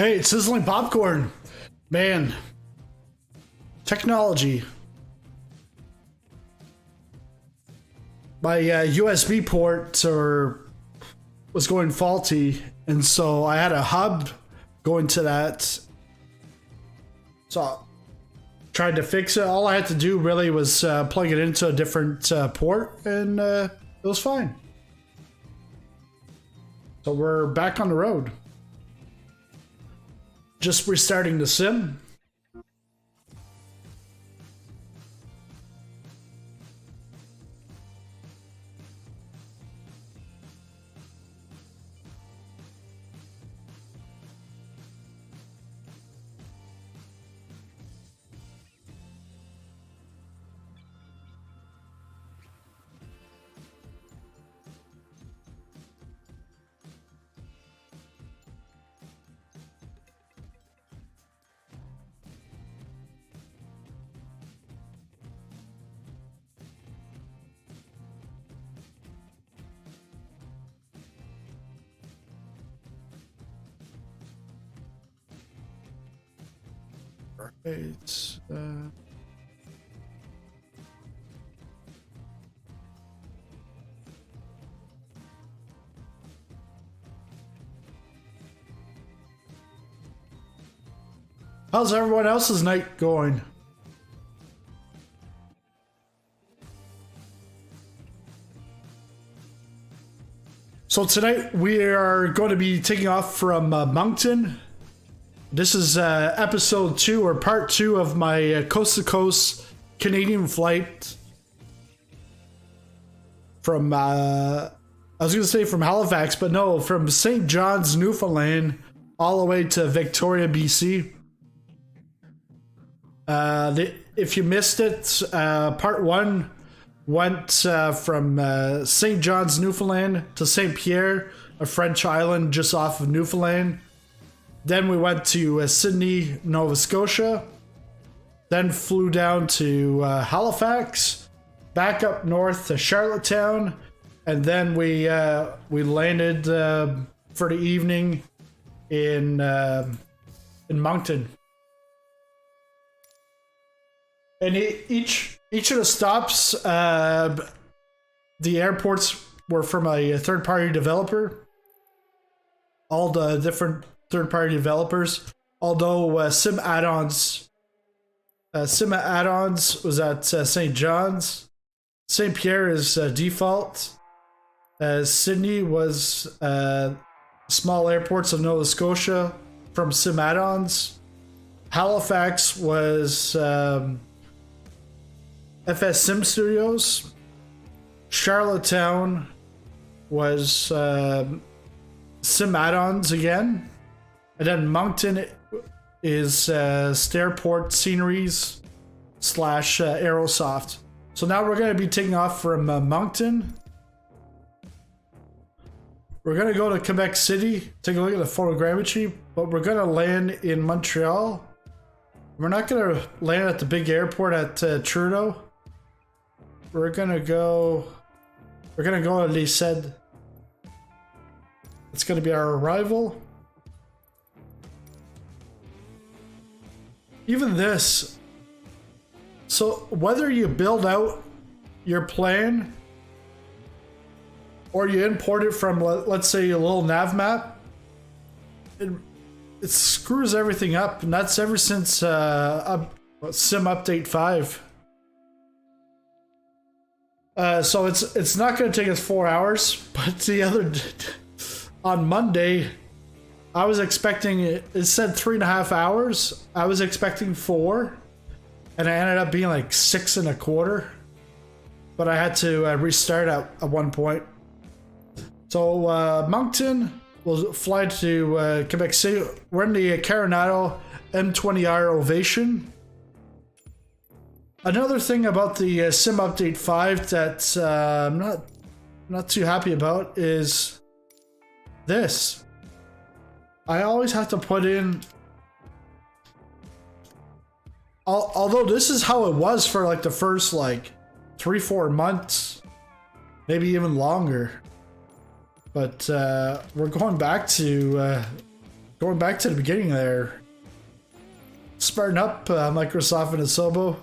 Hey, it's Sizzling Popcorn. Man, technology. My USB port was going faulty, and so I had a hub going to that. So I tried to fix it. All I had to do really was plug it into a different port, and it was fine. So we're back on the road. Just restarting the sim. Right. How's everyone else's night going? So tonight we are going to be taking off from Moncton. This is episode 2 or part 2 of my coast to coast Canadian flight from I was going to say from Halifax, but no, from St. John's, Newfoundland, all the way to Victoria, BC. If you missed it, part 1 went from St. John's, Newfoundland to St. Pierre, a French island just off of Newfoundland. Then we went to Sydney, Nova Scotia. Then flew down to Halifax, back up north to Charlottetown, and then we landed for the evening in Moncton. And each of the stops, the airports were from a third-party developer. All the different third-party developers, although sim add-ons was at St. John's. St. Pierre is default. Sydney was small airports of Nova Scotia from sim add-ons. Halifax was FS Sim Studios. Charlottetown was sim add-ons again. And then Moncton is Starport Sceneries / Aerosoft. So now we're going to be taking off from Moncton. We're going to go to Quebec City, take a look at the Photogrammetry, but we're going to land in Montreal. We're not going to land at the big airport at Trudeau. We're going to go to Les Said. It's going to be our arrival. Even this, so whether you build out your plan or you import it from, let's say, a little nav map, it screws everything up, and that's ever since Sim Update 5. So it's not going to take us 4 hours, but on Monday, I was expecting it said 3.5 hours. I was expecting 4, and I ended up being like 6.25. But I had to restart at one point. So Moncton will fly to Quebec City. We're in the Carenado M20R Ovation. Another thing about the Sim Update 5 that I'm not too happy about is this. I always have to put in, although this is how it was for like the first like 3-4 months, maybe even longer. But we're going back to Going back to the beginning there. Spartan up Microsoft and Asobo.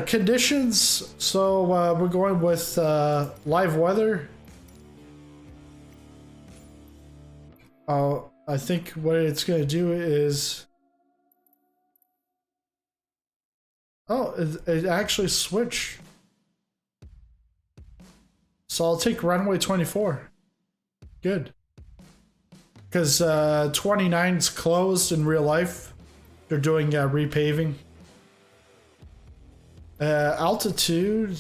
Conditions. So we're going with live weather. I think what it's going to do is... Oh, it actually switched. So I'll take runway 24. Good. Because 29's closed in real life. They're doing repaving. Altitude.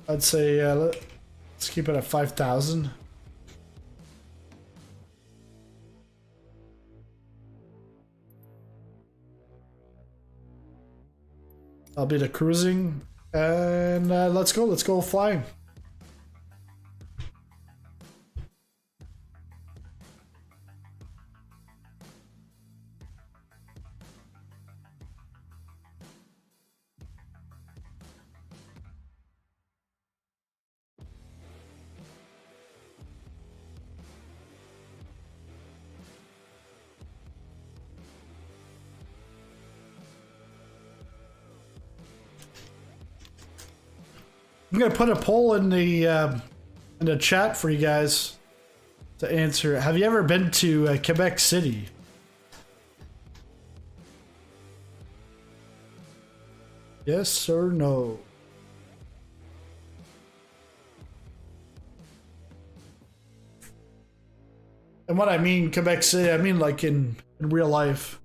I'd say let's keep it at 5,000. I'll be the cruising, and let's go flying. I'm gonna put a poll in the chat for you guys to answer. Have you ever been to Quebec City? Yes or no? And what I mean Quebec City, I mean like in real life.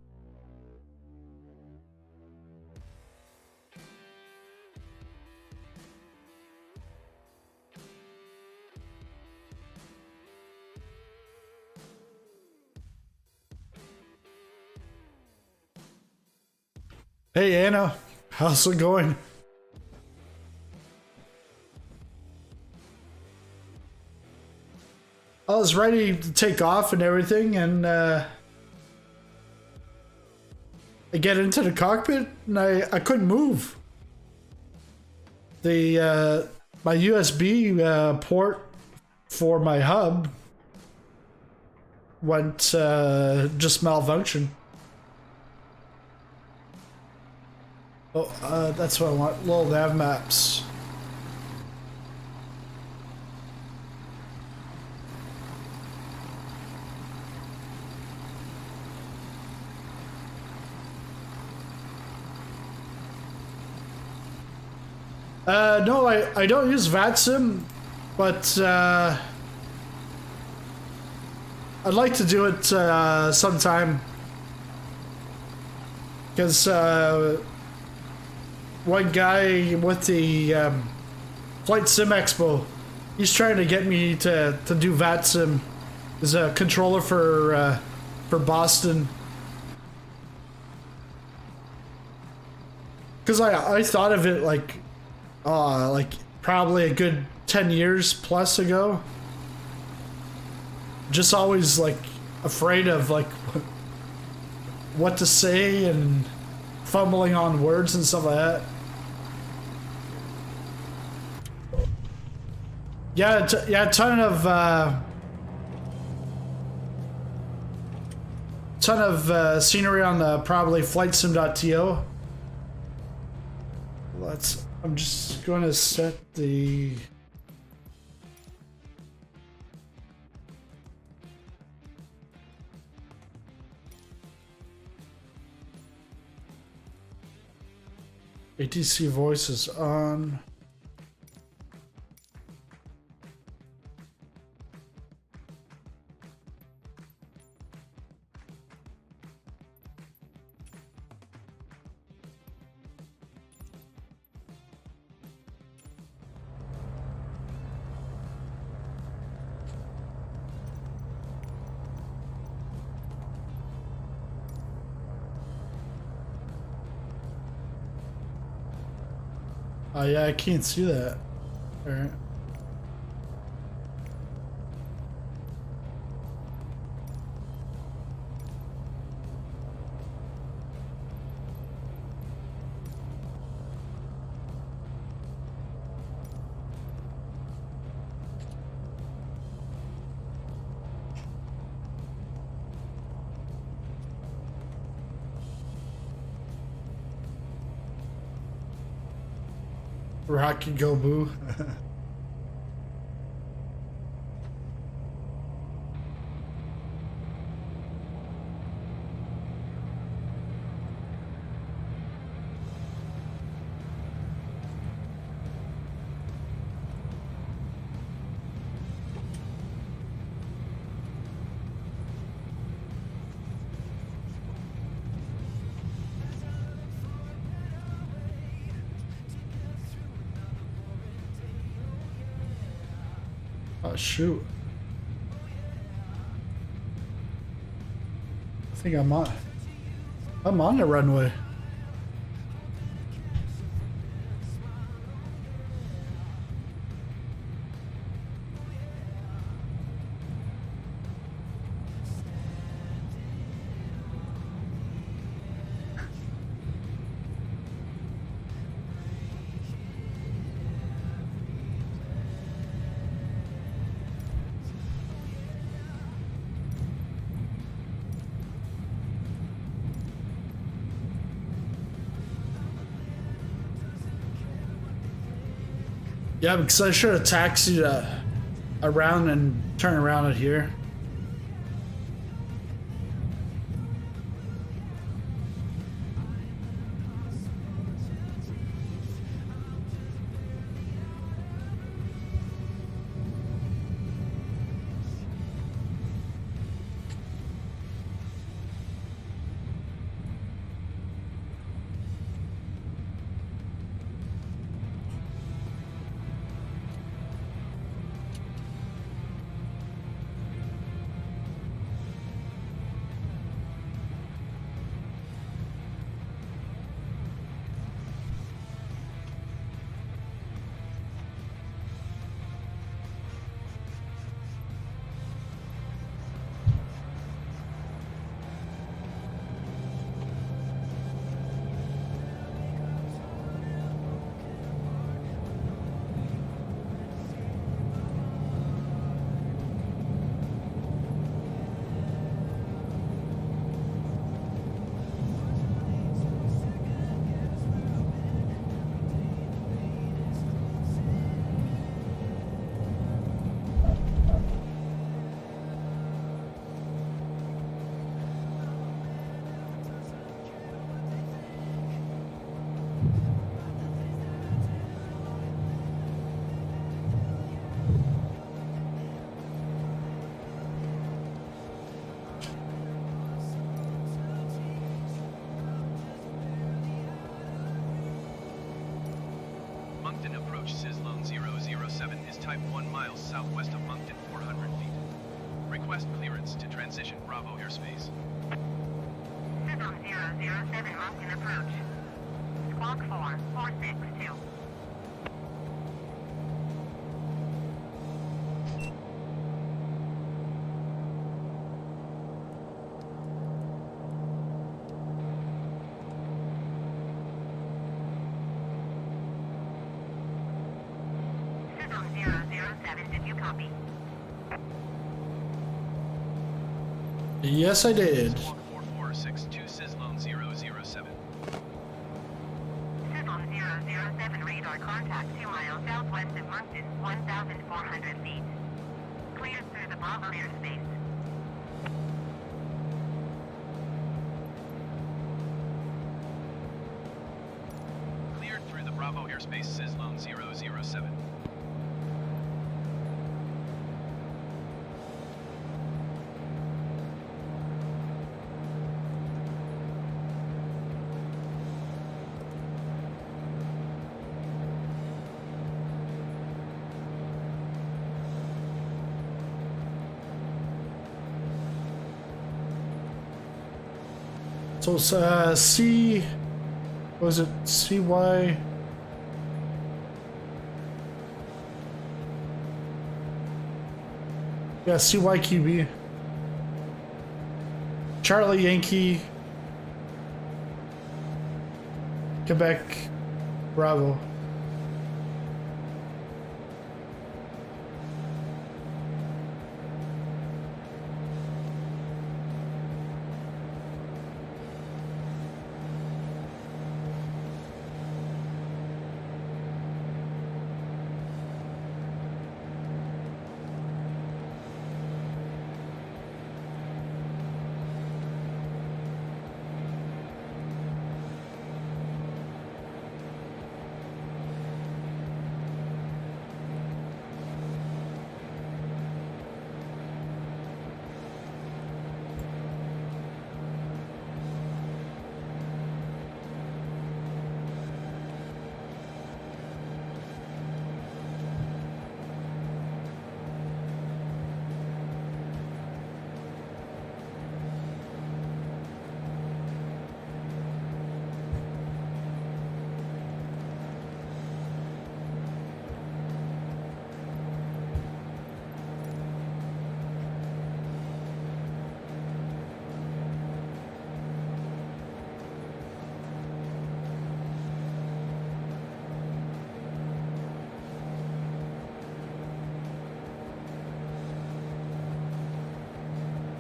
Hey Anna, how's it going? I was ready to take off and everything, and I get into the cockpit and I couldn't move. The my USB port for my hub went just malfunction. Oh, that's what I want. Little nav maps. No, I don't use VATSIM, but I'd like to do it sometime. Because one guy with the Flight Sim Expo, he's trying to get me to do VATSIM. There's a controller for Boston. Because I thought of it like probably a good 10 years plus ago. Just always like afraid of like what to say and fumbling on words and stuff like that. Yeah, a ton of scenery on the probably flightsim.to. I'm just going to set the ATC voice is on. Oh yeah, I can't see that. All right. Rocky Go Boo. Oh shoot. I think I'm on the runway. Yeah, because I should have taxied around and turn around at here. Moncton approach SizzlingPopcorn 007 is type 1 miles southwest of Moncton, 400 feet. Request clearance to transition Bravo airspace. SizzlingPopcorn 007 Moncton approach. Squawk 4462. Yes, I did. Squawk 4462 SizzlingPopcorn 007. Sizzling 007 radar contact 2 miles southwest of Moncton, 1,400 feet. Cleared through the Bravo airspace. Cleared through the Bravo airspace SizzlingPopcorn 007. So it's what was it, CY? Yeah, CYQB. Charlie Yankee. Quebec Bravo.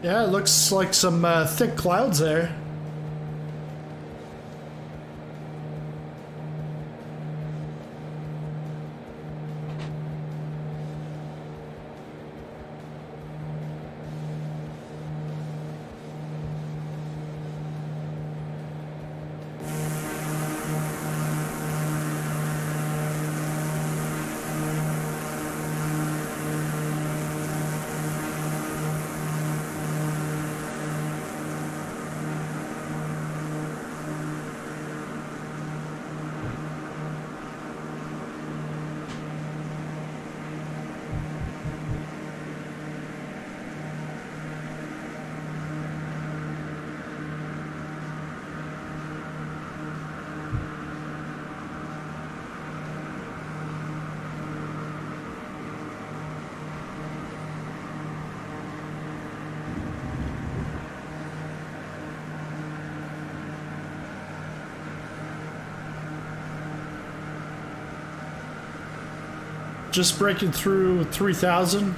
Yeah, it looks like some thick clouds there. Just breaking through 3,000.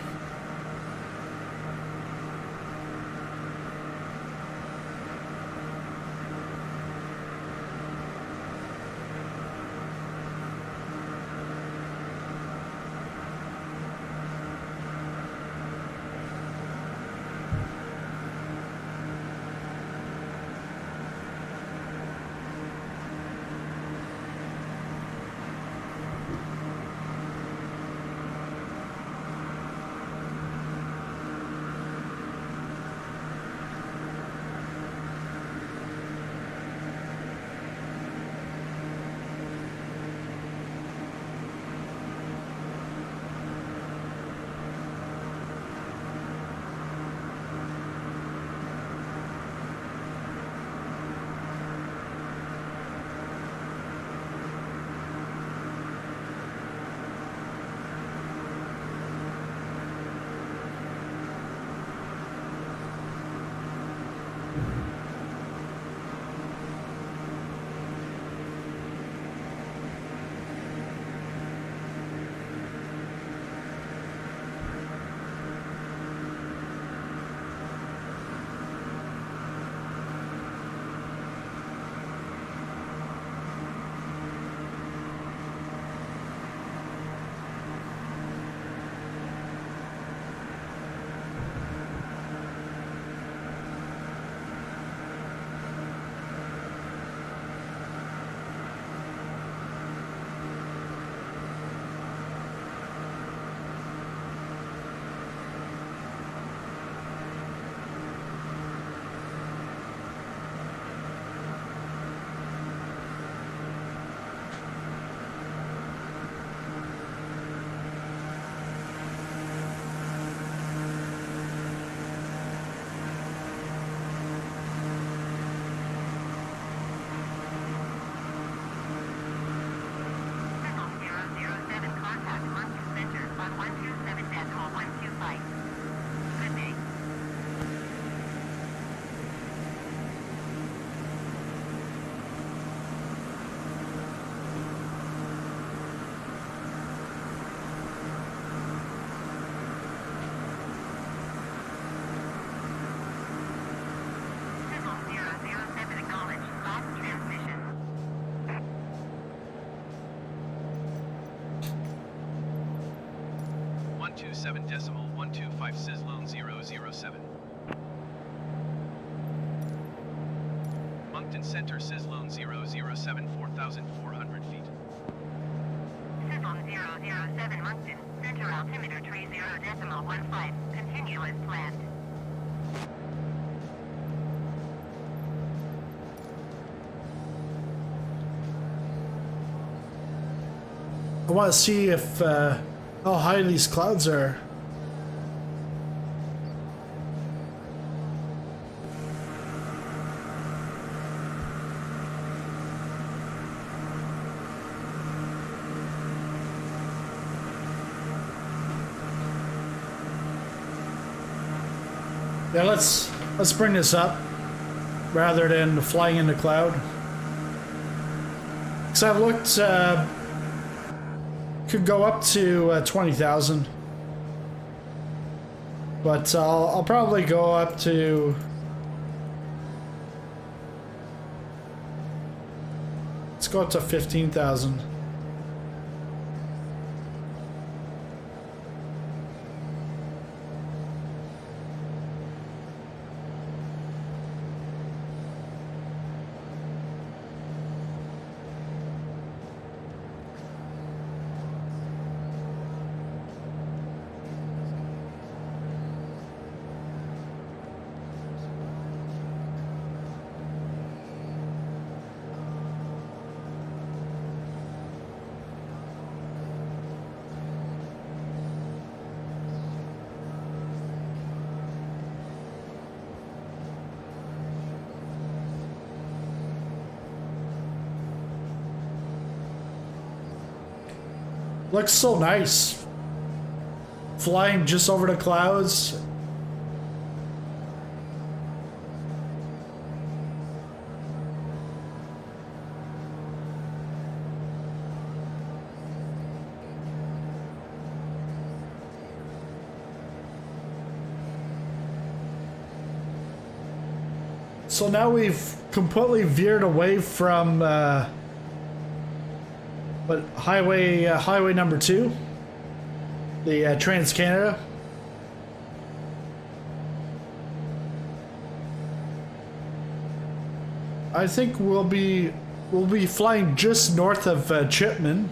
decimal 125 Sizzlone 007. Moncton Center Sizzlone 007 4,400 feet. Sizzlone 007 Moncton, center altimeter 30.15, continue as planned. I want to see if how high these clouds are. Yeah, let's bring this up rather than flying in the cloud. Because I've looked, could go up to 20,000. But I'll probably go up to... Let's go up to 15,000. Looks so nice. Flying just over the clouds. So now we've completely veered away from but highway number 2, the Trans Canada. I think we'll be flying just north of Chipman.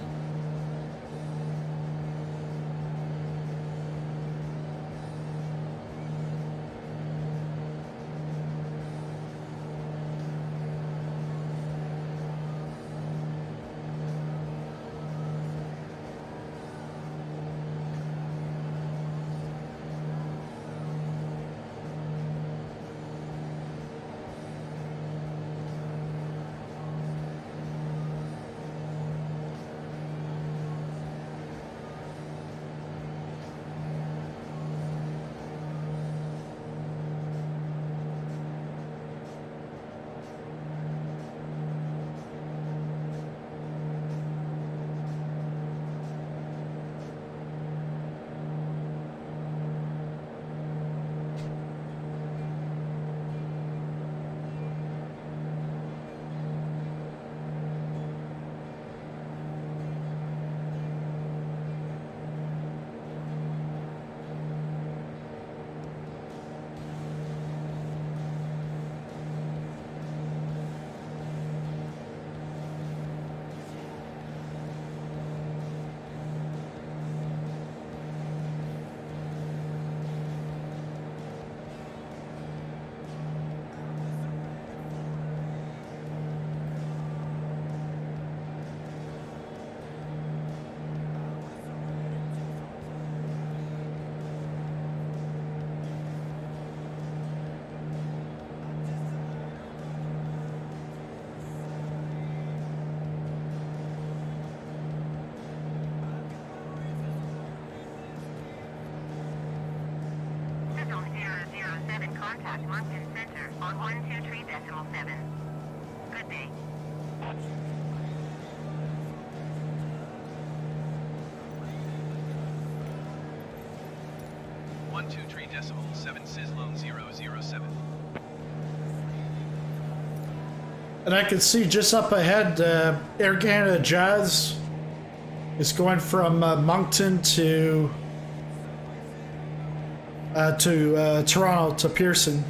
Contact Moncton Center on 123.7. Good day. .7 Sizzlone 007. And I can see just up ahead, Air Canada Jazz is going from Moncton to Toronto to Pearson.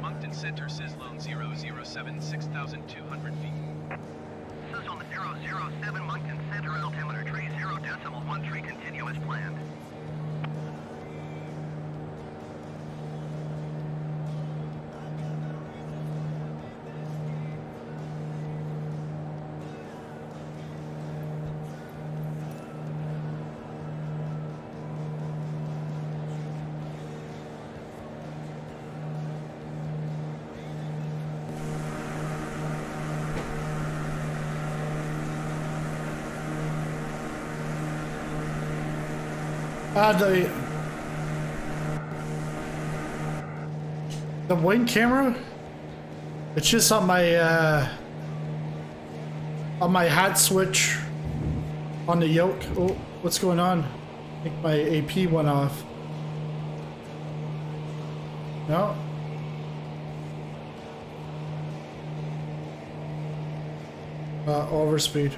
Moncton Center Sizzlone 007, 6,200 feet. Sizzlone 007, Moncton Center, altimeter 30.13 continuous planned. The wing camera, it's just on my hat switch on the yoke. Oh, what's going on? I think my AP went off. No. Overspeed.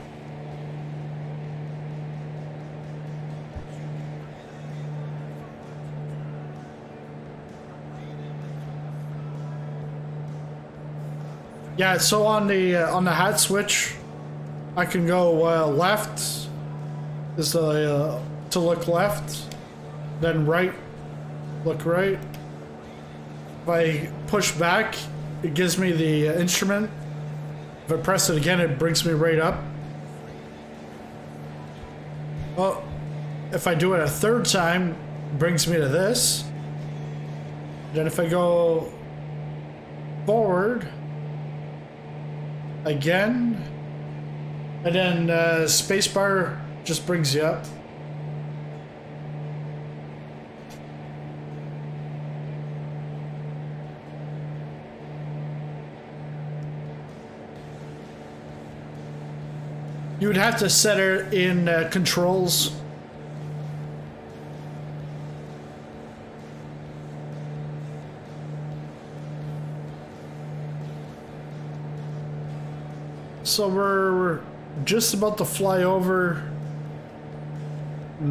Yeah, so on the hat switch, I can go left is to look left, then right, look right. If I push back, it gives me the instrument. If I press it again, it brings me right up. Well, if I do it a third time, it brings me to this. Then if I go forward again, and then spacebar just brings you up. You would have to set it in controls. So we're just about to fly over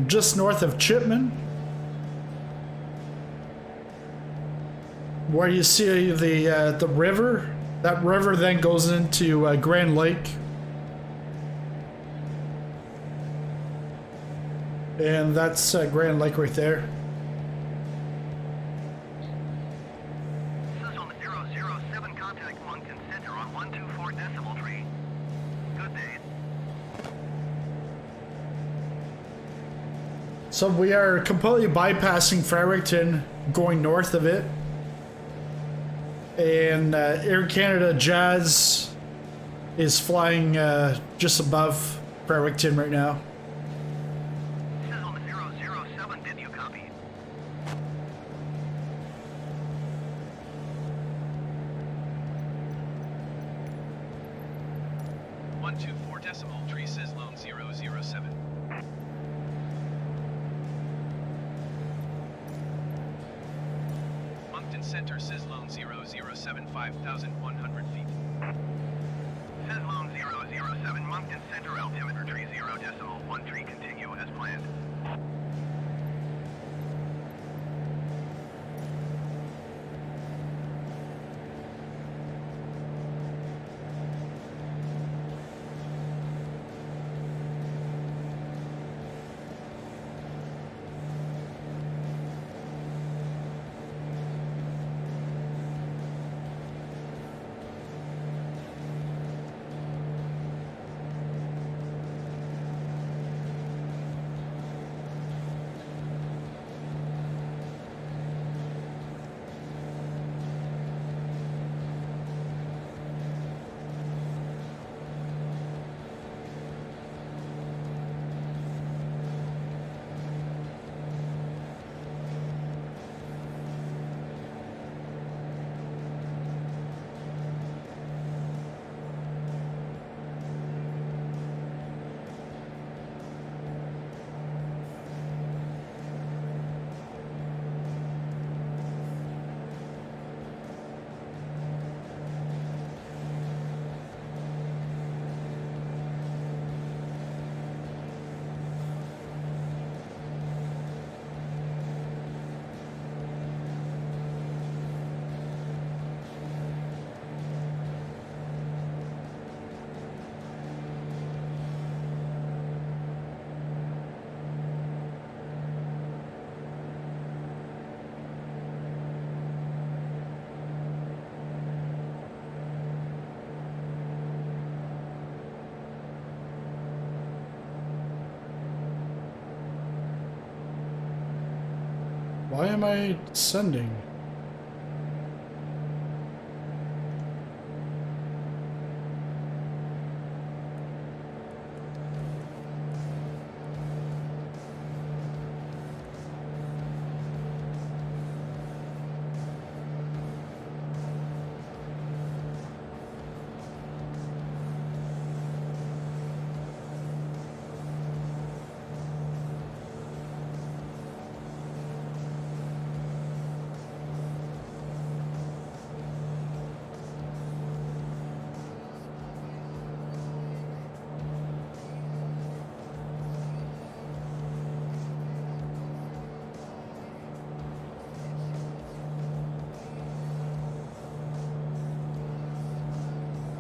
just north of Chipman, where you see the river. That river then goes into Grand Lake. And that's Grand Lake right there. Sizzle 007, contact Moncton Center on 124.3. Good day. So we are completely bypassing Fredericton, going north of it. And Air Canada Jazz is flying just above Fredericton right now. Sizzle 007, did you copy? One two four decimal tree Sizzlone 007. Moncton Center Sizzlone 007 5,100 feet. Sizzlone 007, Moncton Center, altimeter tree 0.1 tree continue as planned. Why am I sending?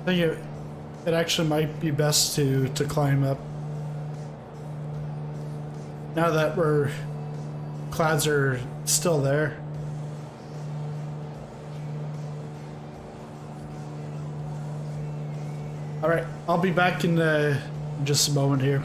I think it actually might be best to climb up. Now that clouds are still there. Alright, I'll be back in just a moment here.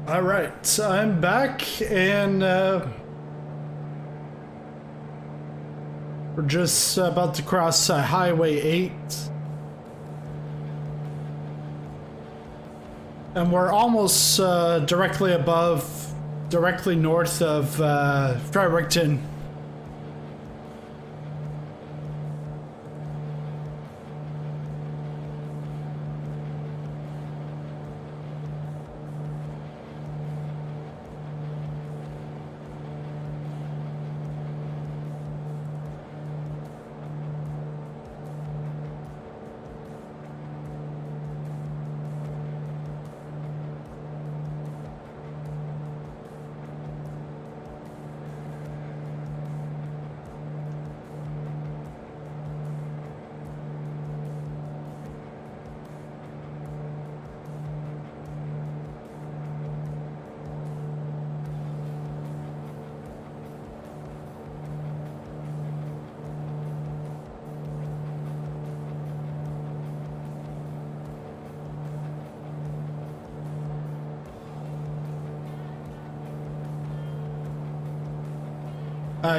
All right, so I'm back, and we're just about to cross Highway 8. And we're almost directly north of Fredericton.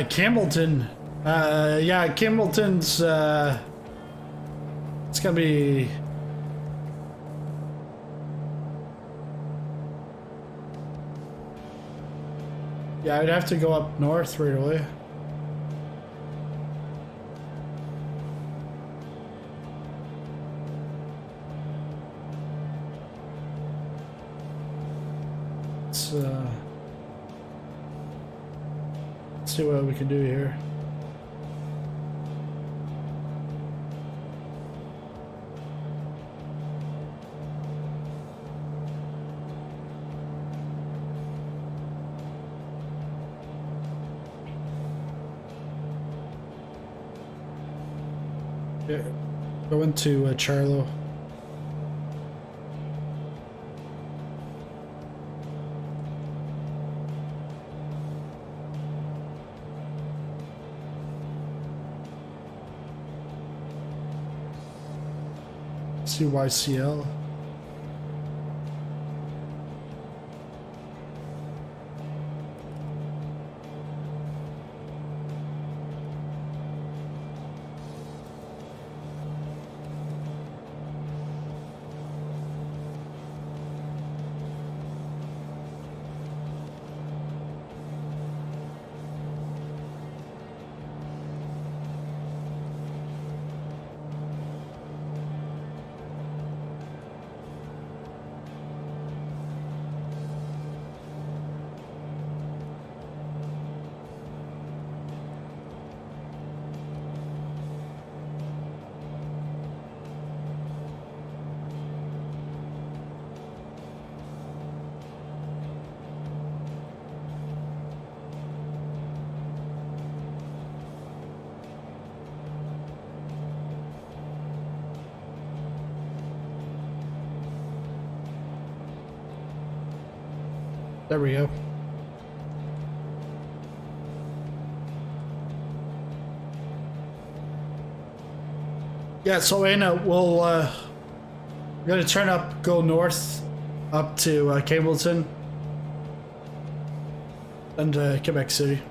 Campbelton. Yeah, Campbelton's, it's gonna be... Yeah, I'd have to go up north right away. Let's see what we can do here. Yeah, go into Charlo. CYCL. There we go. Yeah, so Anna, we're gonna turn up, go north, up to Campbelton and Quebec City.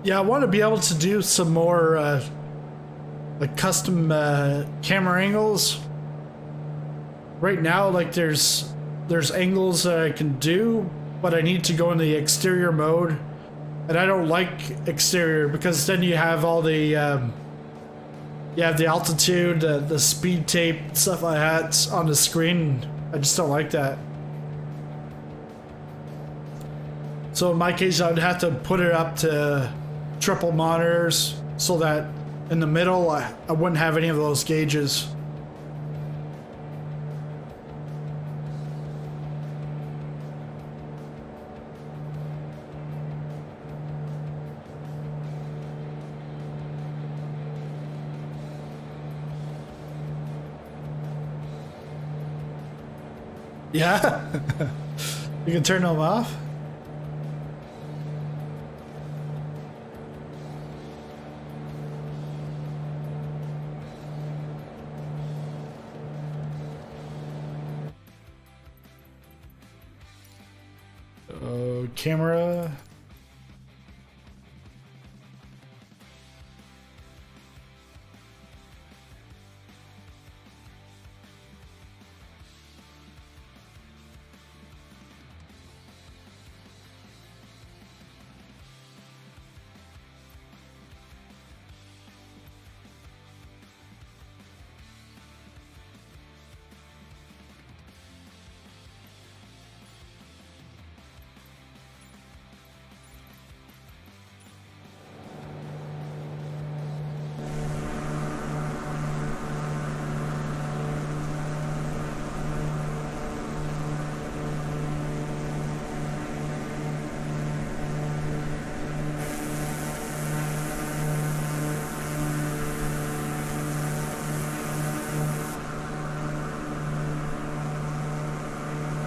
Yeah, I want to be able to do some more like custom camera angles. Right now, like there's angles that I can do, but I need to go in the exterior mode, and I don't like exterior because then you have all the you have the altitude, the speed tape, stuff like that on the screen. I just don't like that. So in my case, I would have to put it up to triple monitors so that in the middle I wouldn't have any of those gauges. Yeah? You can turn them off? Camera.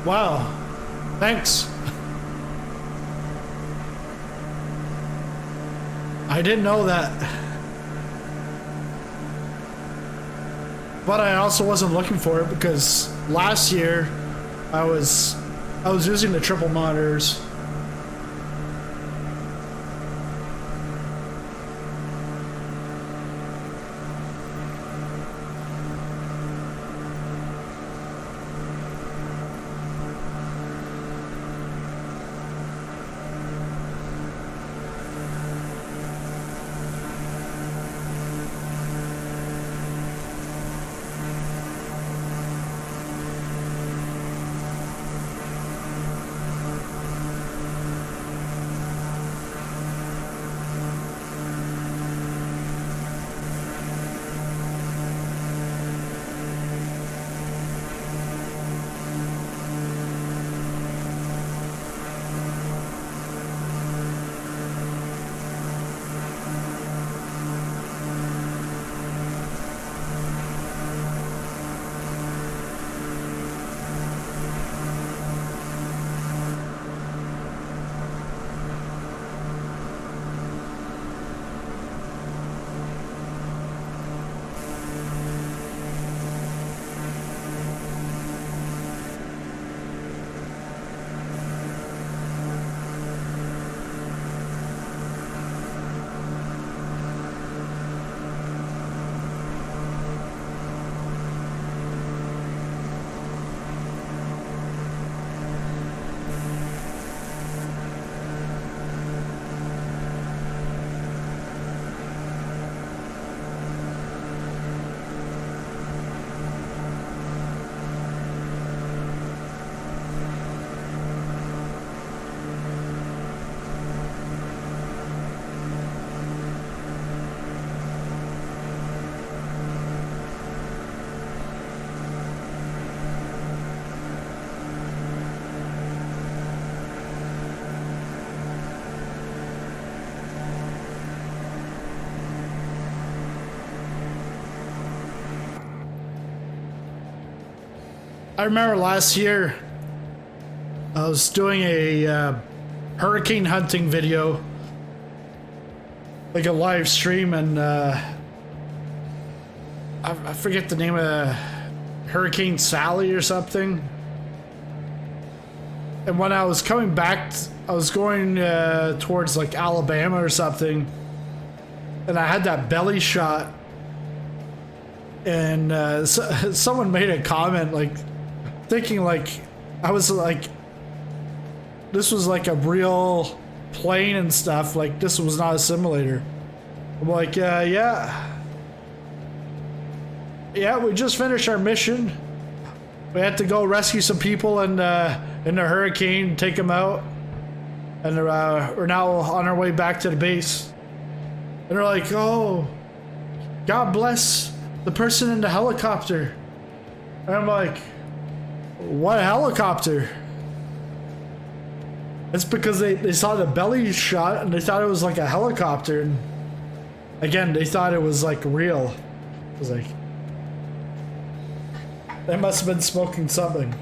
Wow, thanks. I didn't know that. But I also wasn't looking for it because last year I was using the triple monitors. I remember last year I was doing a hurricane hunting video, like a live stream, and I forget the name of Hurricane Sally or something. And when I was coming back, I was going towards like Alabama or something, and I had that belly shot, and someone made a comment like thinking like I was like this was like a real plane and stuff, like this was not a simulator. I'm like yeah, we just finished our mission. We had to go rescue some people in the hurricane, take them out, and we're now on our way back to the base. And they're like, oh, God bless the person in the helicopter. And I'm like, what helicopter? It's because they saw the belly shot and they thought it was like a helicopter. And again, they thought it was like real. I was like, they must have been smoking something.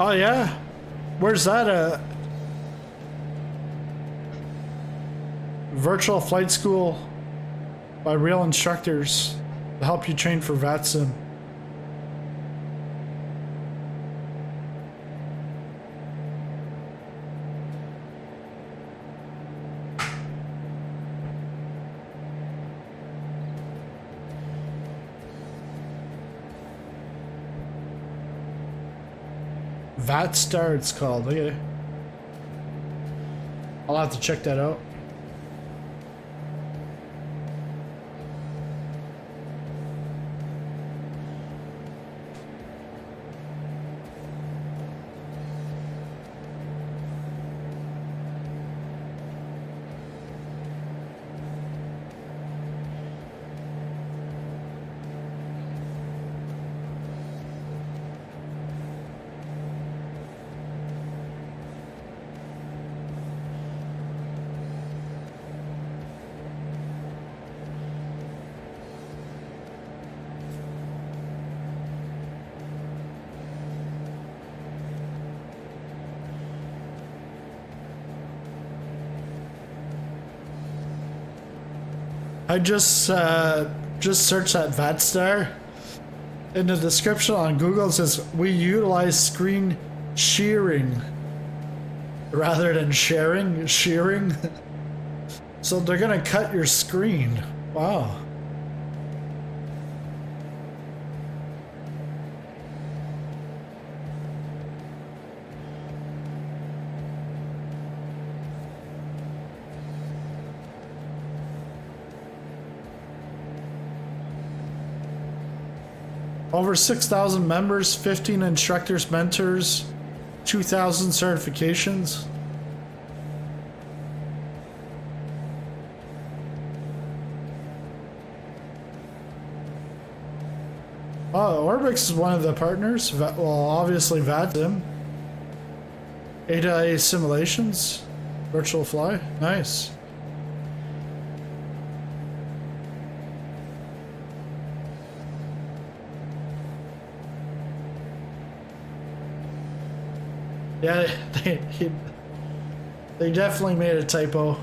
Oh yeah? Where's that at? Virtual flight school by real instructors to help you train for VATSIM. VATSTAR it's called, okay. I'll have to check that out. I just searched that VATSTAR. In the description on Google it says we utilize screen shearing rather than sharing. Shearing. So they're gonna cut your screen. Wow. Over 6,000 members, 15 instructors, mentors, 2,000 certifications. Oh, Orbix is one of the partners. Well, obviously VATSIM. ADA simulations, virtual fly, nice. Yeah, they definitely made a typo.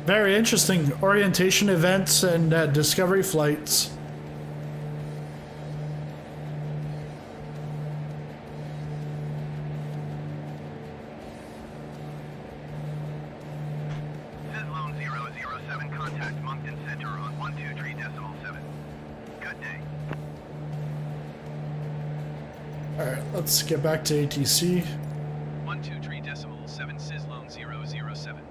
Very interesting orientation events and discovery flights. Good day. Alright, let's get back to ATC. 123.7 Sizzlone 007.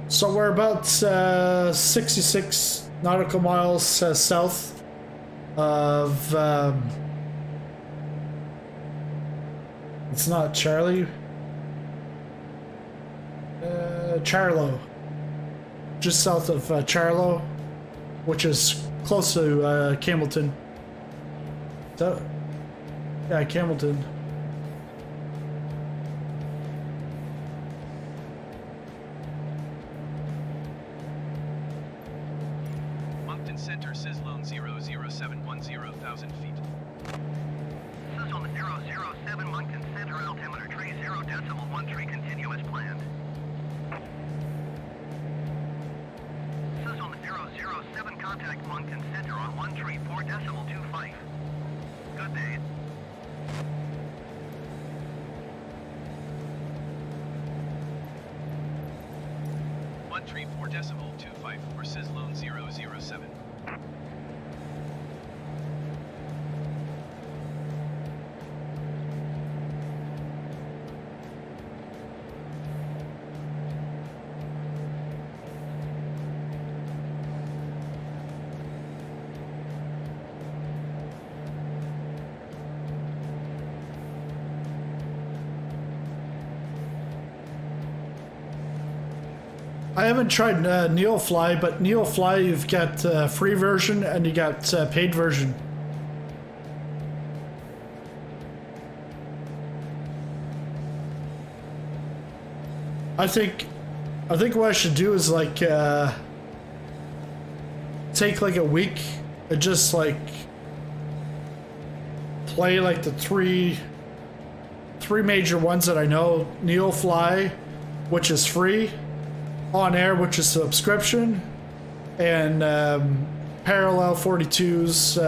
So we're about 66 nautical miles south of it's not Charlie, Charlo, just south of Charlo, which is close to Campbelton. So, yeah, Campbelton. Moncton Center, Sizzlone 00710,000 feet. Sizzle 007 Moncton Center, altimeter tree 0.13 continuous planned. Sizzle 007 contact Moncton Center on 134.25. Good day. One 134.25 for Sizzlone 007. I haven't tried NeoFly, but NeoFly you've got free version and you got paid version. I think what I should do is like take like a week and just like play like the three major ones that I know. NeoFly, which is free. On Air, which is subscription, and Parallel 42's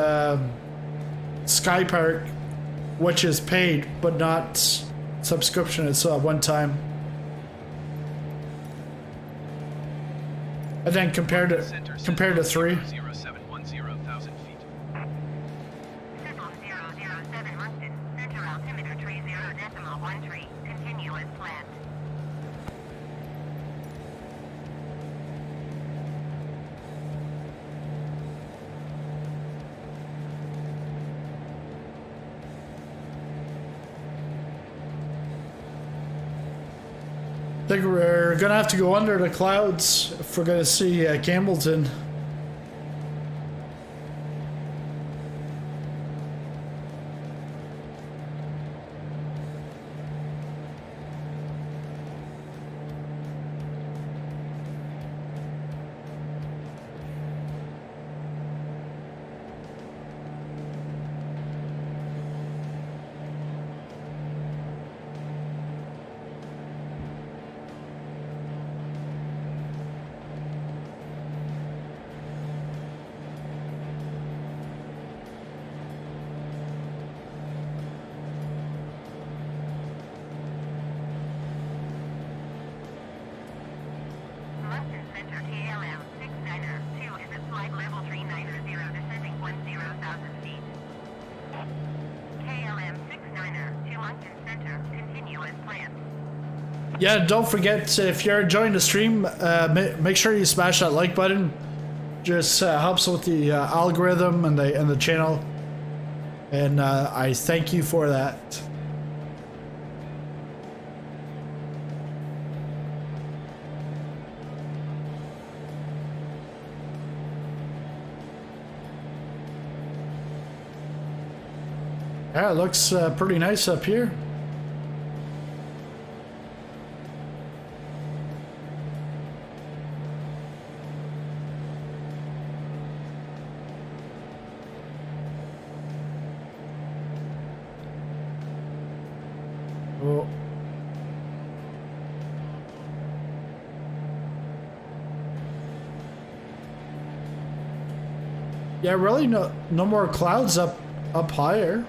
Sky Park, which is paid but not subscription. It's one time, and then compared to 3. Sizzle 00710,000 feet. Sizzle 007 Moncton, center altimeter tree 0.13, continue as planned. I think we're gonna have to go under the clouds if we're gonna see Campbelton. Moncton Center KLM 692 is at flight level 390, descending 10,000 feet. KLM 692 Moncton Center, continue as planned. Yeah, don't forget if you're enjoying the stream, make sure you smash that like button. Just helps with the algorithm and the channel, and I thank you for that. Yeah, it looks pretty nice up here. Oh. Yeah, really no more clouds up higher.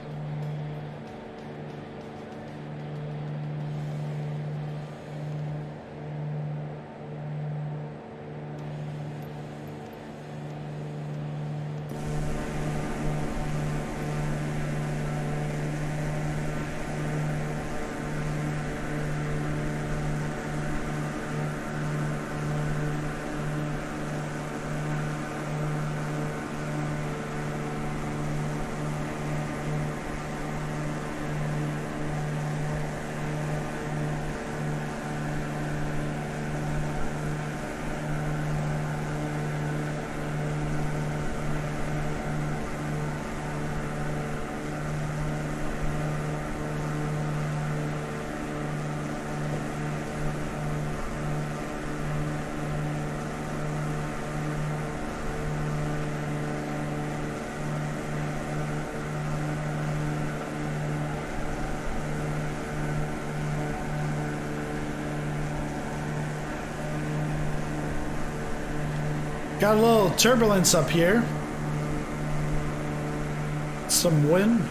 Got a little turbulence up here. Some wind.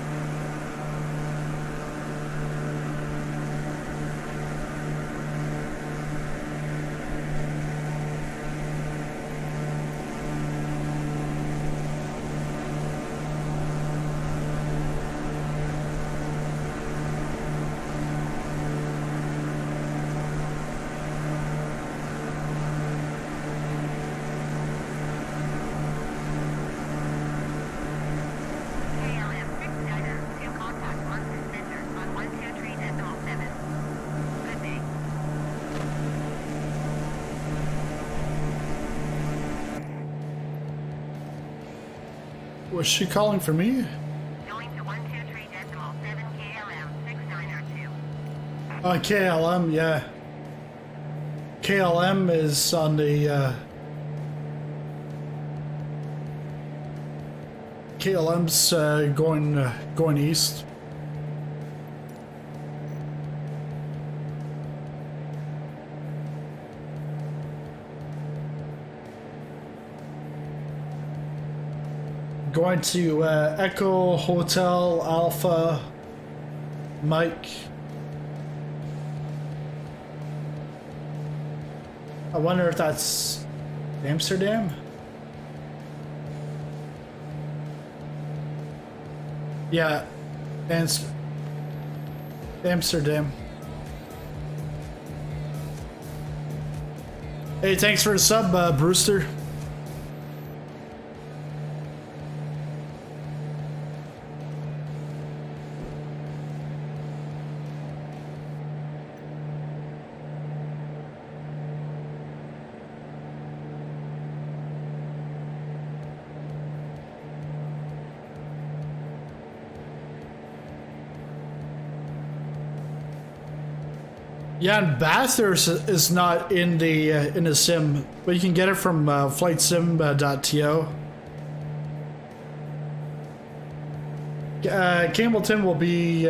KLM 69er to contact Moncton Center on 123.7. Good day. Was she calling for me? Going to 123.7 KLM 69er 2. KLM, yeah. KLM is on the KLM's going east. Going to Echo Hotel Alpha Mike. I wonder if that's Amsterdam? Yeah, Amsterdam. Hey, thanks for the sub, Brewster. Yeah, and Bathurst is not in the sim, but you can get it from flightsim.to. Campbelton will be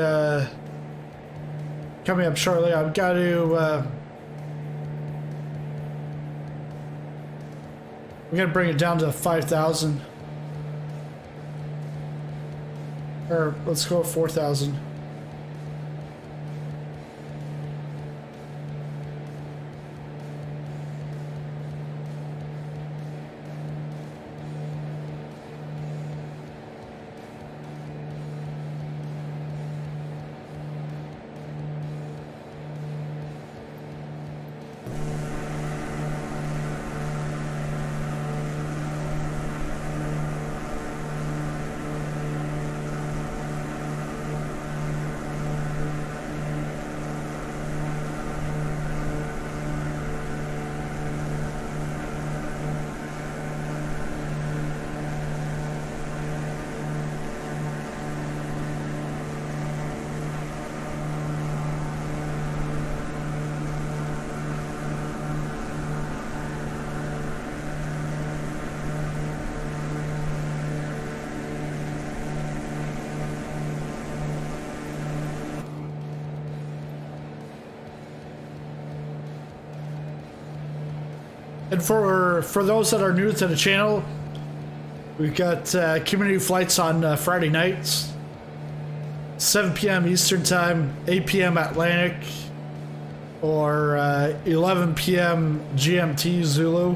coming up shortly. I've got to. We gotta bring it down to 5,000, or let's go 4,000. And for those that are new to the channel, we've got community flights on Friday nights, 7 p.m. Eastern Time, 8 p.m. Atlantic, or 11 p.m. GMT Zulu.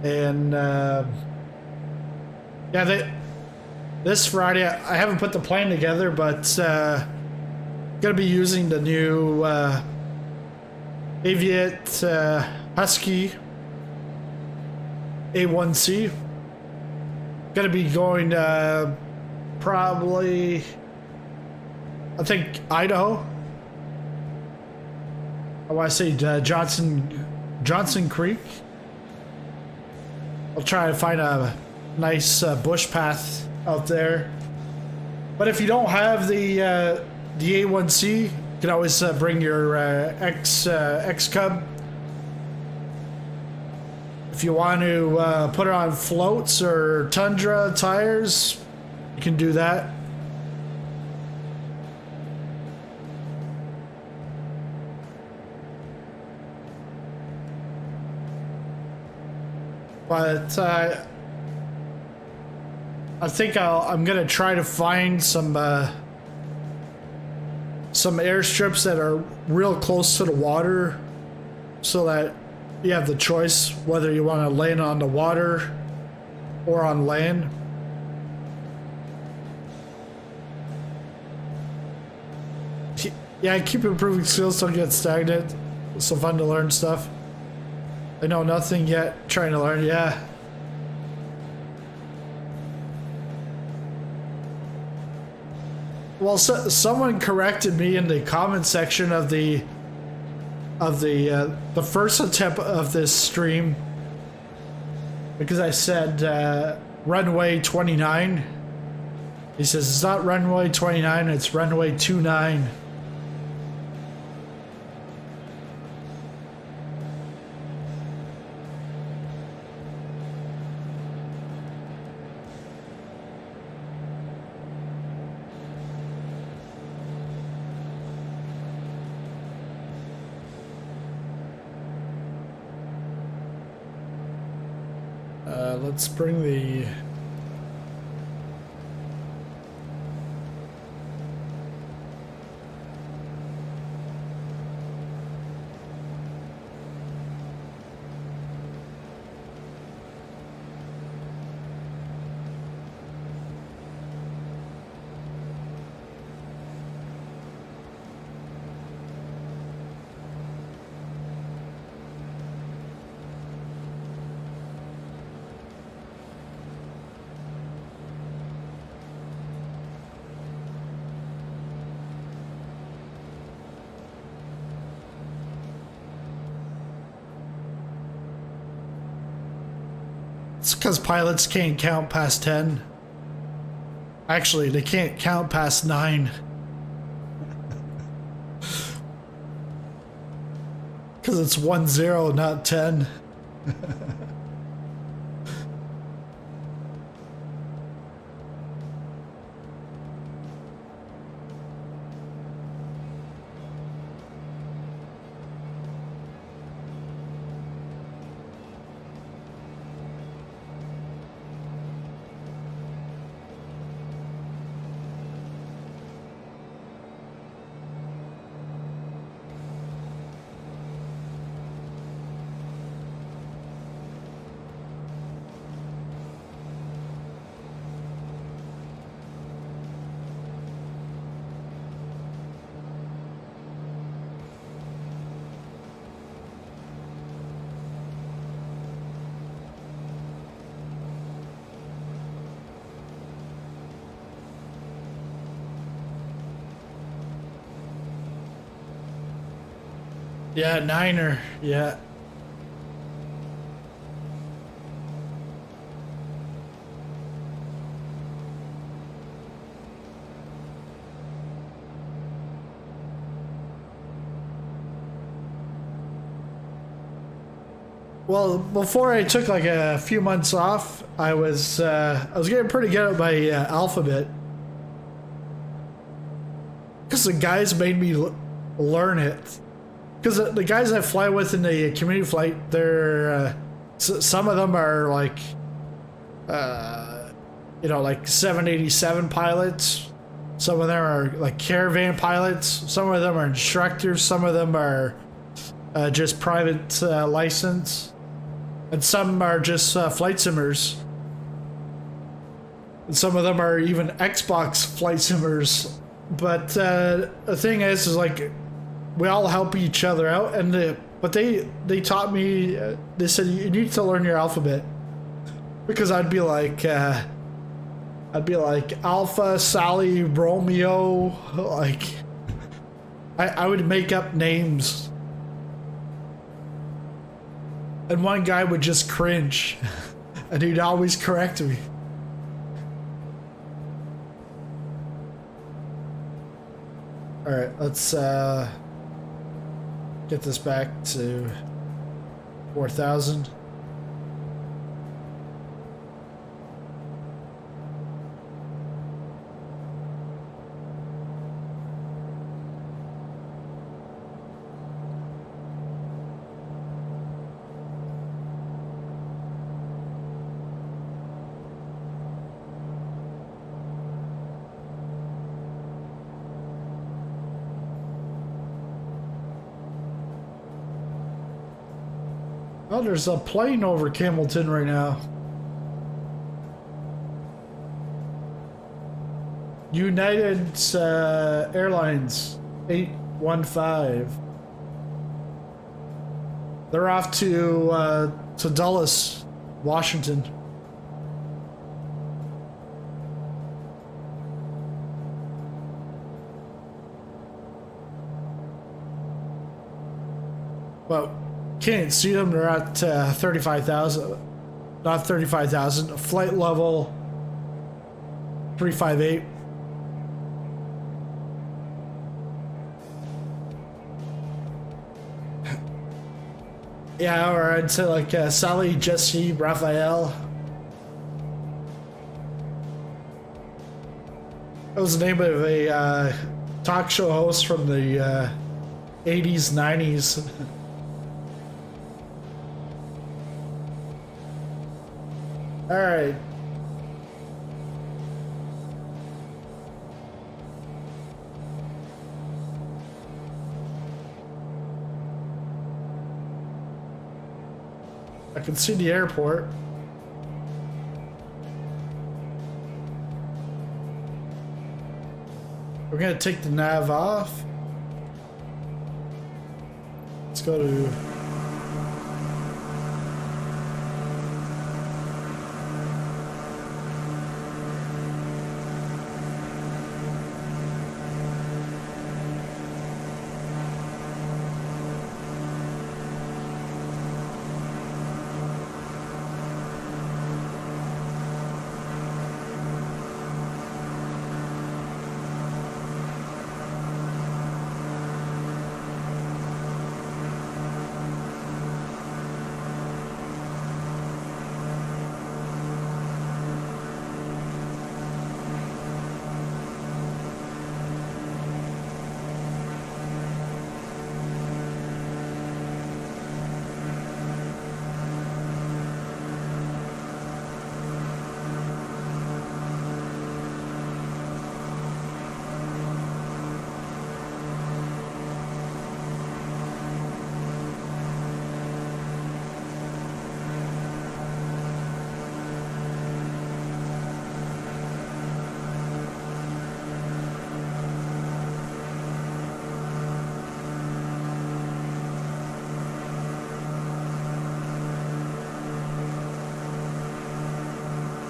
And yeah, this Friday, I haven't put the plan together, but gonna be using the new Aviate Husky A1C. Gonna be going probably, I think, Idaho. I want to say Johnson Creek. I'll try to find a nice bush path out there. But if you don't have the A1C, you can always bring your X Cub. If you want to put it on floats or Tundra tires, you can do that. But I think I'm gonna try to find some airstrips that are real close to the water, so that you have the choice whether you want to land on the water or on land. Yeah, keep improving skills, don't get stagnant. It's so fun to learn stuff. I know nothing yet, trying to learn, yeah. Well, someone corrected me in the comment section of the first attempt of this stream, because I said runway 29. He says it's not runway 29, it's runway 29. Let's bring the It's because pilots can't count past 10. Actually, they can't count past 9. Because it's 10, not 10. Yeah, 9er, yeah. Well, before I took like a few months off, I was getting pretty good at my alphabet, because the guys made me learn it. Because the guys I fly with in the community flight, they're some of them are like, like 787 pilots. Some of them are like caravan pilots. Some of them are instructors. Some of them are just private license, and some are just flight simmers. And some of them are even Xbox flight simmers. But the thing is like, we all help each other out, and but they taught me. They said you need to learn your alphabet, because I'd be like Alpha, Sally, Romeo. Like I would make up names, and one guy would just cringe, and he'd always correct me. All right, let's get this back to 4,000. Oh, there's a plane over Campbelton right now. United Airlines 815. They're off to Dulles, Washington. Well, can't see them. They're at 35,000. Not 35,000. Flight level 358. Yeah, or I'd say like Sally, Jesse, Raphael. That was the name of a talk show host from the 80s, 90s. All right. I can see the airport. We're gonna take the nav off. Let's go to...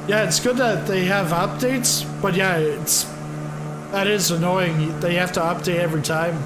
Yeah, it's good that they have updates, but yeah, that is annoying. They have to update every time.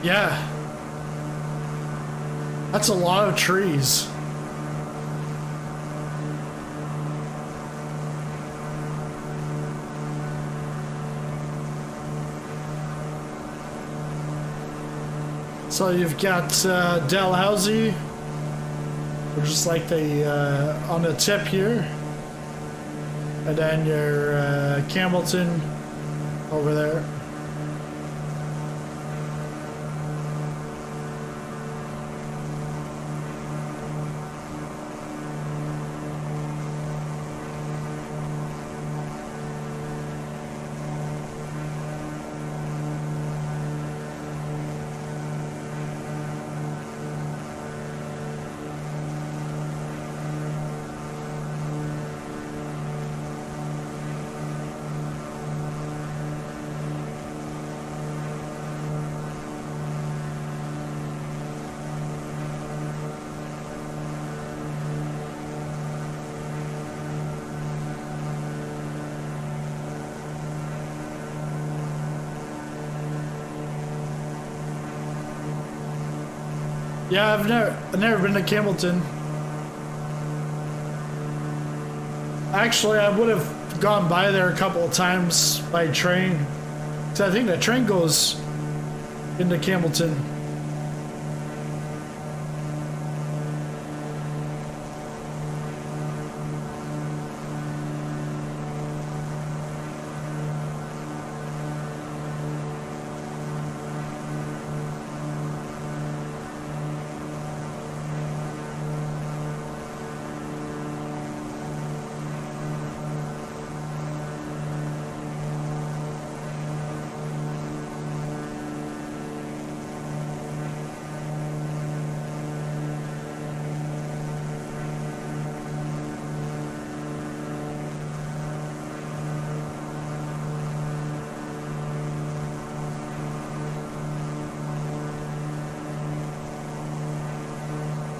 Yeah. That's a lot of trees. So you've got Dalhousie, which is like the on the tip here, and then your Campbelton over there. Yeah, I've never been to Campbelton. Actually, I would have gone by there a couple of times by train. So I think the train goes into Campbelton.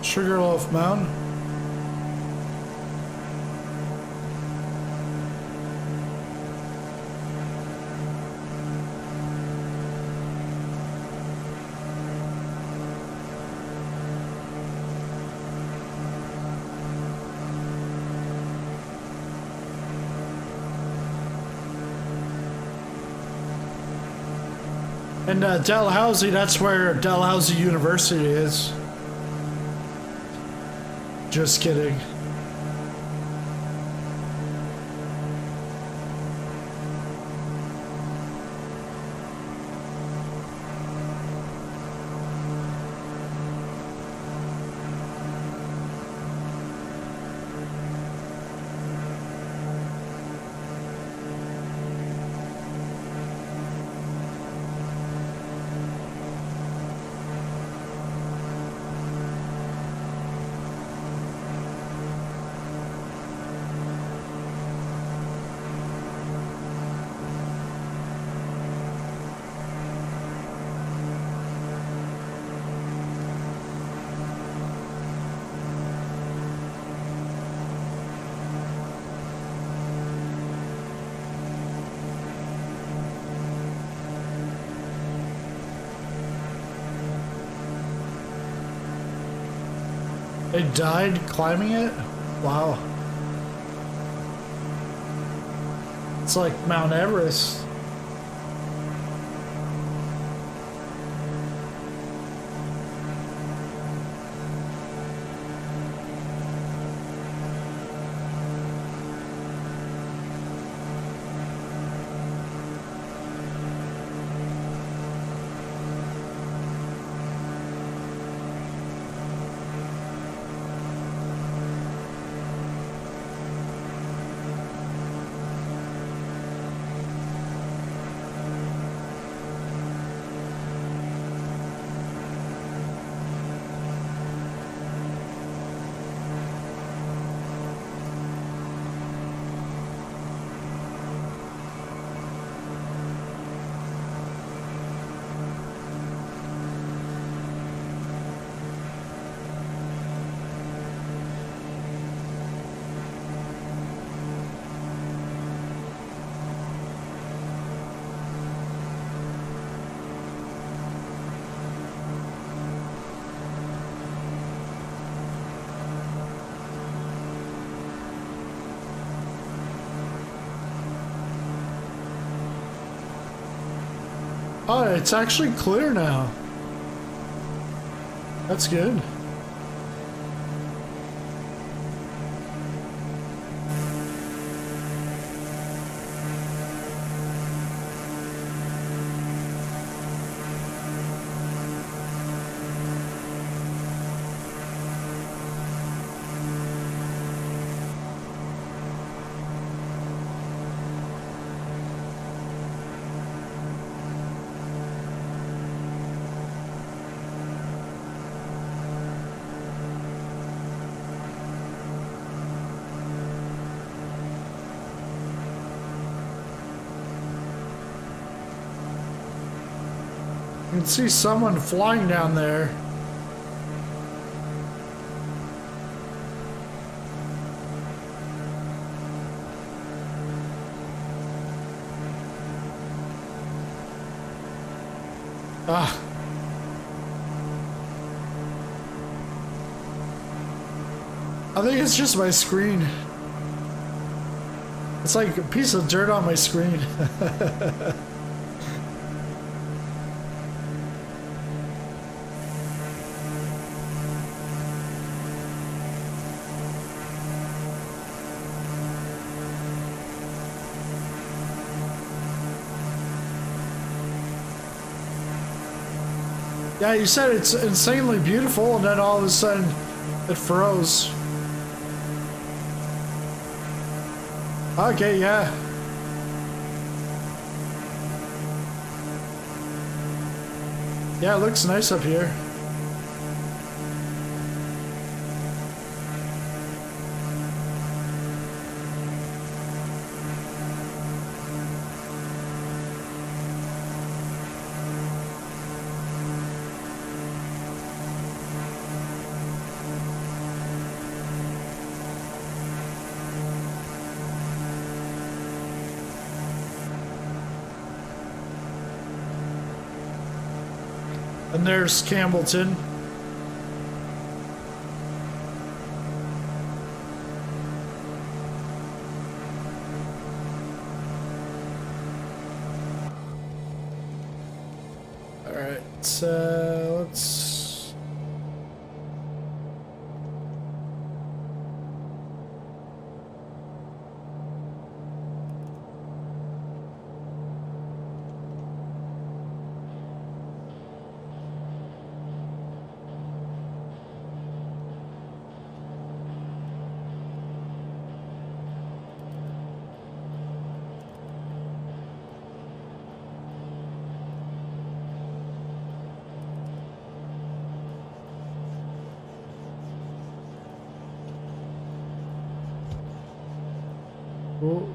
Sugarloaf Mountain. And Dalhousie, that's where Dalhousie University is. Just kidding. It died climbing it? Wow. It's like Mount Everest. Oh, it's actually clear now. That's good. You can see someone flying down there. Ah. I think it's just my screen. It's like a piece of dirt on my screen. Yeah, you said it's insanely beautiful, and then all of a sudden it froze. Okay, yeah. Yeah, it looks nice up here. And there's Campbelton. Alright, let's... Oh.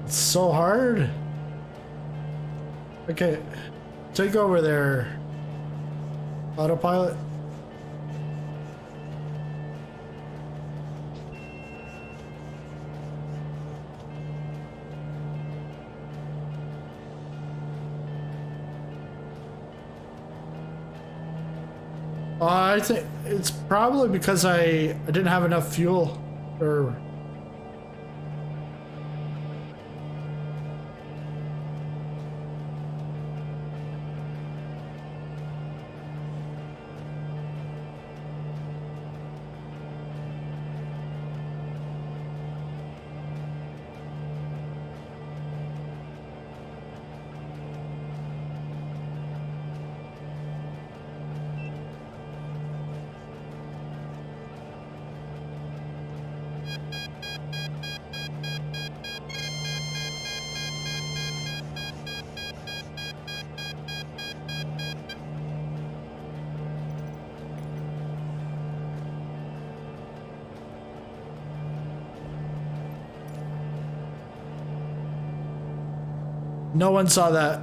It's so hard. Okay, take over there, autopilot. I think it's probably because I didn't have enough fuel, or... No one saw that.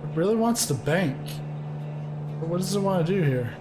It really wants to bank. But what does it want to do here?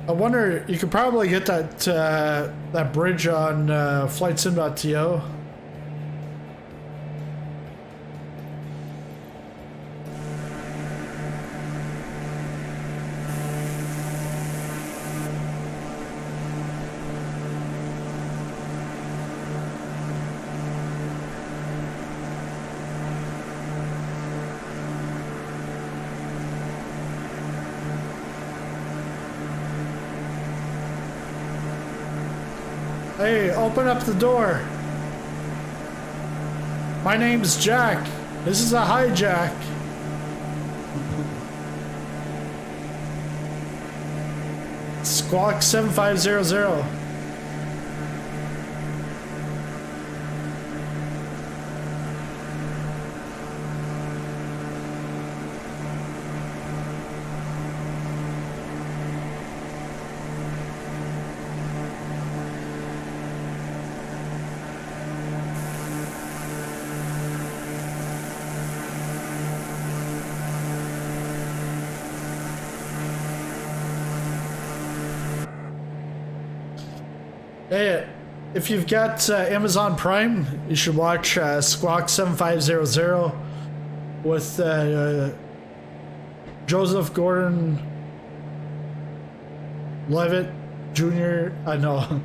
I wonder, you could probably get that that bridge on flightsim.to. Hey, open up the door. My name's Jack. This is a hijack. Squawk 7500. Hey, if you've got Amazon Prime, you should watch Squawk 7500 with Joseph Gordon Levitt Jr. I know.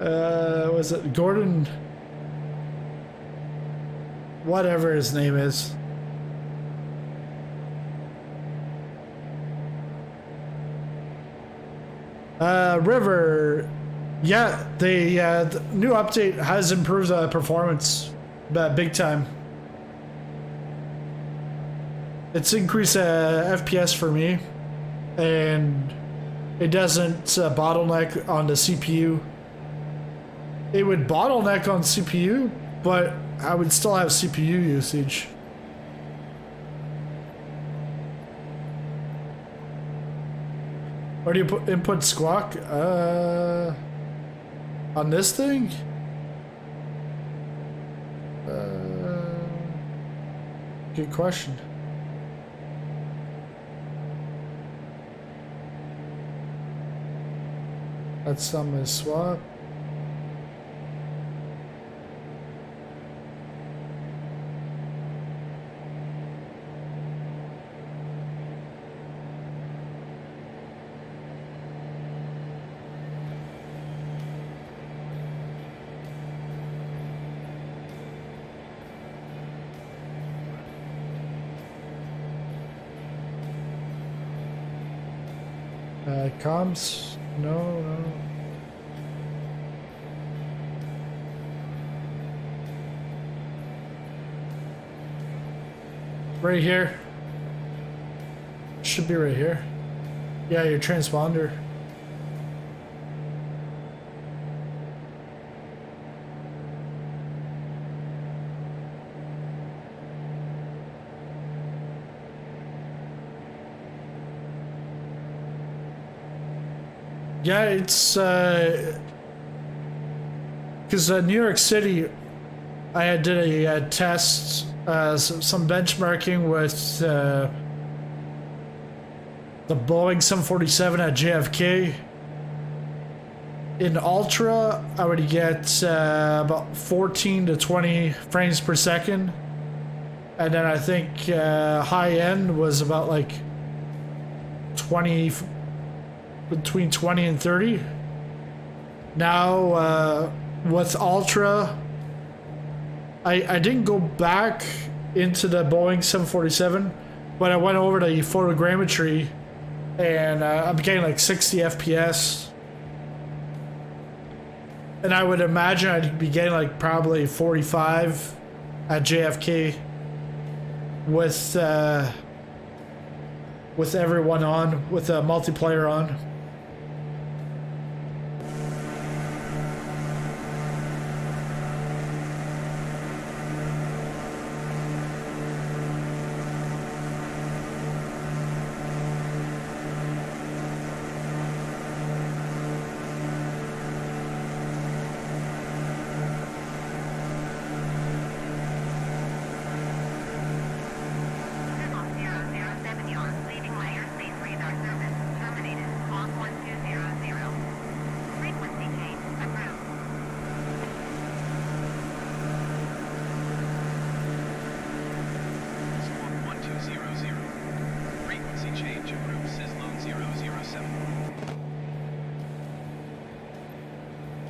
Was it Gordon? Whatever his name is. River. Yeah, the new update has improved performance big time. It's increased FPS for me, and it doesn't bottleneck on the CPU. It would bottleneck on CPU, but I would still have CPU usage. Where do you input Squawk? On this thing? Good question. That's on my swap. Comms? No. Right here. Should be right here. Yeah, your transponder. Yeah, it's because New York City, I did a test, some benchmarking with the Boeing 747 at JFK. In Ultra, I would get about 14 to 20 frames per second, and then I think high end was about like 20. Between 20 and 30. Now with Ultra, I didn't go back into the Boeing 747, but I went over to Photogrammetry, and I'm getting like 60 FPS. And I would imagine I'd be getting like probably 45 at JFK with everyone on, with a multiplayer on.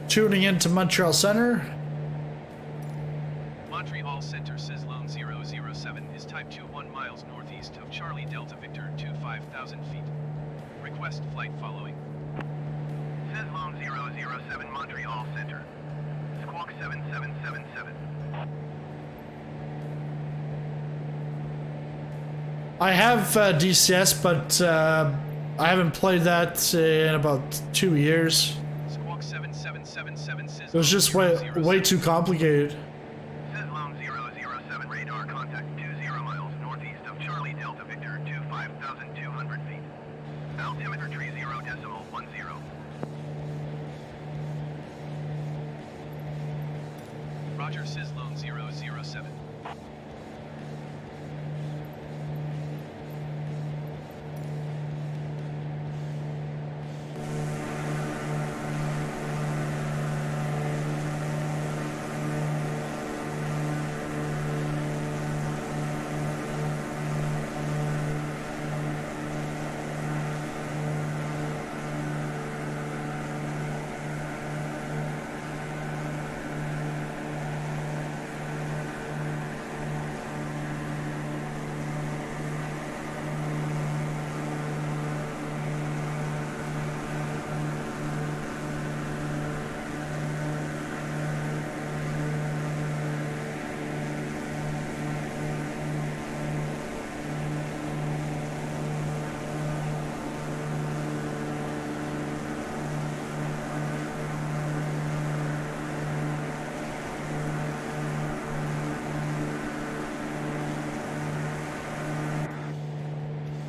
Tuning into Montreal Center. Montreal Center, Sizzlone 007 is type 21 miles northeast of Charlie Delta Victor 25,000 feet. Request flight following. Sizzlone 007 Montreal Center. Squawk 7777. I have DCS, but I haven't played that in about 2 years. Squawk 7777 Sizzlone. It was just way too complicated. Sizzlone 007 radar contact 20 miles northeast of Charlie Delta Victor 25,200 feet. Altimeter 30.10. Roger, Sizzlone 007.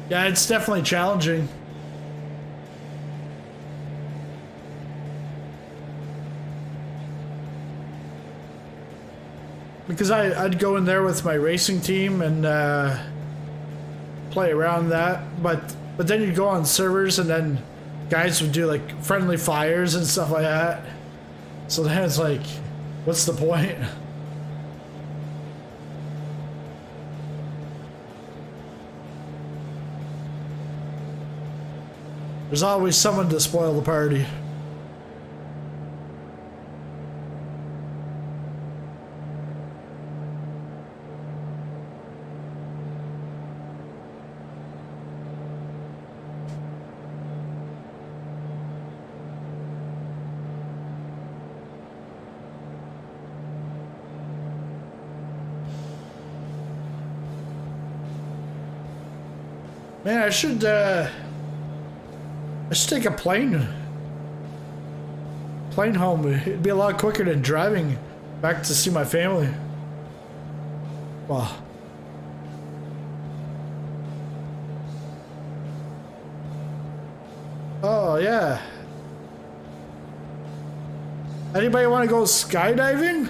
Yeah, it's definitely challenging. Because I'd go in there with my racing team and play around that, but then you'd go on servers and then guys would do like friendly fires and stuff like that. So then it's like, what's the point? There's always someone to spoil the party. Man, I should take a plane home. It'd be a lot quicker than driving back to see my family. Wow. Oh yeah. Anybody want to go skydiving?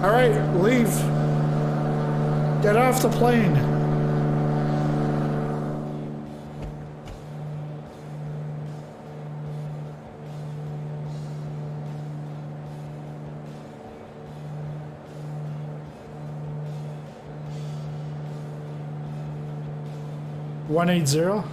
All right, leave. Get off the plane. One 180.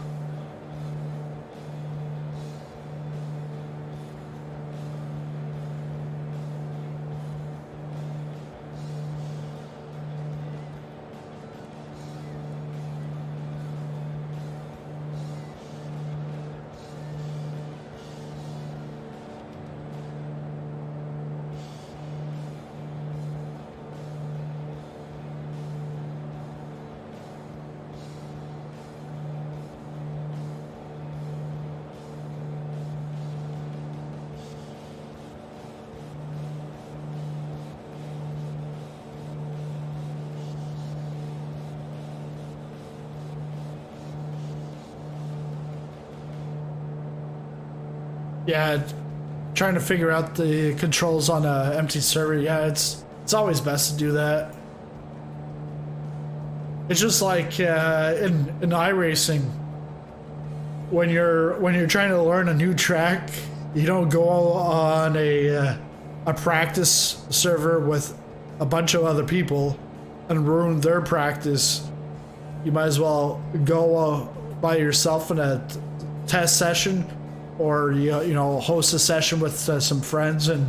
Yeah, trying to figure out the controls on a empty server. Yeah, it's always best to do that. It's just like in iRacing, when you're trying to learn a new track, you don't go on a practice server with a bunch of other people and ruin their practice. You might as well go by yourself in a test session, or you know, host a session with some friends and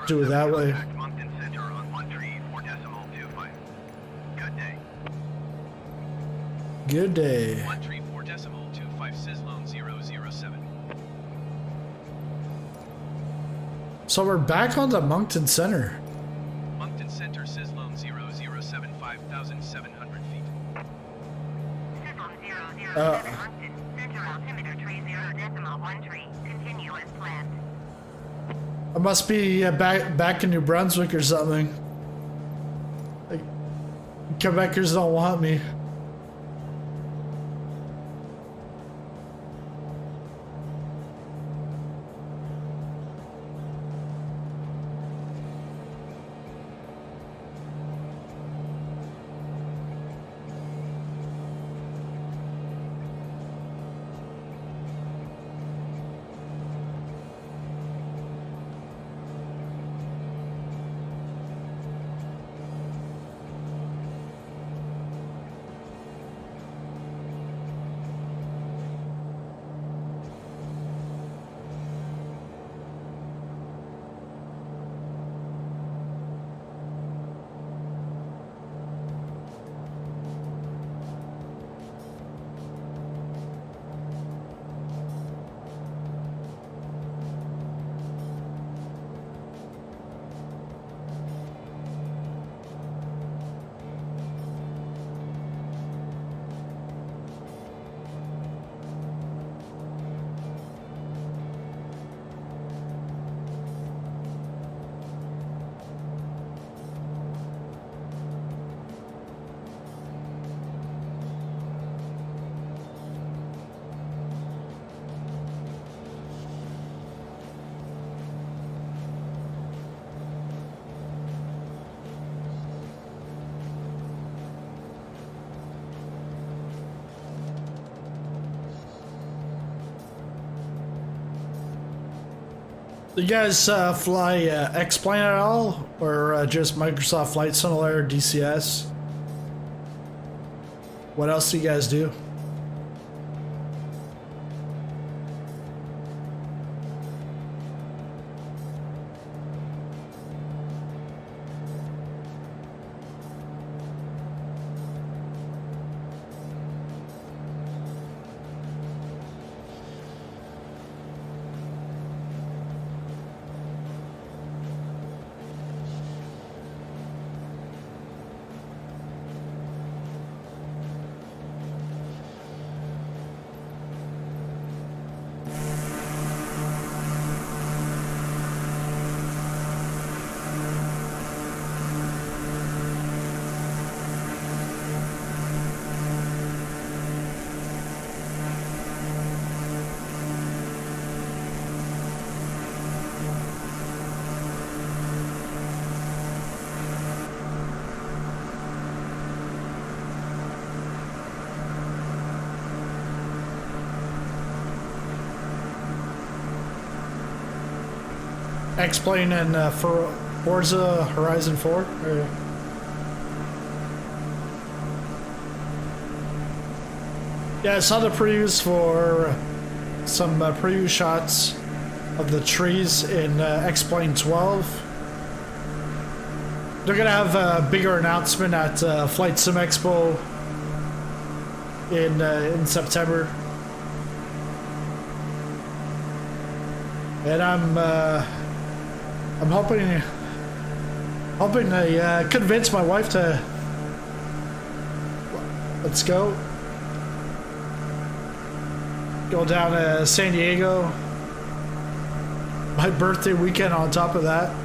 do it that way. Moncton Center on 134.25. Good day. Good day. 134.25 Sizzlone 007. So we're back on the Moncton Center. Moncton Center Sizzlone 007, 5,700 feet. Sizzlone 007 Moncton. Center altimeter tree 0.13. Continue as planned. I must be back in New Brunswick or something. Like, Quebecers don't want me. You guys fly X-Plane at all? Or just Microsoft Flight Simulator, DCS? What else do you guys do? X-Plane and for Forza Horizon 4? Or... Yeah, I saw the previews for some preview shots of the trees in X-Plane 12. They're gonna have a bigger announcement at Flight Sim Expo in September, and I'm hoping I convince my wife to let's go down to San Diego. My birthday weekend on top of that.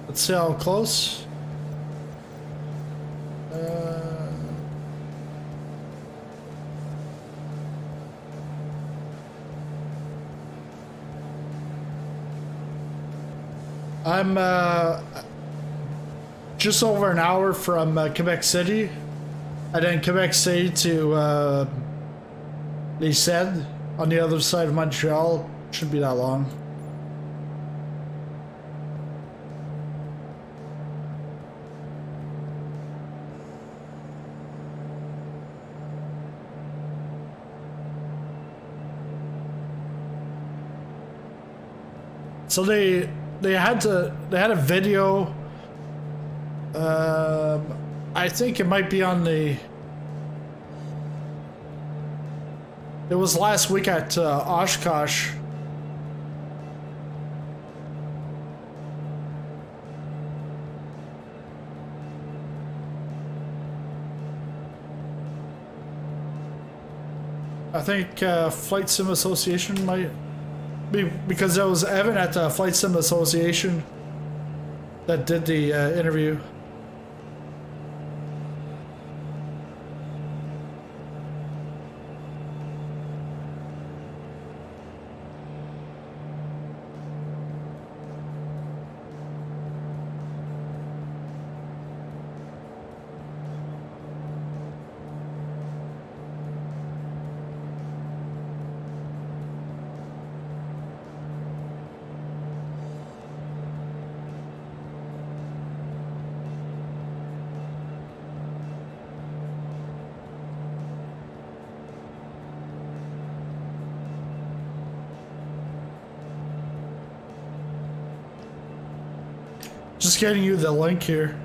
Let's see how close. I'm just over an hour from Quebec City, and then Quebec City to they said on the other side of Montreal. Shouldn't be that long. So they had a video. I think it might be on the. It was last week at Oshkosh. I think Flight Sim Association might. Because there was Evan at the Flight Sim Association that did the interview. Just getting you the link here.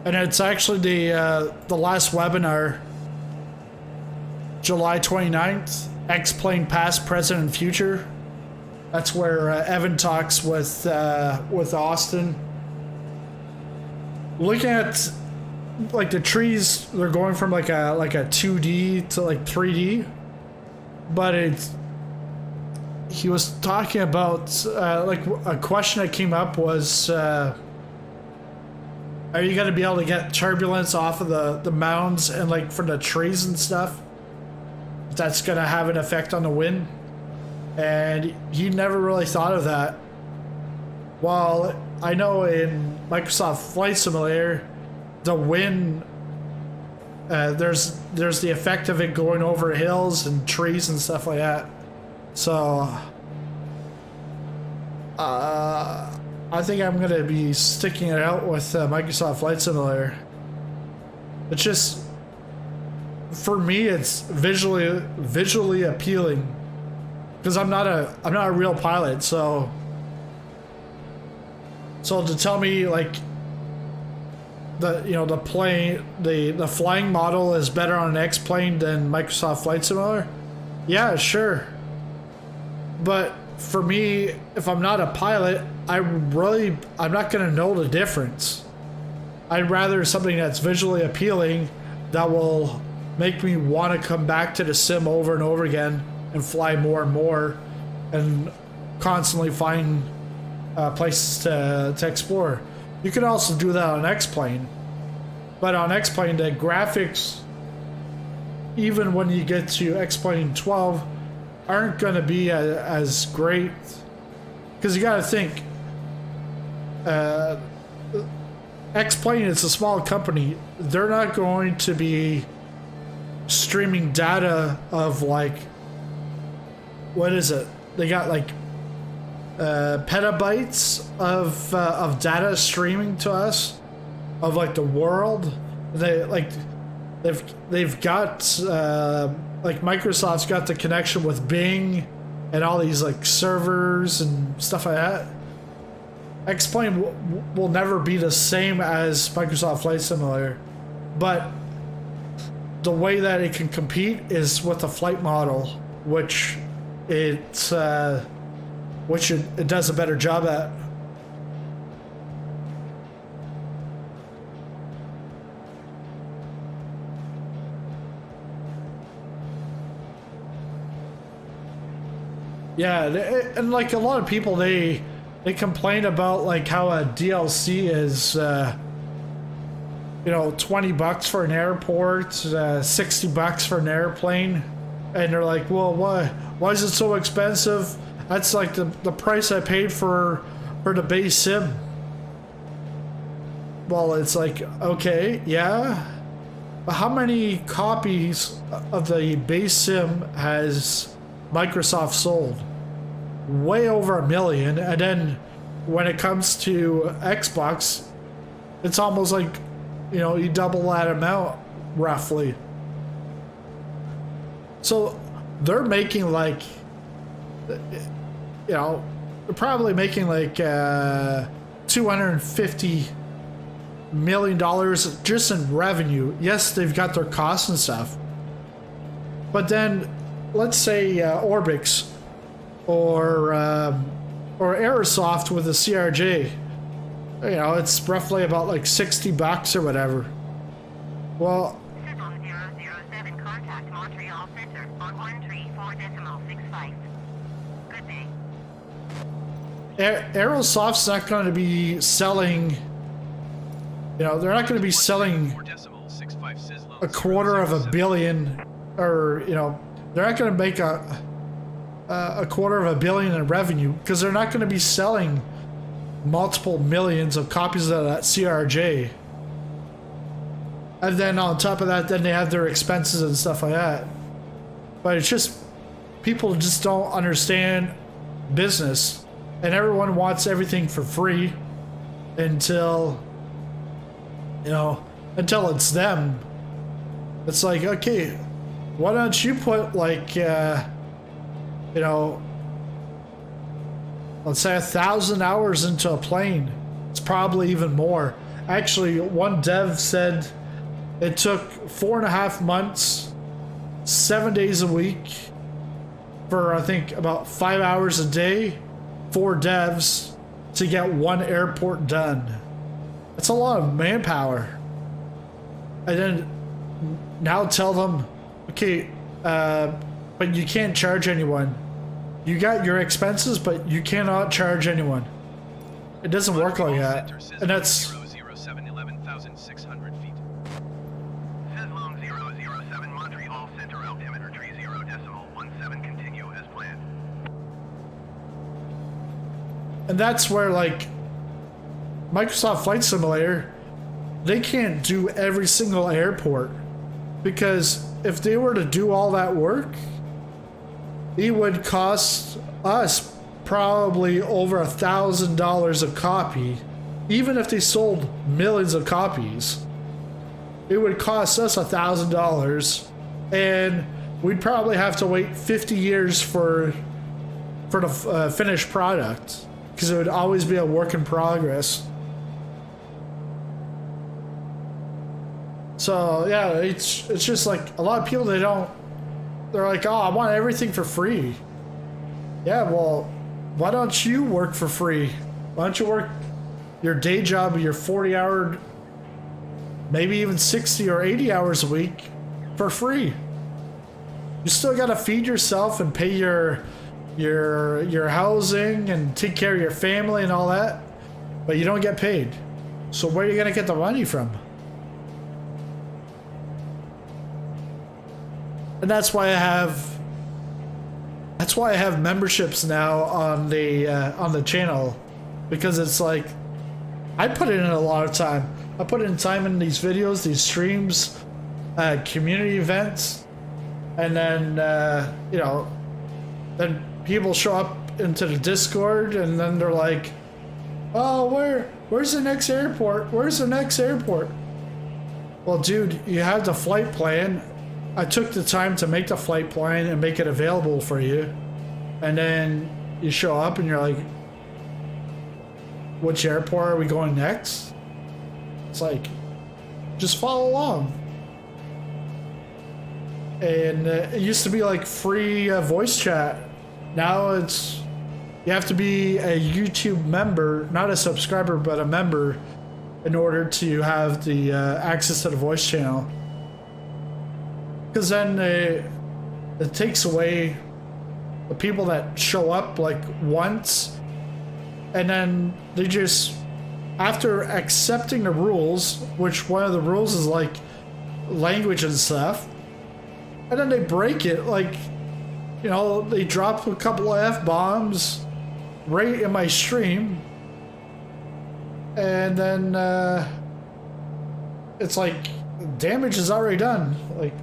And it's actually the last webinar, July 29th, X-Plane Past, Present, and Future. That's where Evan talks with Austin. Looking at like the trees, they're going from like a 2D to like 3D. but he was talking about like a question that came up was, are you going to be able to get turbulence off of the mounds and like from the trees and stuff? That's going to have an effect on the wind. And he never really thought of that. Well, I know in Microsoft Flight Simulator, the wind, there's the effect of it going over hills and trees and stuff like that. So, I think I'm gonna be sticking it out with Microsoft Flight Simulator. It's just, for me, it's visually appealing, because I'm not a real pilot. So to tell me like the plane, the flying model is better on an X-plane than Microsoft Flight Simulator, yeah, sure. But for me, if I'm not a pilot, I'm not gonna know the difference. I'd rather something that's visually appealing that will make me want to come back to the sim over and over again and fly more and more and constantly find places to explore. You can also do that on X-plane, but on X-plane the graphics, even when you get to X-plane 12, aren't going to be as great, because you got to think, X-plane is a small company. They're not going to be streaming data of like, what is it? They got like petabytes of data streaming to us of like the world. They've got like Microsoft's got the connection with Bing and all these like servers and stuff like that. X-plane will never be the same as Microsoft Flight Simulator, but the way that it can compete is with a flight model, which it does a better job at. Yeah, and like a lot of people, they complain about like how a DLC is, $20 for an airport, $60 for an airplane, and they're like, well, why is it so expensive? That's like the price I paid for the base sim. Well, it's like, okay, yeah, but how many copies of the base sim has Microsoft sold? Way over 1 million. And then when it comes to Xbox, it's almost like, you double that amount roughly. So they're making like, they're probably making like $250 million just in revenue. Yes, they've got their costs and stuff, but then let's say Orbix or Aerosoft with a CRJ, it's roughly about like $60 or whatever. Well, Sizzle007, contact Montreal Center on 134.65. Good day. Aerosoft's not going to be selling, they're not going to be selling a $250 million, or they're not going to make a $250 million in revenue, because they're not going to be selling multiple millions of copies of that CRJ. And then on top of that, then they have their expenses and stuff like that. But it's just, people just don't understand business, and everyone wants everything for free until it's them. It's like, okay, why don't you put like let's say 1,000 hours into a plane. It's probably even more. Actually, one dev said it took 4.5 months, 7 days a week, for I think about 5 hours a day, 4 devs to get one airport done. That's a lot of manpower. And then now tell them, okay, but you can't charge anyone. You got your expenses, but you cannot charge anyone. It doesn't work like that. And that's... 007, 11,600 feet. Sizzlone 007, Montreal Center, altimeter tree 0.17, continue as planned. And that's where, like, Microsoft Flight Simulator, they can't do every single airport. Because if they were to do all that work, it would cost us probably over $1,000 a copy. Even if they sold millions of copies, it would cost us $1,000, and we'd probably have to wait 50 years for the finished product, because it would always be a work in progress. So yeah, it's just like a lot of people, they're like, oh, I want everything for free. Yeah, well, why don't you work for free? Why don't you work your day job, your 40-hour, maybe even 60 or 80 hours a week for free? You still gotta feed yourself and pay your housing and take care of your family and all that, but you don't get paid. So where are you gonna get the money from? And that's why I have memberships now on the channel, because it's like I put in a lot of time. I put in time in these videos, these streams, community events, and then then people show up into the Discord, and then they're like, "Oh, where's the next airport? Where's the next airport?" Well, dude, you have the flight plan. I took the time to make the flight plan and make it available for you. And then you show up and you're like, which airport are we going next? It's like, just follow along. And it used to be like free voice chat. Now it's, you have to be a YouTube member, not a subscriber, but a member, in order to have the access to the voice channel. Because then it takes away the people that show up like once, and then they just, after accepting the rules, which one of the rules is like language and stuff, and then they break it, like, you know, they drop a couple of F-bombs right in my stream, and then it's like damage is already done. Like,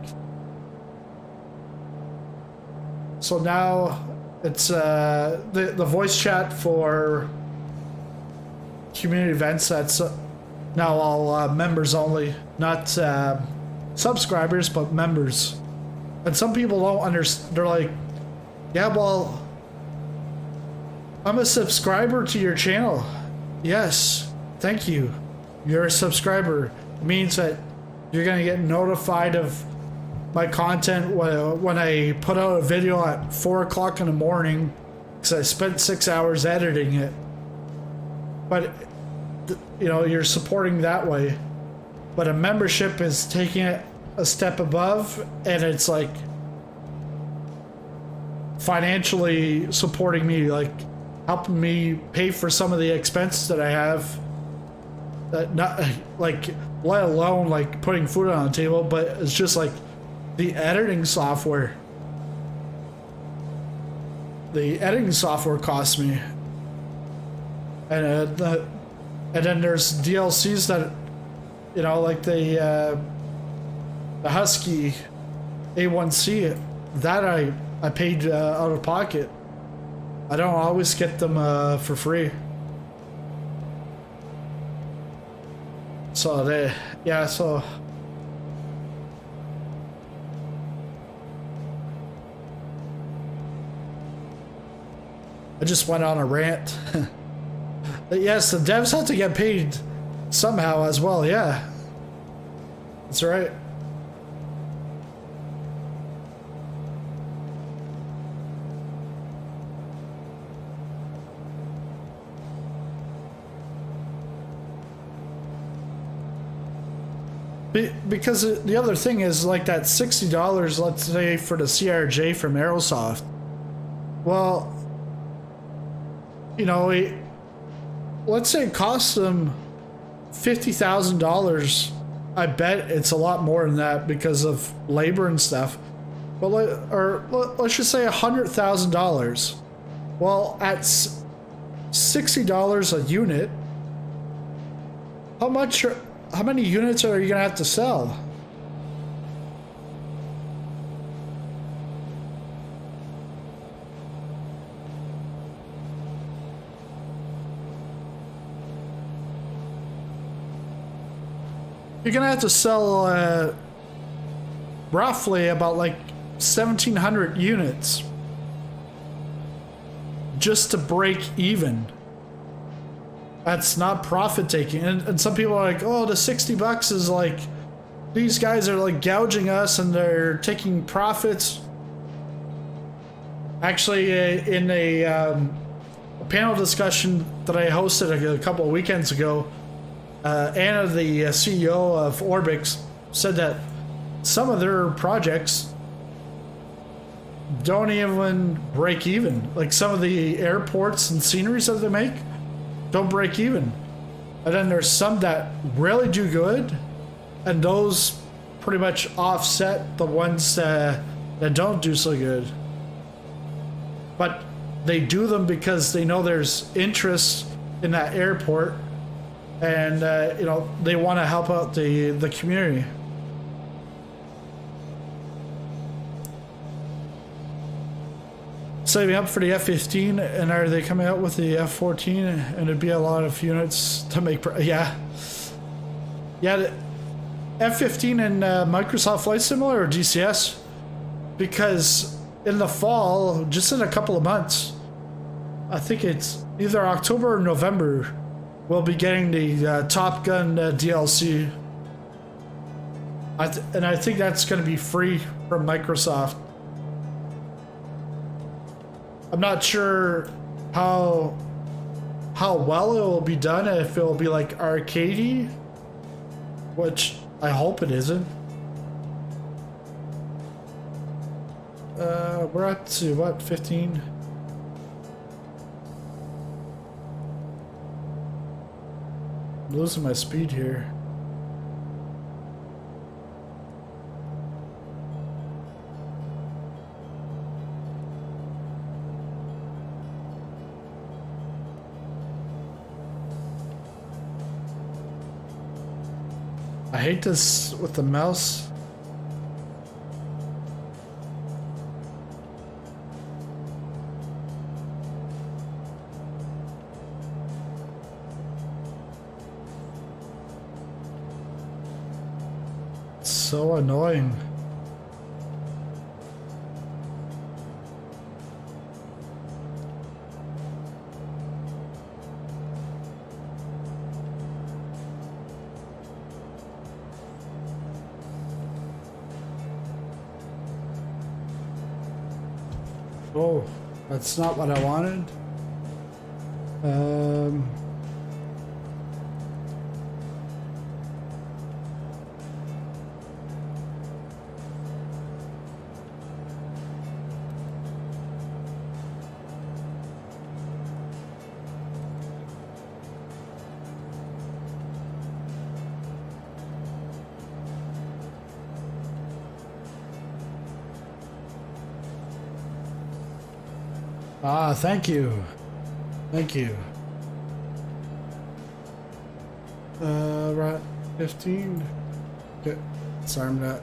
so now it's the voice chat for community events, that's now all members only, not subscribers, but members. And some people don't understand. They're like, yeah, well, I'm a subscriber to your channel. Yes, thank you. You're a subscriber. It means that you're gonna get notified of my content when I put out a video at 4 o'clock in the morning, because I spent 6 hours editing it. But you know, you're supporting that way. But a membership is taking it a step above, and it's like financially supporting me, like helping me pay for some of the expenses that I have, that not like, let alone like putting food on the table, but it's just like the editing software. The editing software costs me, and then there's DLCs that, you know, like the Husky A1C, that I paid out of pocket. I don't always get them for free. So so I just went on a rant. But yes, the devs have to get paid somehow as well. Yeah, that's right. Because the other thing is like that $60, let's say for the CRJ from Aerosoft. Well, you know, let's say it costs them $50,000. I bet it's a lot more than that because of labor and stuff. But let's just say $100,000. Well, at $60 a unit, how many units are you gonna have to sell? You're gonna have to sell roughly about like 1,700 units just to break even. That's not profit taking. And some people are like, oh, the $60 is like, these guys are like gouging us and they're taking profits. Actually, in a panel discussion that I hosted a couple of weekends ago, Anna, the CEO of Orbix, said that some of their projects don't even break even. Like some of the airports and sceneries that they make don't break even. And then there's some that really do good, and those pretty much offset the ones that don't do so good. But they do them because they know there's interest in that airport, and you know, they want to help out the community. Saving up for the F-15, and are they coming out with the F-14? And it'd be a lot of units to make. Yeah, the F-15 and Microsoft Flight Simulator or DCS, because in the fall, just in a couple of months, I think it's either October or November, we'll be getting the Top Gun DLC, and I think that's going to be free from Microsoft. I'm not sure how well it will be done, if it will be like arcadey, which I hope it isn't. We're up to what, 15? I'm losing my speed here. I hate this with the mouse. It's so annoying. Oh, that's not what I wanted. Thank you. Thank you. Right, 15. Okay. Sorry, I'm not.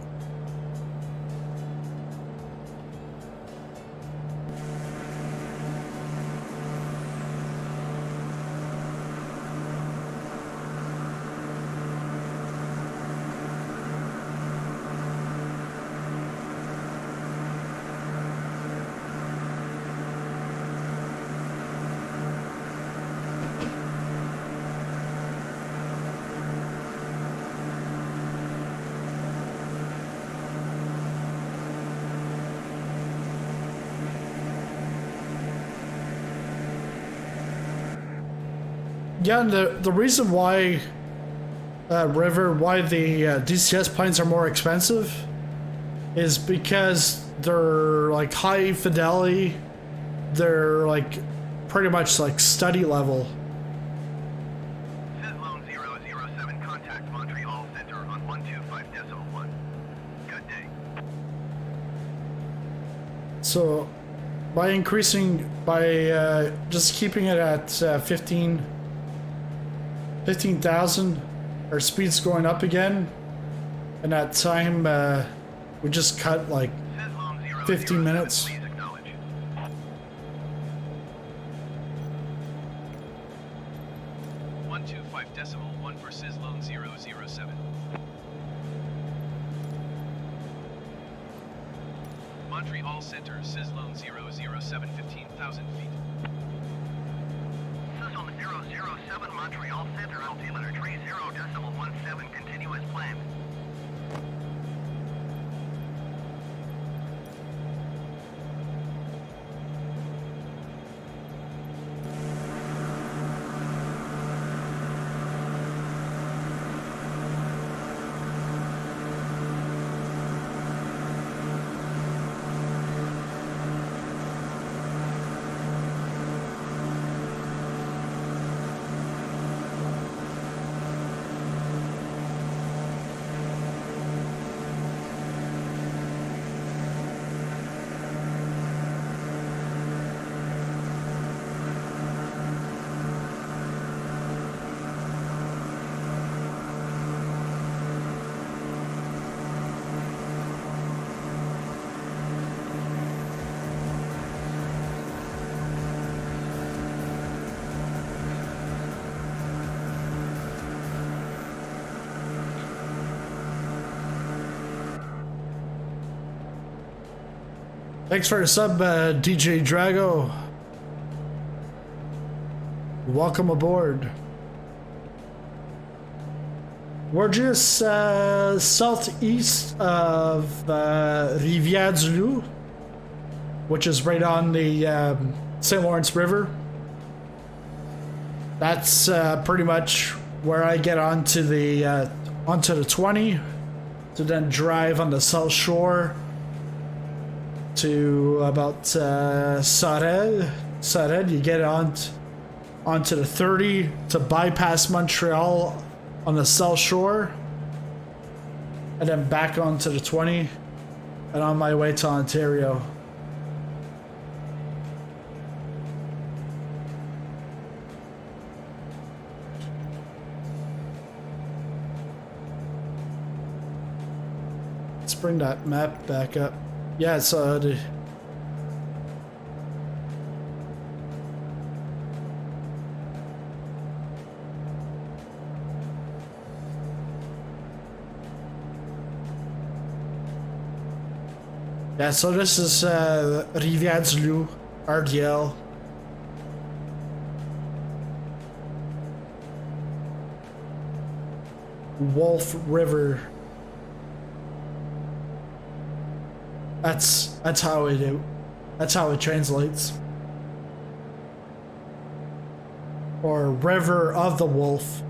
Yeah, and the reason why River, why the DCS planes are more expensive is because they're like high fidelity. They're like pretty much like study level. Sizzlone 007, contact Montreal Center on 125.1. Good day. So by just keeping it at 15,000, our speed's going up again, and that time we just cut like 15 minutes. Please acknowledge. 125.1 for Sizzlone 007. Montreal Center, Sizzlone 007, 15,000 feet. Sizzlone 007, Montreal Center, altimeter 30.17, continue as planned. Thanks for the sub, DJ Drago. Welcome aboard. We're just southeast of Rivière-du-Loup, which is right on the St. Lawrence River. That's pretty much where I get onto the 20 to then drive on the south shore to about Sorel. You get onto the 30 to bypass Montreal on the south shore, and then back onto the 20 and on my way to Ontario. Let's bring that map back up. Yeah, so this is Rivière-du-Loup, RDL. Wolf River. That's how it translates. Or River of the Wolf.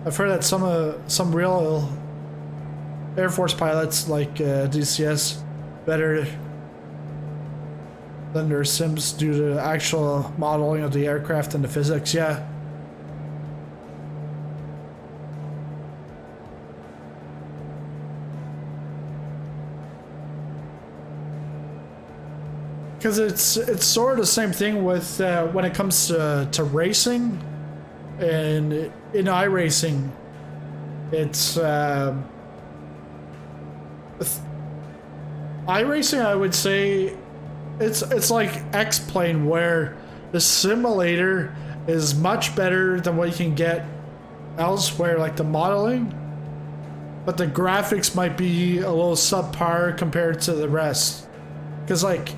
I've heard that some real Air Force pilots like DCS better than their sims due to actual modeling of the aircraft and the physics. Yeah. Because it's sort of the same thing with when it comes to racing, and in iRacing, it's iRacing. I would say it's like X-Plane, where the simulator is much better than what you can get elsewhere, like the modeling, but the graphics might be a little subpar compared to the rest. Because like,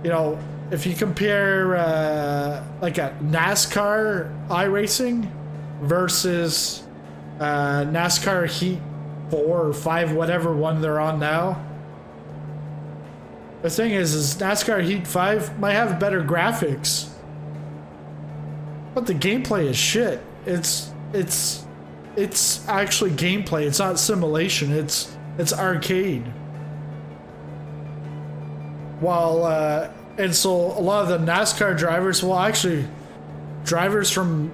you know, if you compare like a NASCAR iRacing versus NASCAR Heat 4 or 5, whatever one they're on now, The thing is NASCAR Heat 5 might have better graphics, but the gameplay is shit. It's actually gameplay. It's not simulation. It's arcade. While and so a lot of the NASCAR drivers, well, actually, drivers from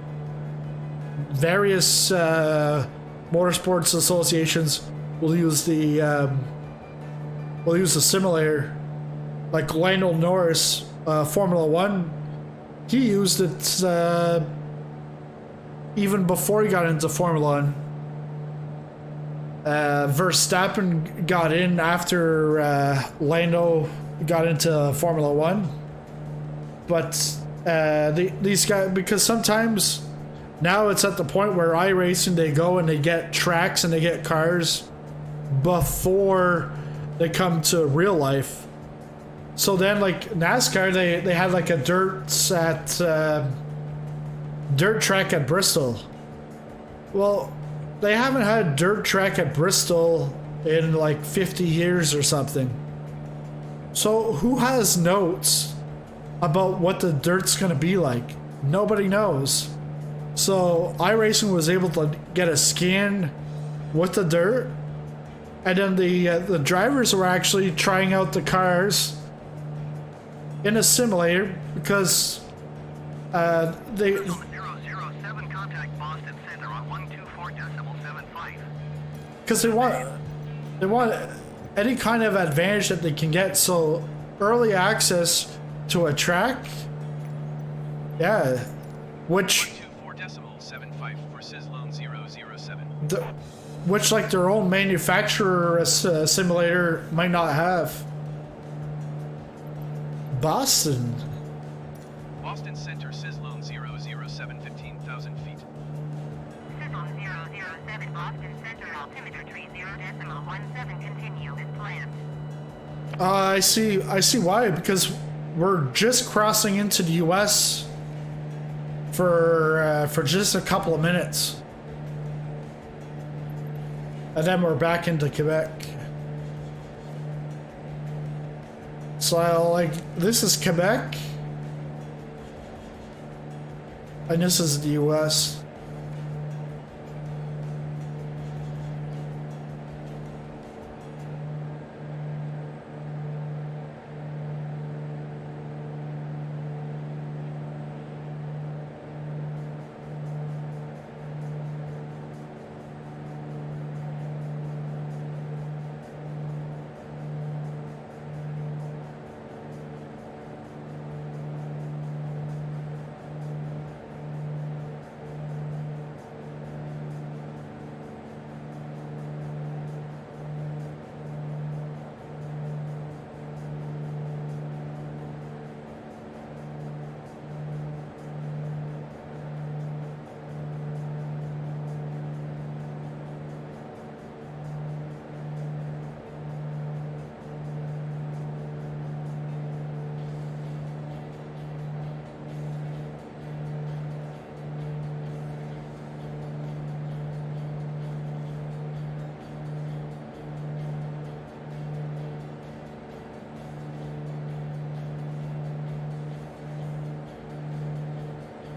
various motorsports associations will use the simulator. Like Lando Norris, Formula One, he used it even before he got into Formula One. Verstappen got in after Lando got into Formula One, but these guys, because sometimes now it's at the point where iRacing, they go and they get tracks and they get cars before they come to real life. So then, like NASCAR, they had like a dirt track at Bristol. Well, they haven't had a dirt track at Bristol in like 50 years or something. So who has notes about what the dirt's gonna be like? Nobody knows. So iRacing was able to get a scan with the dirt, and then the drivers were actually trying out the cars in a simulator because they. 007 contact Boston Center on 124.75. Because they want any kind of advantage that they can get. So early access to a track, yeah, which 124.75 for Sizzlone 007. which like their own manufacturer simulator might not have. Boston Center, Sizzlone 007, 15,000 feet. Sizzlone 007 Boston Center altimeter tree 0.17 continue as planned. I see why, because we're just crossing into the US for just a couple of minutes, and then we're back into Quebec. So like, this is Quebec and this is the US.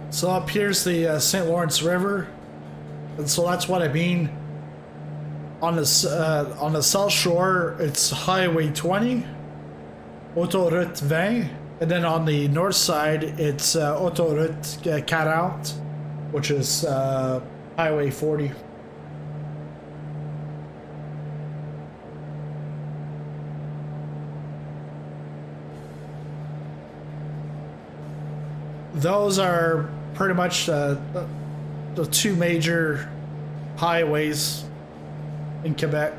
So up here's the St. Lawrence River, and so that's what I mean. On the south shore, it's Highway 20, Autoroute 20, and then on the north side, it's Autoroute 40, which is Highway 40. Those are pretty much the two major highways in Quebec.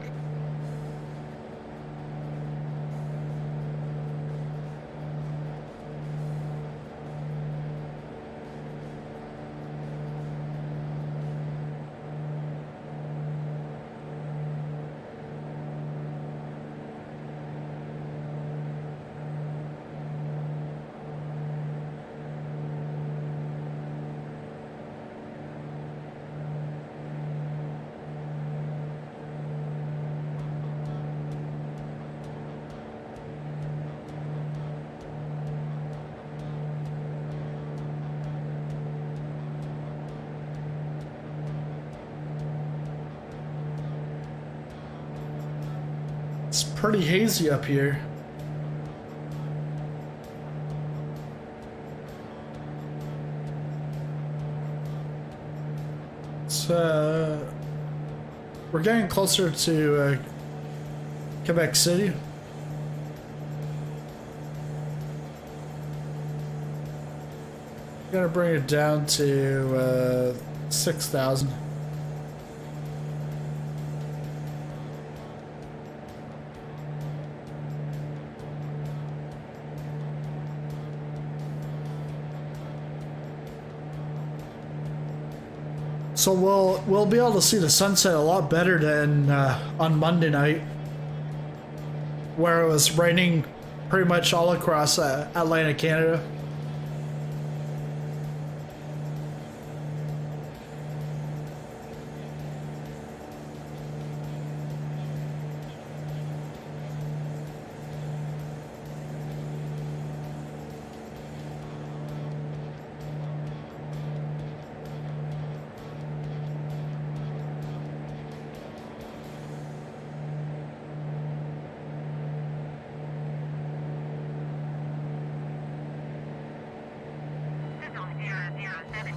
It's pretty hazy up here. It's, we're getting closer to Quebec City. Gonna bring it down to 6,000. So we'll be able to see the sunset a lot better than on Monday night, where it was raining pretty much all across Atlantic Canada.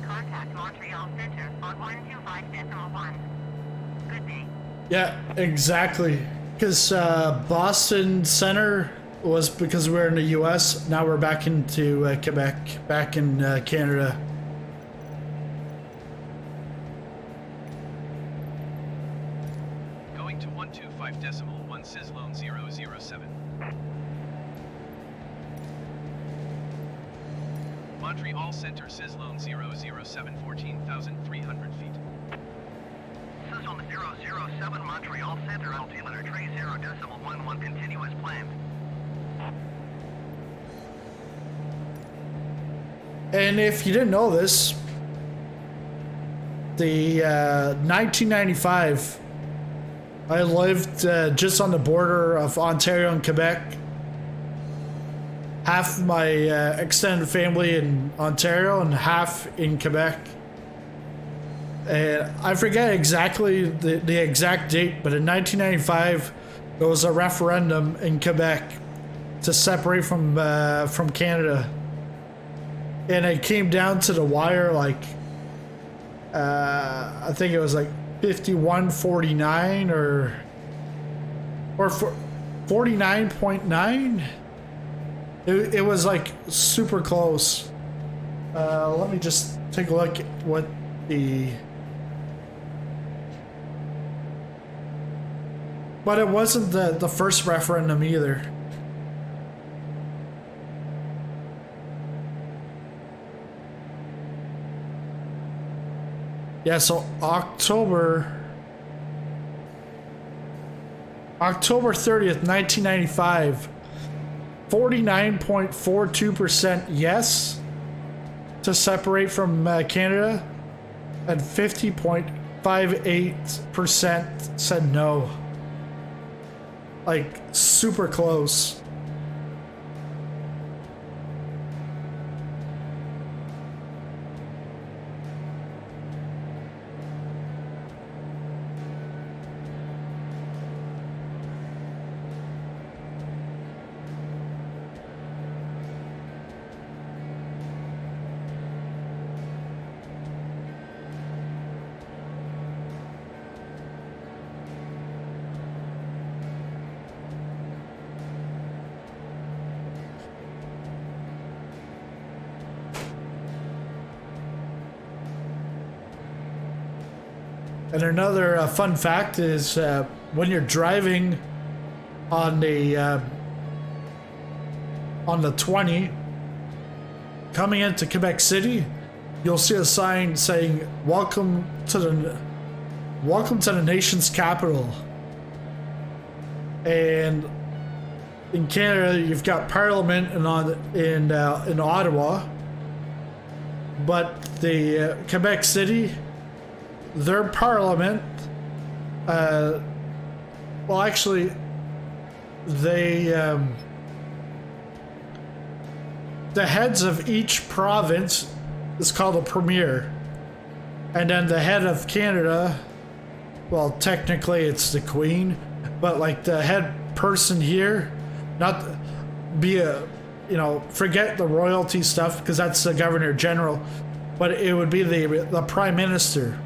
Contact Montreal Center on 125.1. Good day. Yeah, exactly. Because Boston Center was because we were in the U.S. Now we're back into Quebec, back in Canada. Going to 125.1 Sizzlone 007. Montreal Center Sizzlone 007, 14,300 feet. Sizzlone 007, Montreal Center, altimeter 30.11, continuous plane. And if you didn't know this, the 1995, I lived just on the border of Ontario and Quebec. Half my extended family in Ontario and half in Quebec. And I forget exactly the exact date, but in 1995, there was a referendum in Quebec to separate from Canada. And it came down to the wire, like, I think it was like 51-49 or 49.9. It was like super close. Let me just take a look at what the... But it wasn't the first referendum either. Yeah, so October 30th, 1995, 49.42% yes to separate from Canada, and 50.58% said no. Like, super close. And another fun fact is when you're driving on the 20 coming into Quebec City, you'll see a sign saying welcome to the nation's capital. And in Canada, you've got Parliament in Ottawa, but the Quebec City, their parliament, well, actually, they, the heads of each province is called a premier, and then the head of Canada, well, technically it's the Queen, but like the head person here, not be a, you know, forget the royalty stuff because that's the governor general, but it would be the prime minister.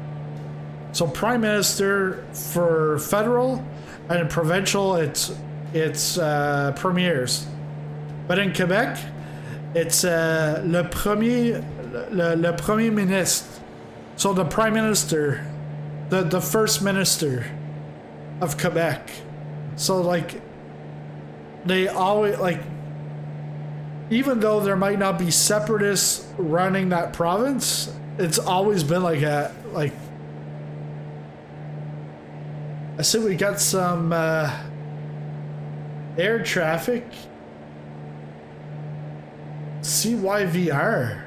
So prime minister for federal, and provincial it's premiers. But in Quebec, it's le premier ministre. So the prime minister, the first minister of Quebec. So like they always like, even though there might not be separatists running that province, it's always been like a like. I see we got some air traffic. CYVR.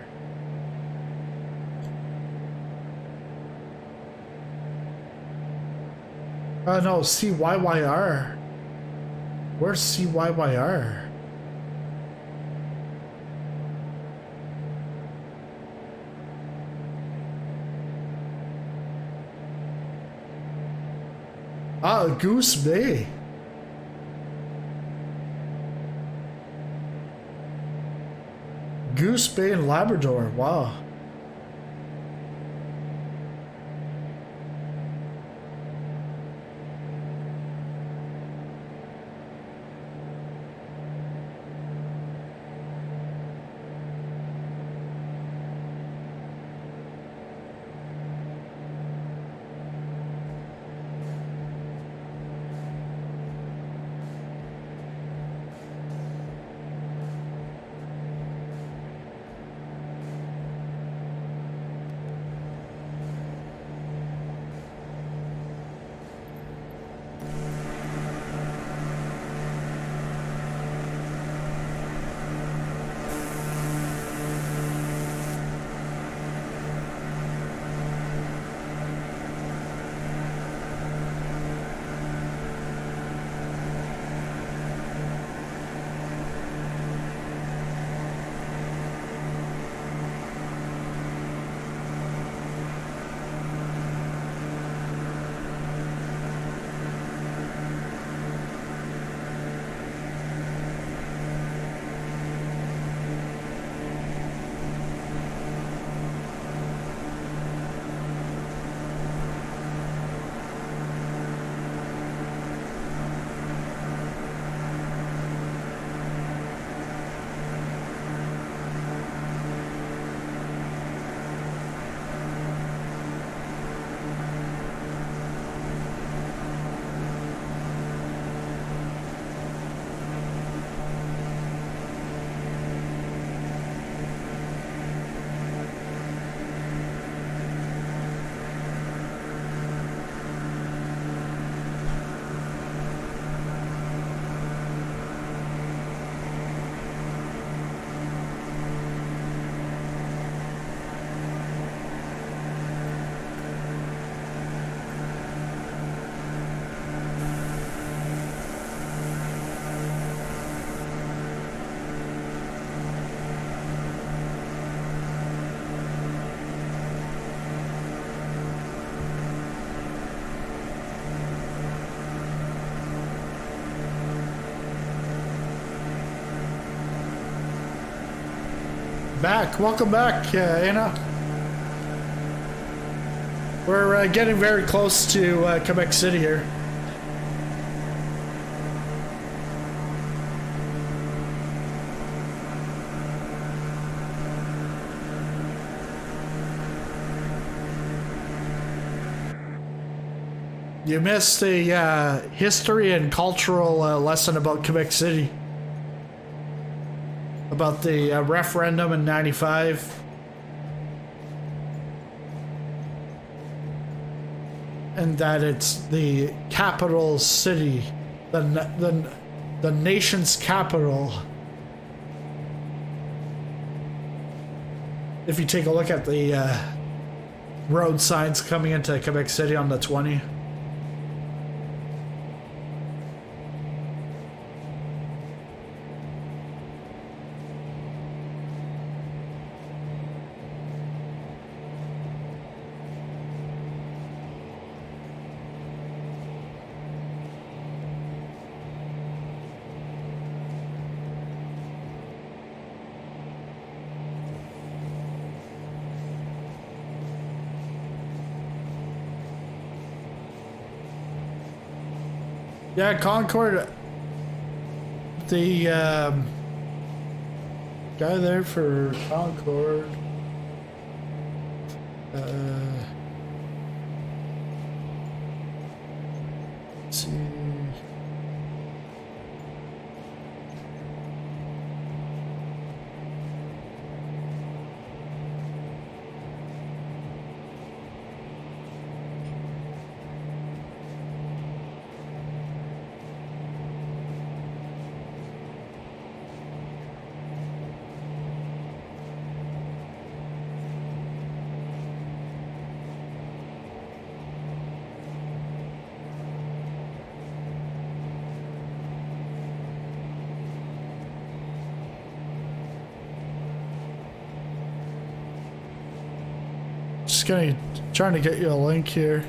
Oh no, CYYR. Where's CYYR? Ah, Goose Bay. Goose Bay in Labrador, wow. Back, welcome back, Anna. We're getting very close to Quebec City here. You missed a history and cultural lesson about Quebec City. About the referendum in '95. And that it's the capital city, the nation's capital. If you take a look at the road signs coming into Quebec City on the 20. Yeah, Concord. The guy there for Concord. Let's see. Just trying to get you a link here.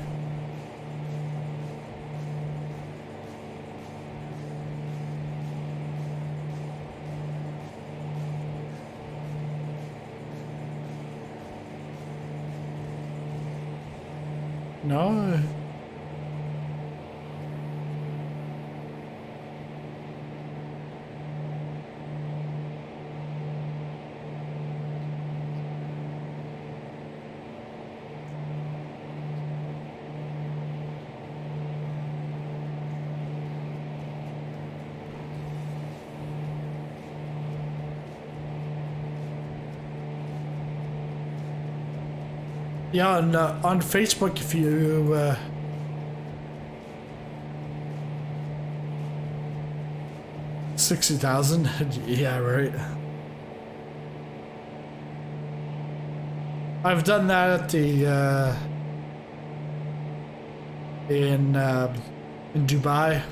No. Yeah, on Facebook, if you 60,000, yeah, right. I've done that at the in Dubai.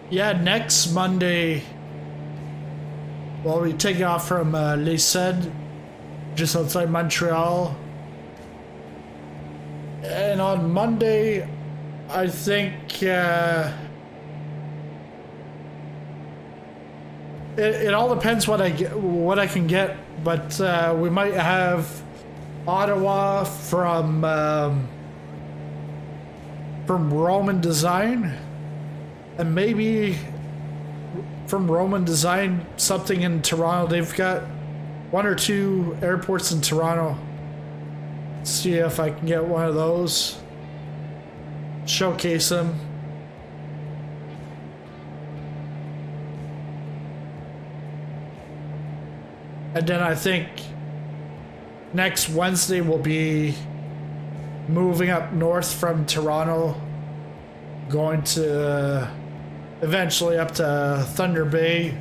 Yeah, next Monday, we'll be taking off from Les Cèdres, just outside Montreal. And on Monday, I think it all depends what I can get, but we might have Ottawa from Roman Design. And maybe from Roman Design, something in Toronto. They've got 1 or 2 airports in Toronto. See if I can get one of those. Showcase them. And then I think next Wednesday we'll be moving up north from Toronto, going to eventually up to Thunder Bay.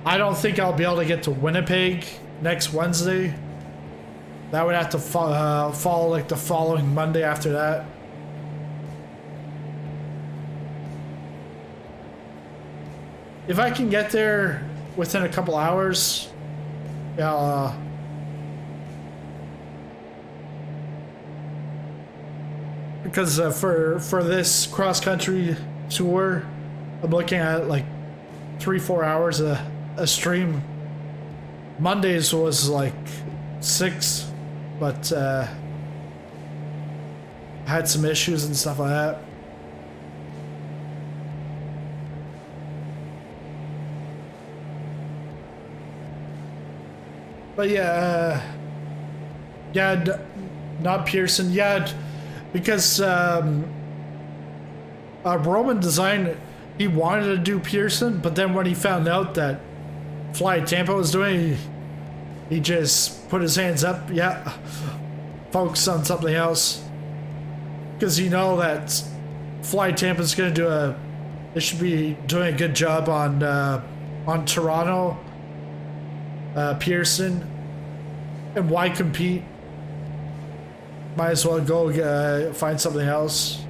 I don't think I'll be able to get to Winnipeg next Wednesday. That would have to fall like the following Monday after that. If I can get there within a couple hours, yeah, because for this cross country tour, I'm looking at like 3-4 hours a stream. Mondays was like 6, but had some issues and stuff like that. But yeah, not Pearson. Yeah, because Roman Design, he wanted to do Pearson, but then when he found out that Fly Tampa was doing it, he just put his hands up. Yeah, focus on something else. Because you know that Fly Tampa's gonna do they should be doing a good job on Toronto, Pearson, and why compete? Might as well go find something else.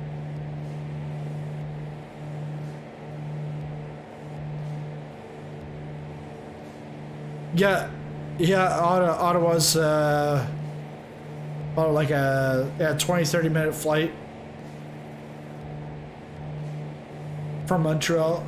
Yeah, Ottawa's about like a 20-30 minute flight from Montreal.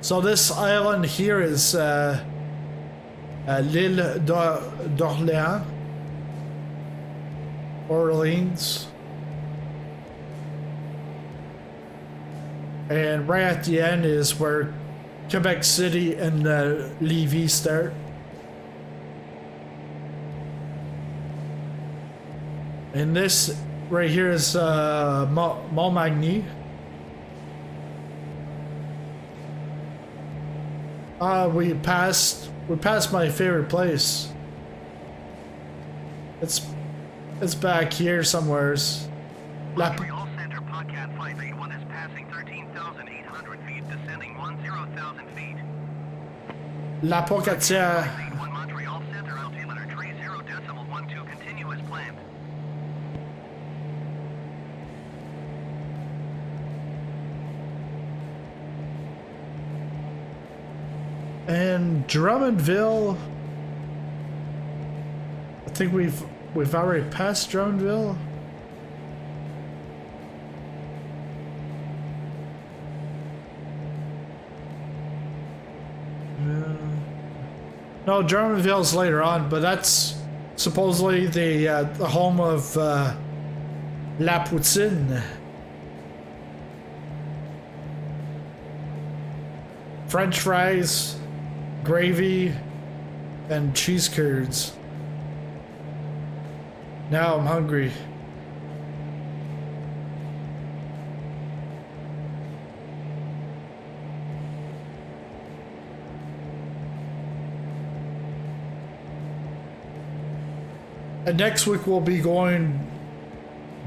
So this island here is l'île d'Orléans. Orleans. And right at the end is where Quebec City and Lévis start. And this right here is Montmagny. We passed my favorite place. It's back here somewheres. Montreal Center Podcast 581 is passing 13,800 feet, descending 10,000 feet. La Pocatière. 81 Montreal Center, altimeter 30.12, continue as planned. And Drummondville. I think we've already passed Drummondville. No, Drummondville's later on, but that's supposedly the home of La Poutine. French fries, gravy, and cheese curds. Now I'm hungry. And next week we'll be going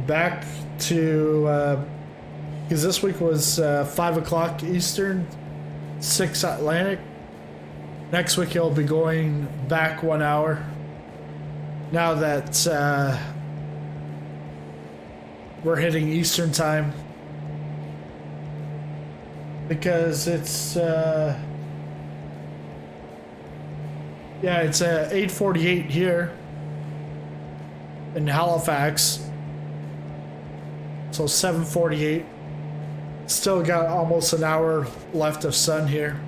back to, because this week was 5 o'clock Eastern, 6 Atlantic. Next week he'll be going back 1 hour. Now that we're hitting Eastern time, because it's it's 8:48 here in Halifax, so 7:48. Still got almost an hour left of sun here.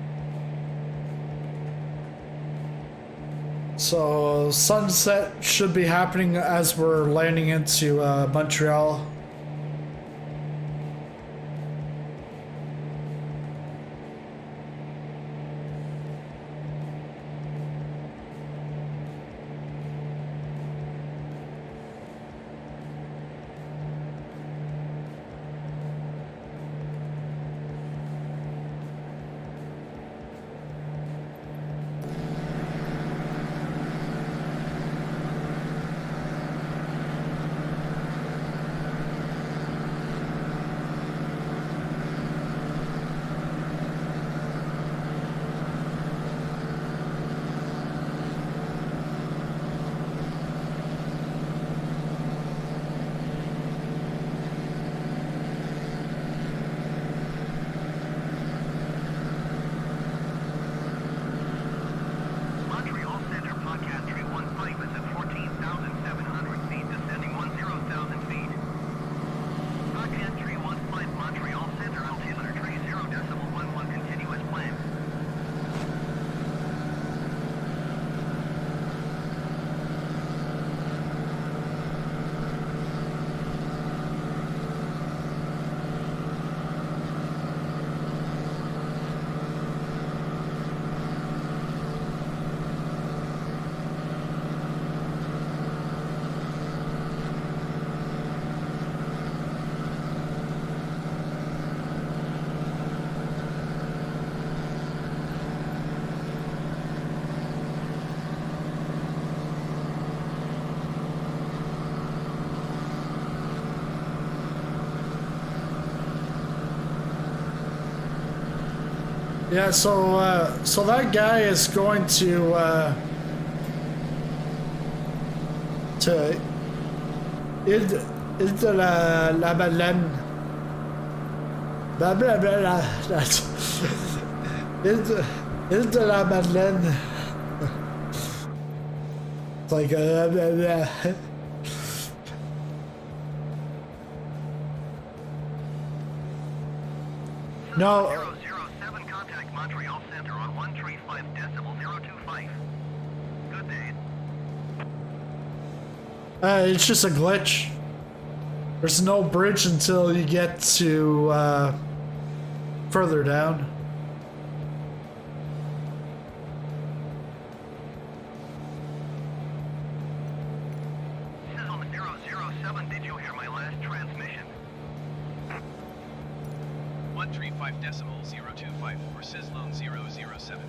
So sunset should be happening as we're landing into Montreal. Yeah, so that guy is going to île de la Madeleine. Blah, blah, blah, blah. île de la Madeleine. It's like blah, blah. No. 007, contact Montreal Center on 135.025. Good day. It's just a glitch. There's no bridge until you get to further down. Sizzle 007, did you hear my last transmission? 135.025 for Sizzlone 007.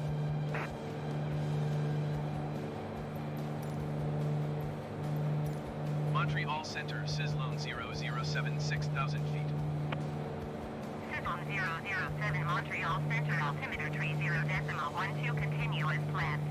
Montreal Center, Sizzlone 007, 6,000 feet. Sizzle 007 Montreal Center altimeter tree 0.12 continue as planned.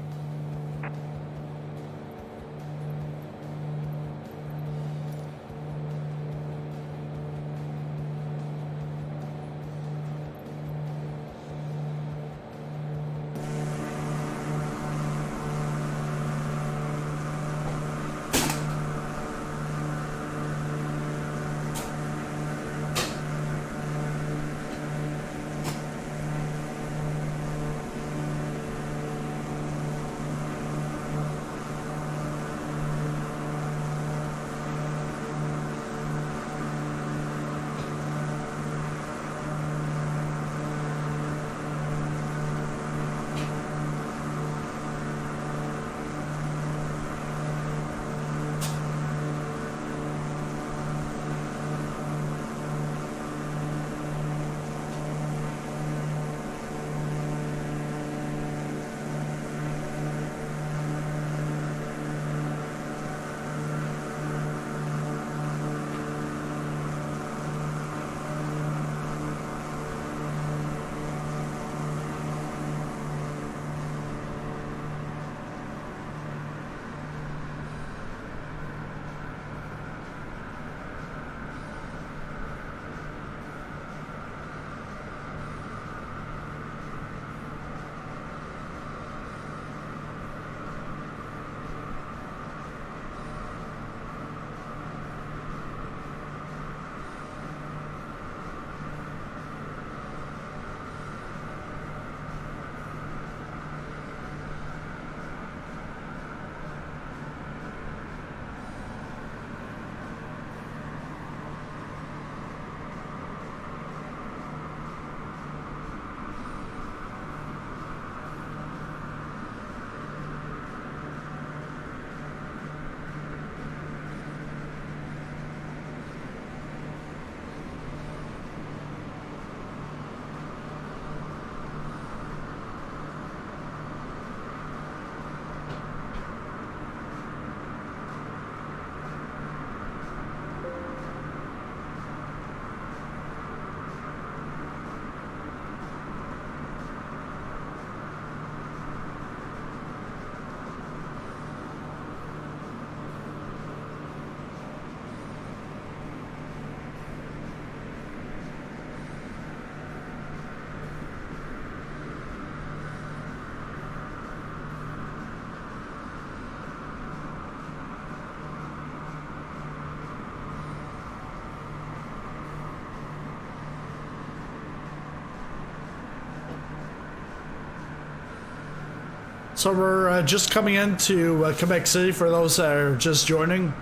So we're just coming into Quebec City for those that are just joining.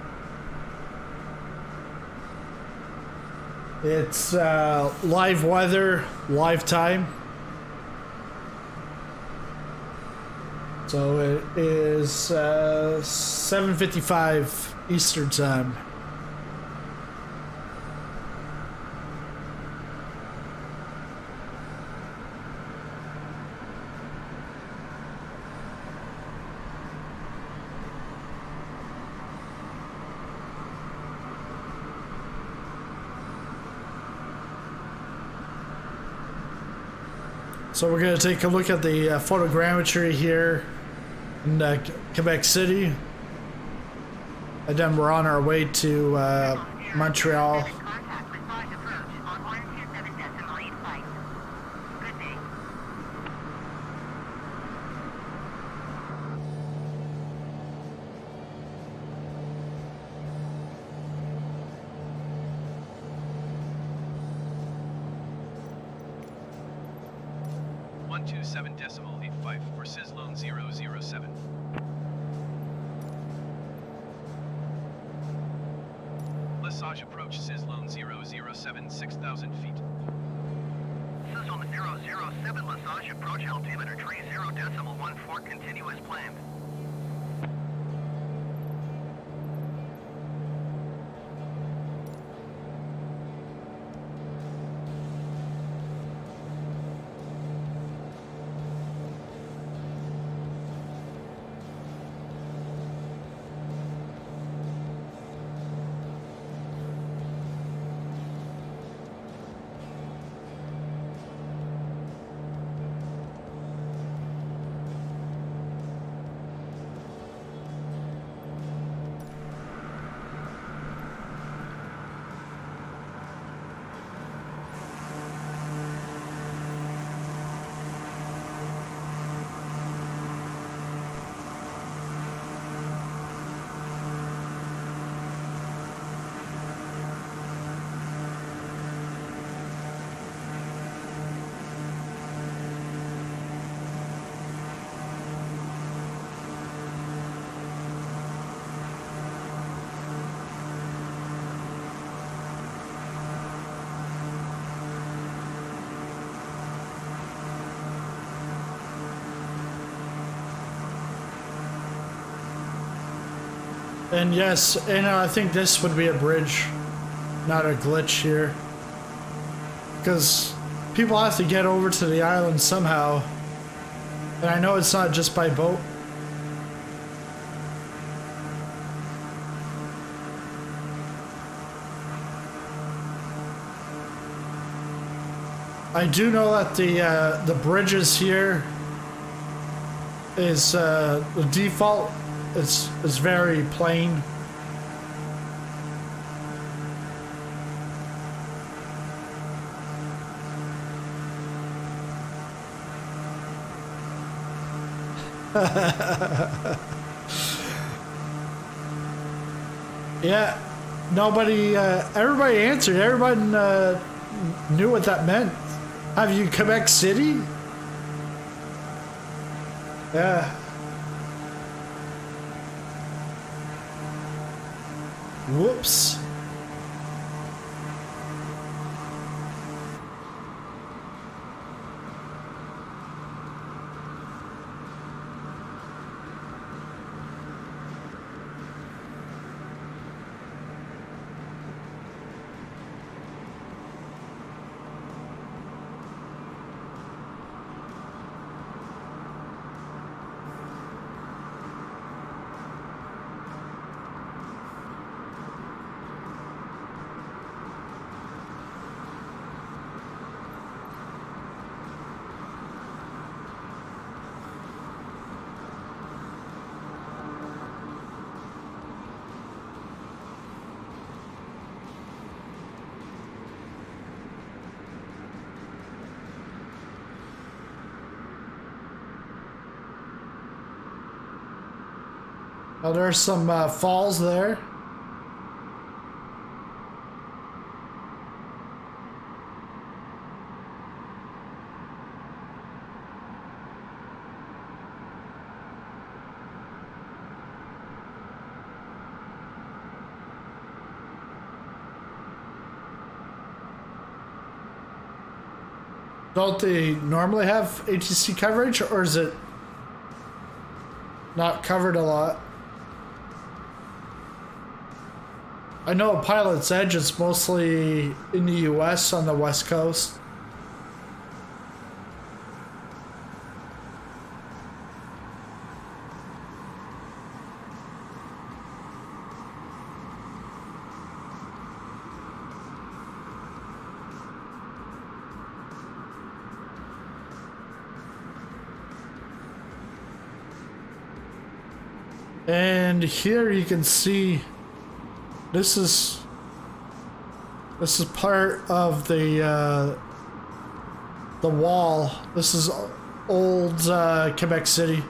It's live weather, live time. So it is 7:55 Eastern time. So we're going to take a look at the photogrammetry here in Quebec City. And then we're on our way to Montreal. Contact massage approach on 127.8 flight. Good day. .85 for Sizzlone 007. Massage approach Sizzlone 007, 6,000 feet. Sizzlone 007, massage approach altimeter tree 0.14 continuous planned. And yes, and I think this would be a bridge, not a glitch here. Because people have to get over to the island somehow. And I know it's not just by boat. I do know that the bridges here is the default. It's very plain. Yeah, nobody, everybody answered. Everyone knew what that meant. Have you Quebec City? Yeah. Whoops. Oh, there's some falls there. Don't they normally have ATC coverage, or is it not covered a lot? I know Pilot's Edge is mostly in the US on the West Coast. And here you can see this is part of the wall. This is old Quebec City.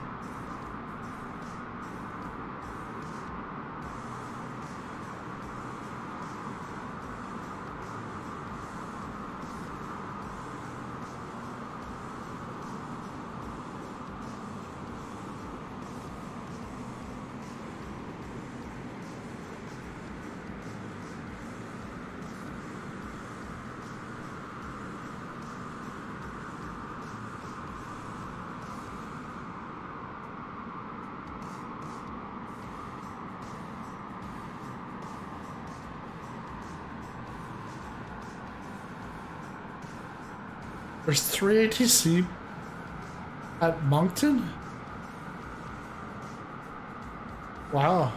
There's 3 ATC at Moncton? Wow.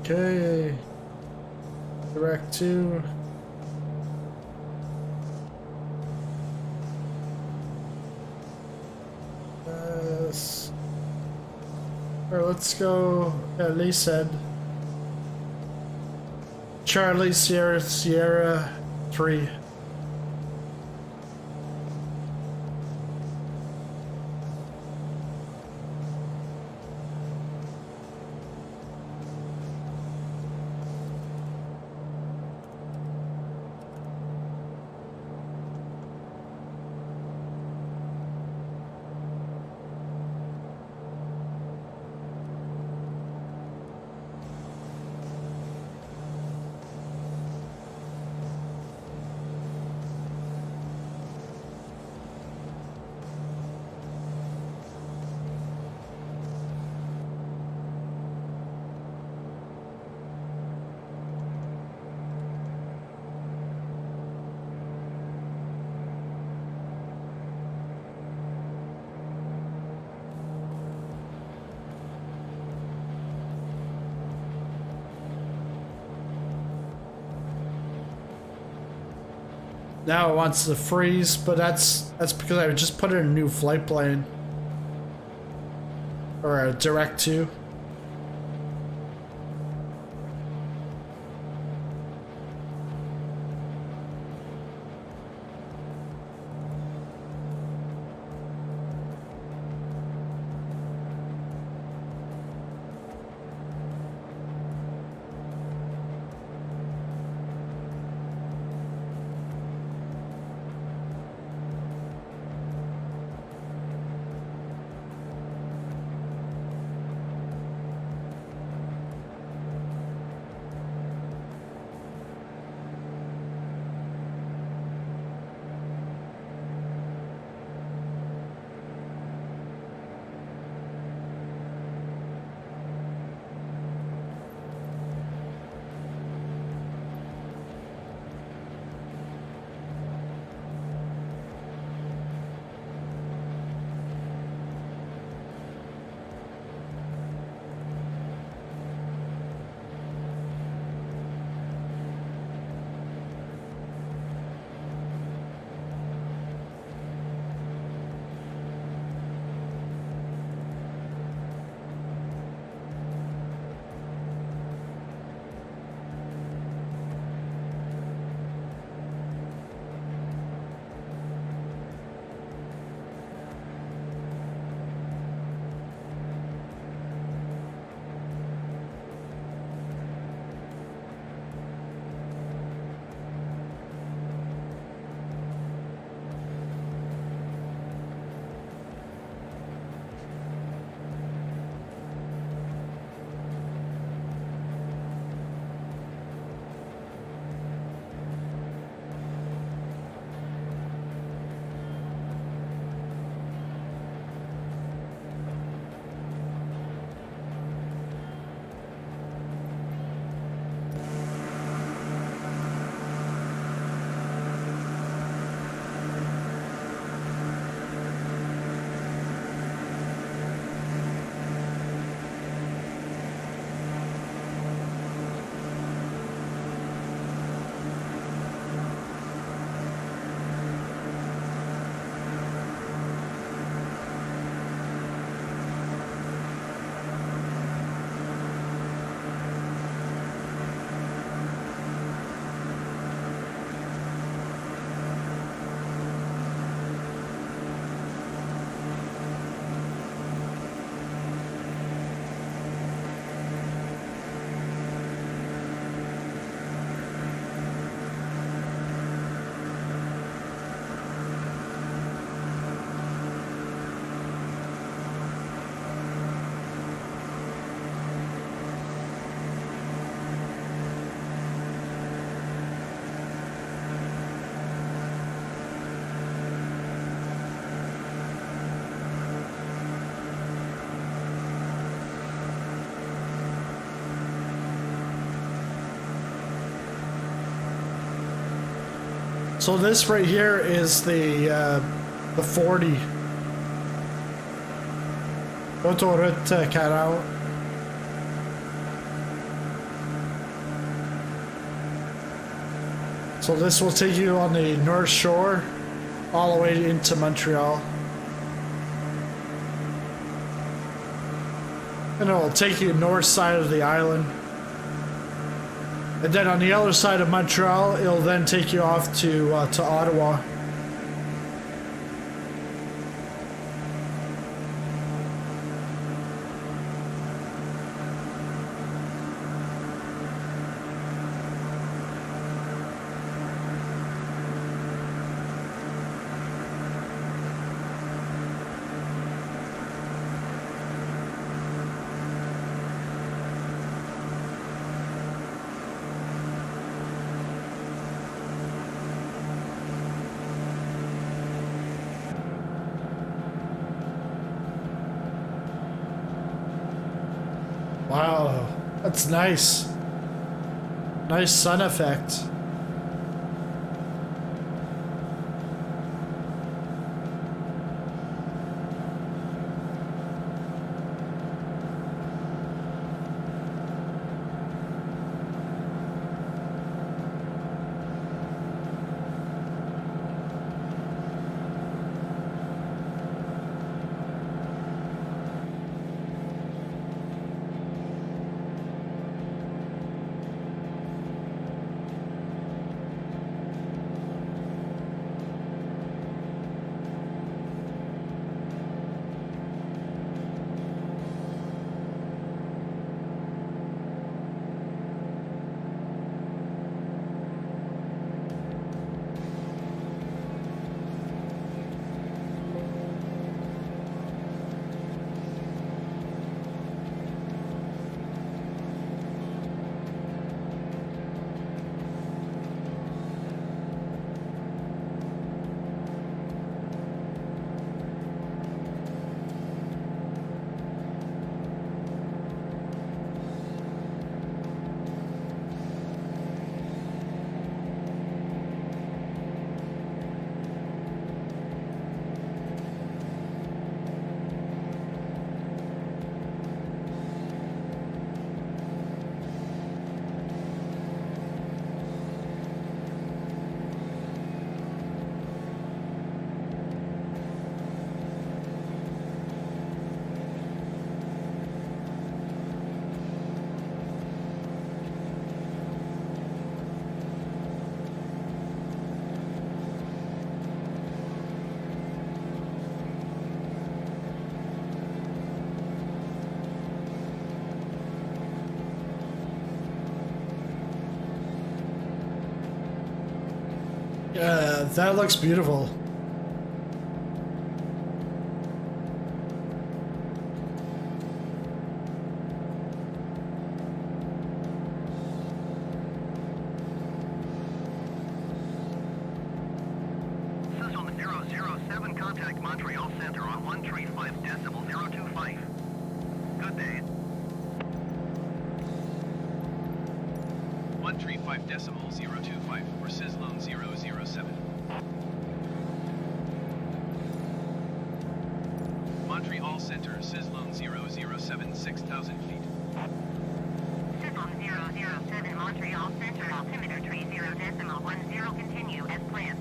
Okay. Direct to. Or let's go, Lee said. Charlie Sierra Sierra 3. Now it wants to freeze, but that's because I just put in a new flight plane. Or a direct to. So this right here is the 40. Autoroute Carenado. So this will take you on the North Shore all the way into Montreal. And it will take you north side of the island. And then on the other side of Montreal, it'll then take you off to Ottawa. Wow, that's nice. Nice sun effect. Yeah, that looks beautiful. Sizzle 007, contact Montreal Center on 135.025. Good day. 135.025 for Sizzlone 007. Montreal Center, Sizzlone 007, 6,000 feet. Sizzlone 007 Montreal Center, altimeter tree 0.10, continue as planned.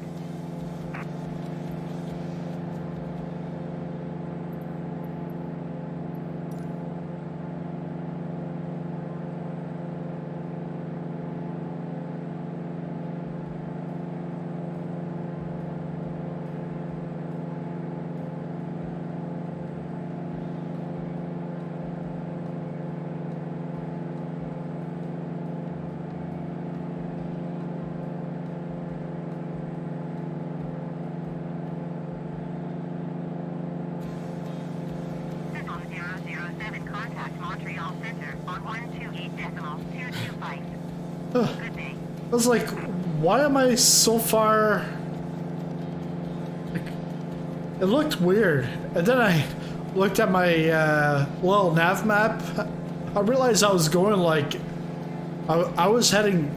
Montreal Center on 128.225. Good day. I was like, why am I so far? Like, it looked weird. And then I looked at my little nav map. I realized I was going like, I was heading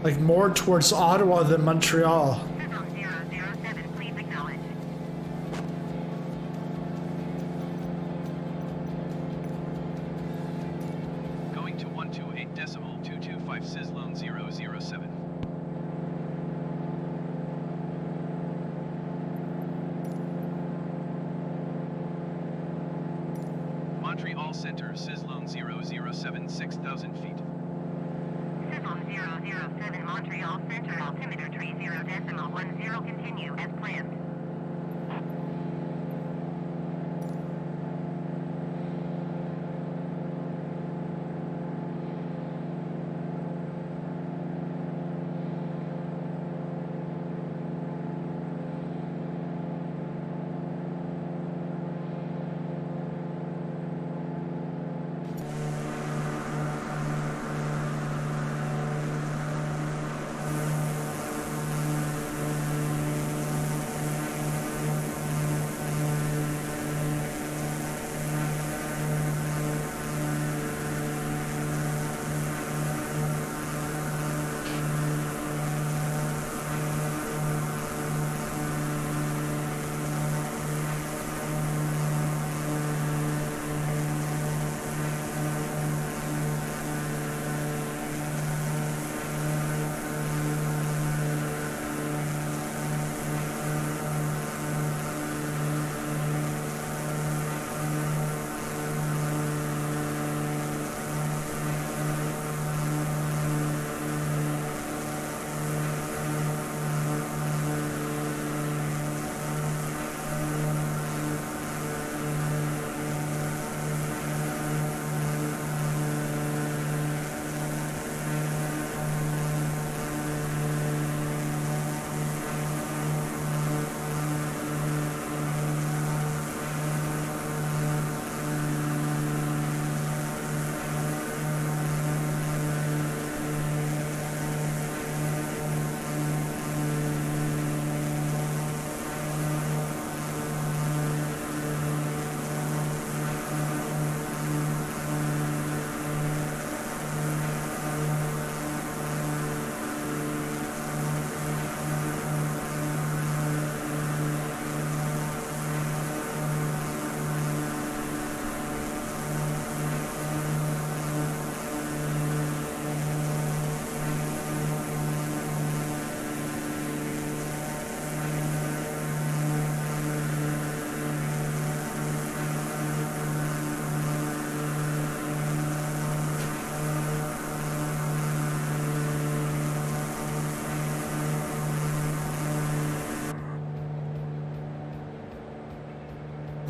like more towards Ottawa than Montreal. Sizzlone center, Sizzlone 007, 6,000 feet. Sizzlone 007 Montreal Center altimeter tree 0.10 continue as planned.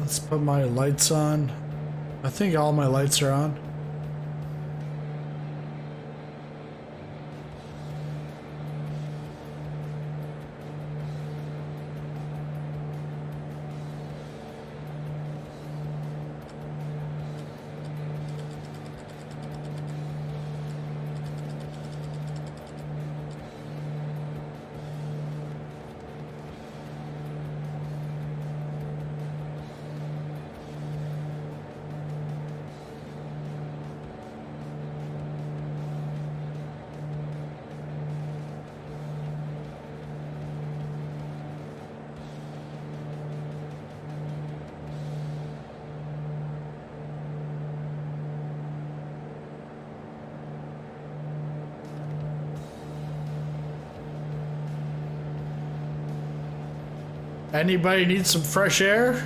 Let's put my lights on. I think all my lights are on. Anybody need some fresh air?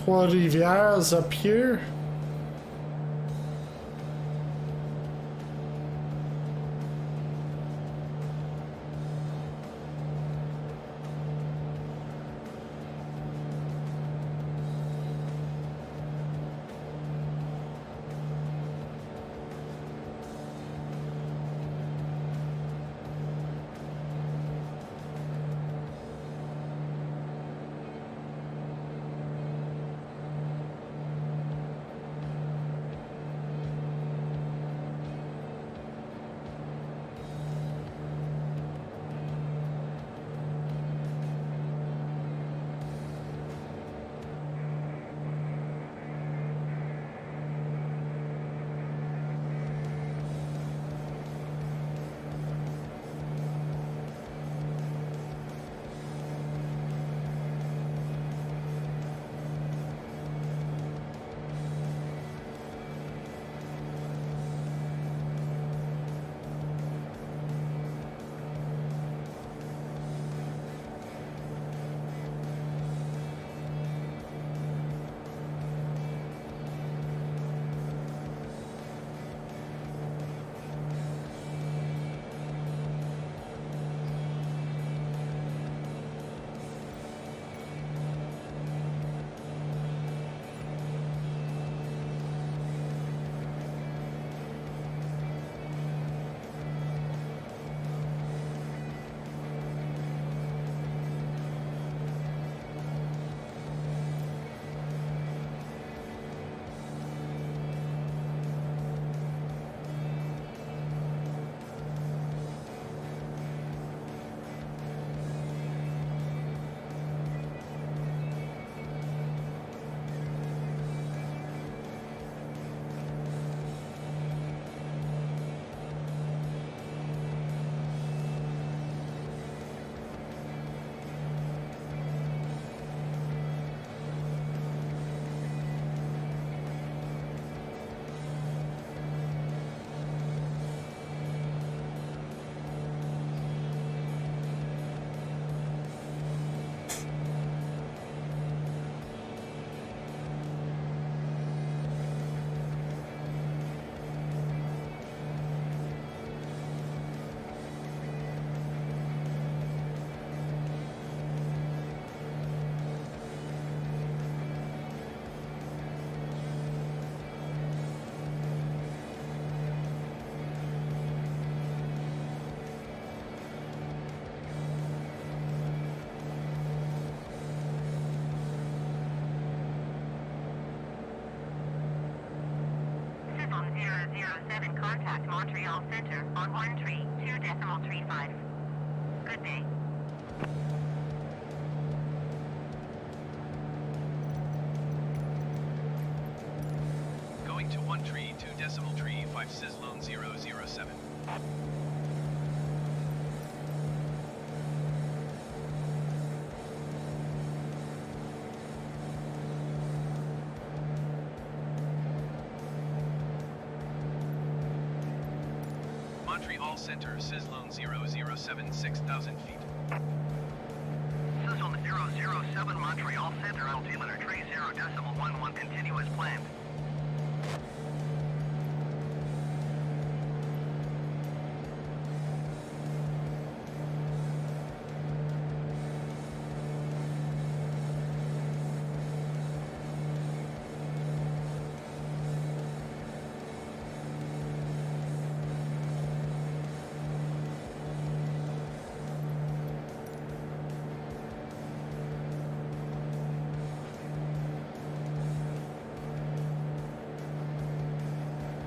Trois-Rivières is up here. Contact Montreal Center on 132.35. Good day. Going to 132.35 Sizzlone 007. Montreal Center, Sizzlone 007, 6,000 feet. Sizzlone 007, Montreal Center, altimeter 30.11, continue as planned.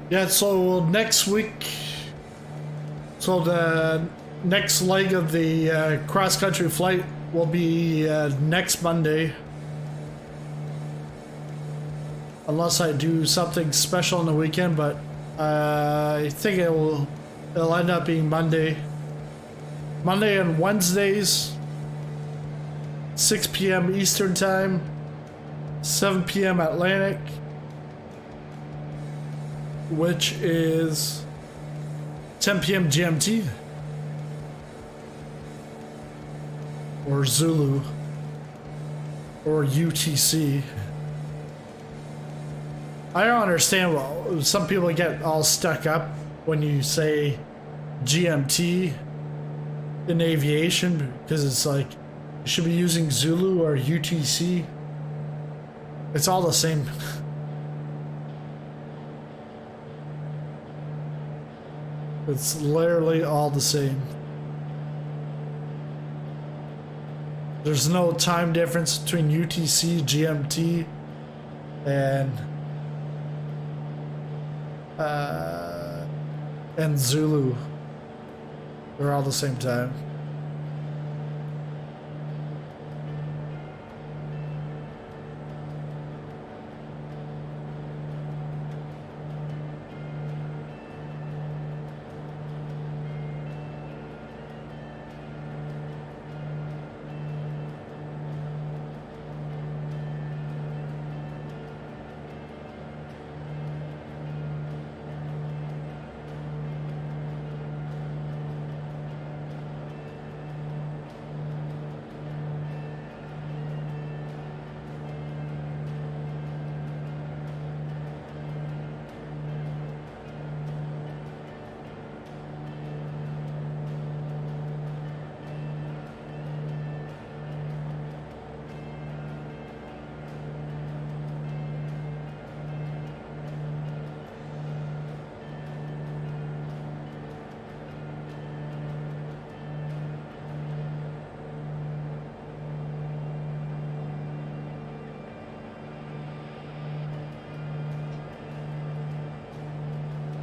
Yeah, so next week, so the next leg of the cross-country flight will be next Monday. Unless I do something special on the weekend, but I think it'll end up being Monday. Monday and Wednesdays, 6 p.m. Eastern Time, 7 p.m. Atlantic, which is 10 p.m. GMT or Zulu or UTC. I don't understand. Well, some people get all stuck up when you say GMT in aviation because it's like you should be using Zulu or UTC. It's all the same. It's literally all the same. There's no time difference between UTC, GMT, and Zulu. They're all the same time.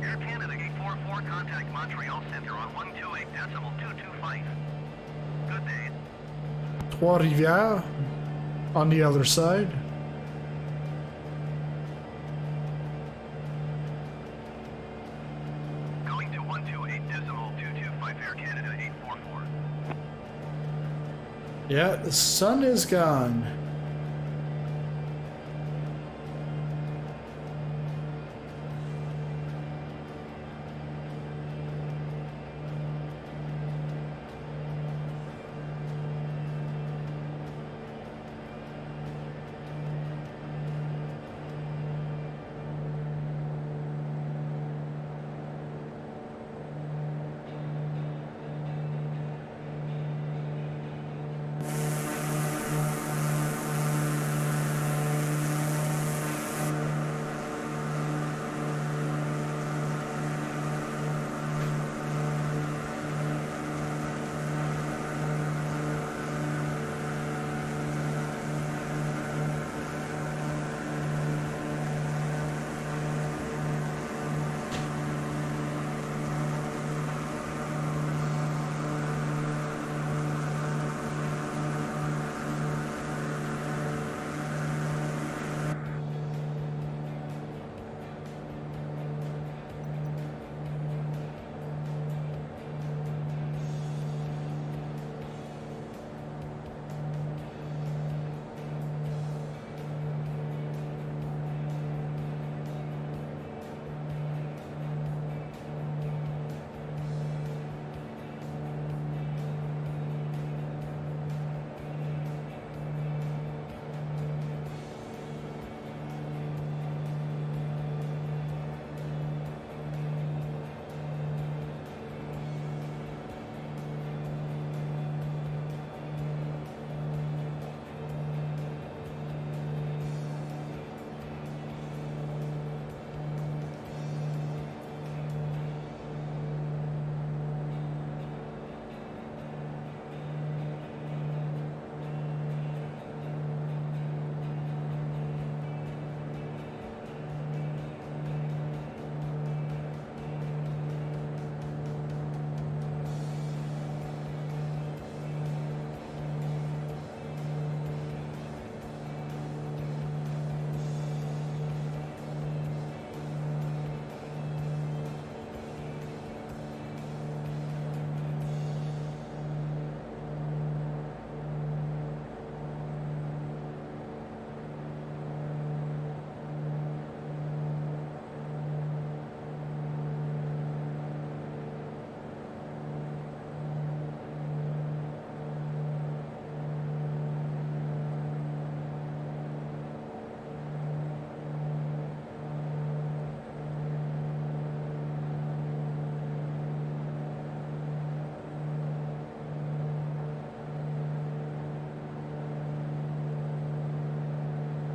Air Canada 844, contact Montreal Center on 128.225. Good day. Trois-Rivières on the other side. Going to 128.225 Air Canada 844. Yeah, the sun is gone.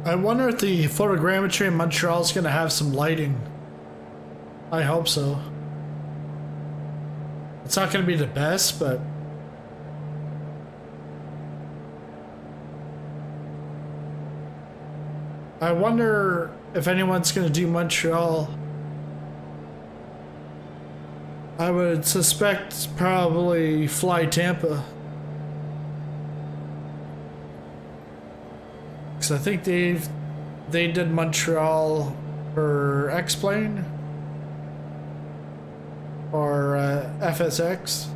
I wonder if the photogrammetry in Montreal is going to have some lighting. I hope so. It's not going to be the best, but I wonder if anyone's going to do Montreal. I would suspect probably Fly Tampa. Because I think they did Montreal for X-Plane or FSX.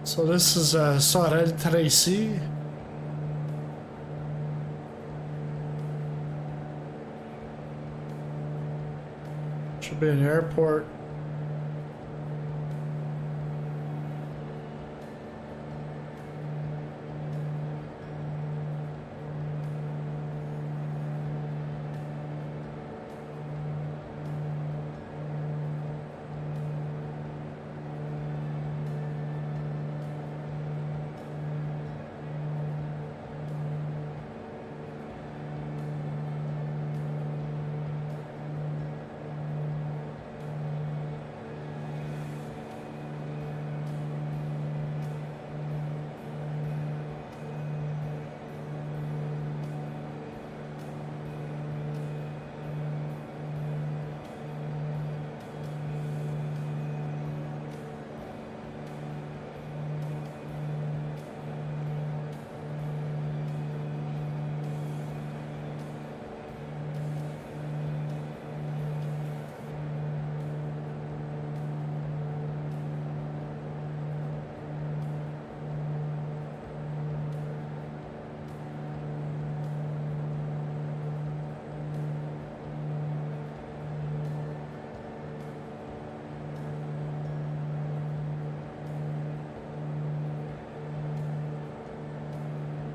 So this is Sorel ici. Should be an airport.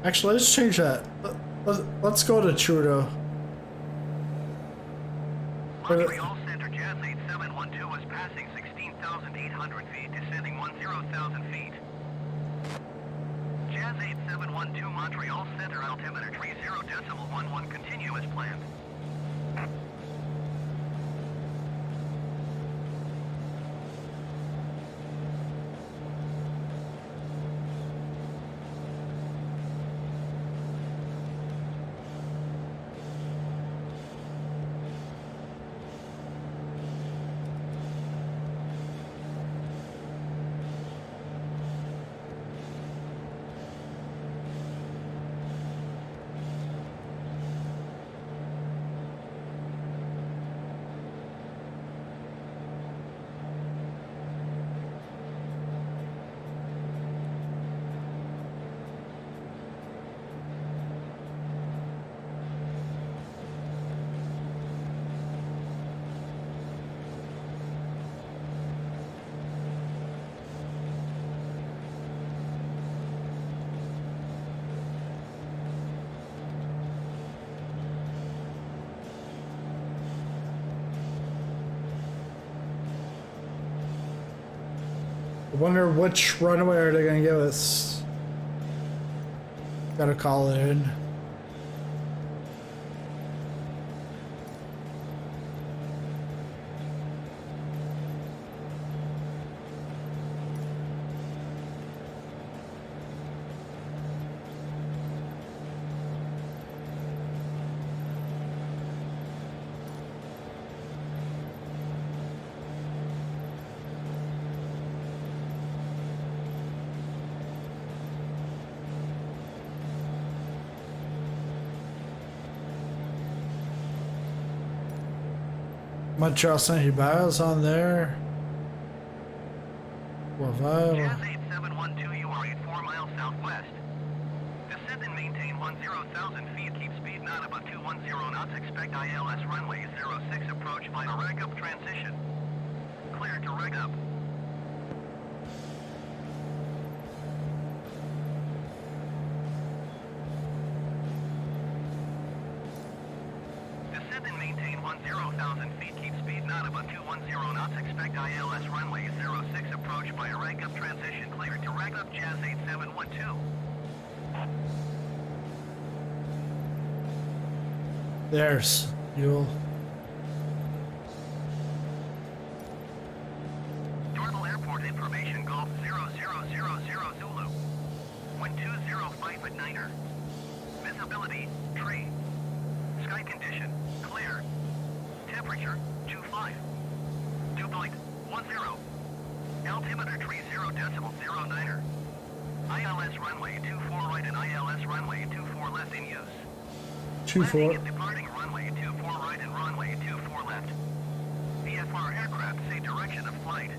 Actually, let's change that. Let's go to Trudeau. Montreal Center Jazz 8712 is passing 16,800 feet, descending 10,000 feet. Jazz 8712 Montreal Center altimeter 30.11 continue as planned. I wonder which runway are they gonna give us. Gotta call it in. Montreal Saint-Hubert's on there. Well, Jazz 8712, you are 4 miles southwest. Descend and maintain 10,000 feet. Keep speed not about 210 knots. Expect ILS runway 06 approach by a reg up transition. Clear to reg up. Descend and maintain 10,000 feet. Keep speed not about 210 knots. Expect ILS runway 06 approach by a reg up transition. Clear to reg up. Jazz 8712. there's Yule. Toronto Airport information Golf 0000 Zulu. Wind 205 at Niner. Visibility, tree. Sky condition, clear. Temperature, 25. Dew point, 10. Altimeter tree 0.09er. ILS runway 24 right and ILS runway 24 left in use. 24. Landing and departing runway 24 right and runway 24 left. VFR aircraft say direction of flight.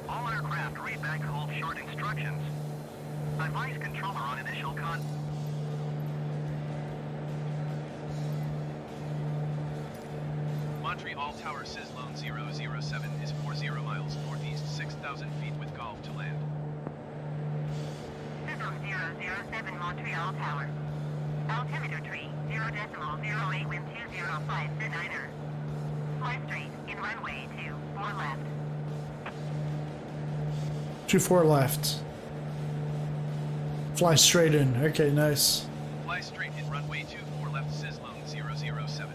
All aircraft read back hold short instructions. Advise controller on initial con. Montreal Tower Sizzlone 007 is 40 miles northeast, 6,000 feet with golf to land. Sizzlone 007 Montreal Tower. Altimeter tree 0.08 wind 205 to Niner. Fly straight in runway 24 left. 24 left. Fly straight in. Okay, nice. Fly straight in runway 24 left, Sizzlone 007.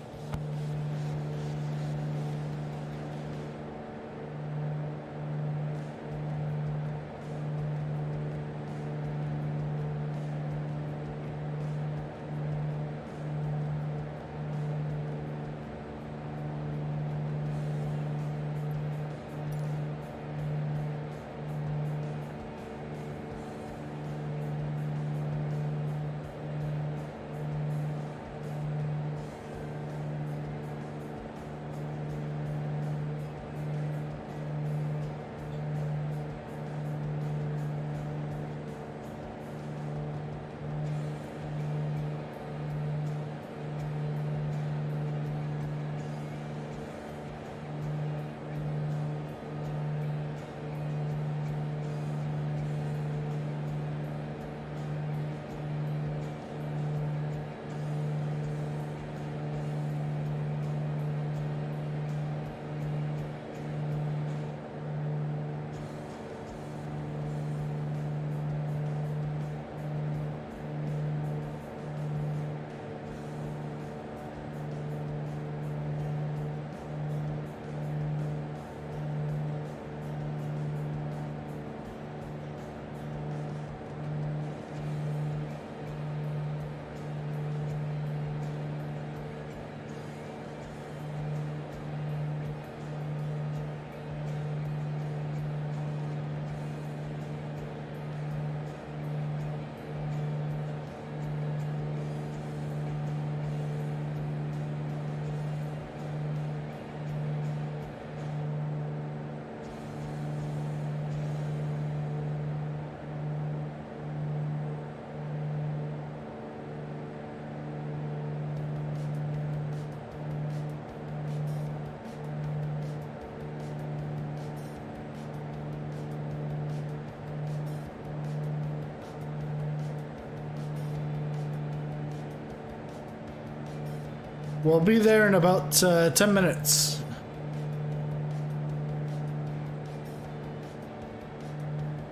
We'll be there in about 10 minutes.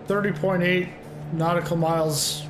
30.8 nautical miles.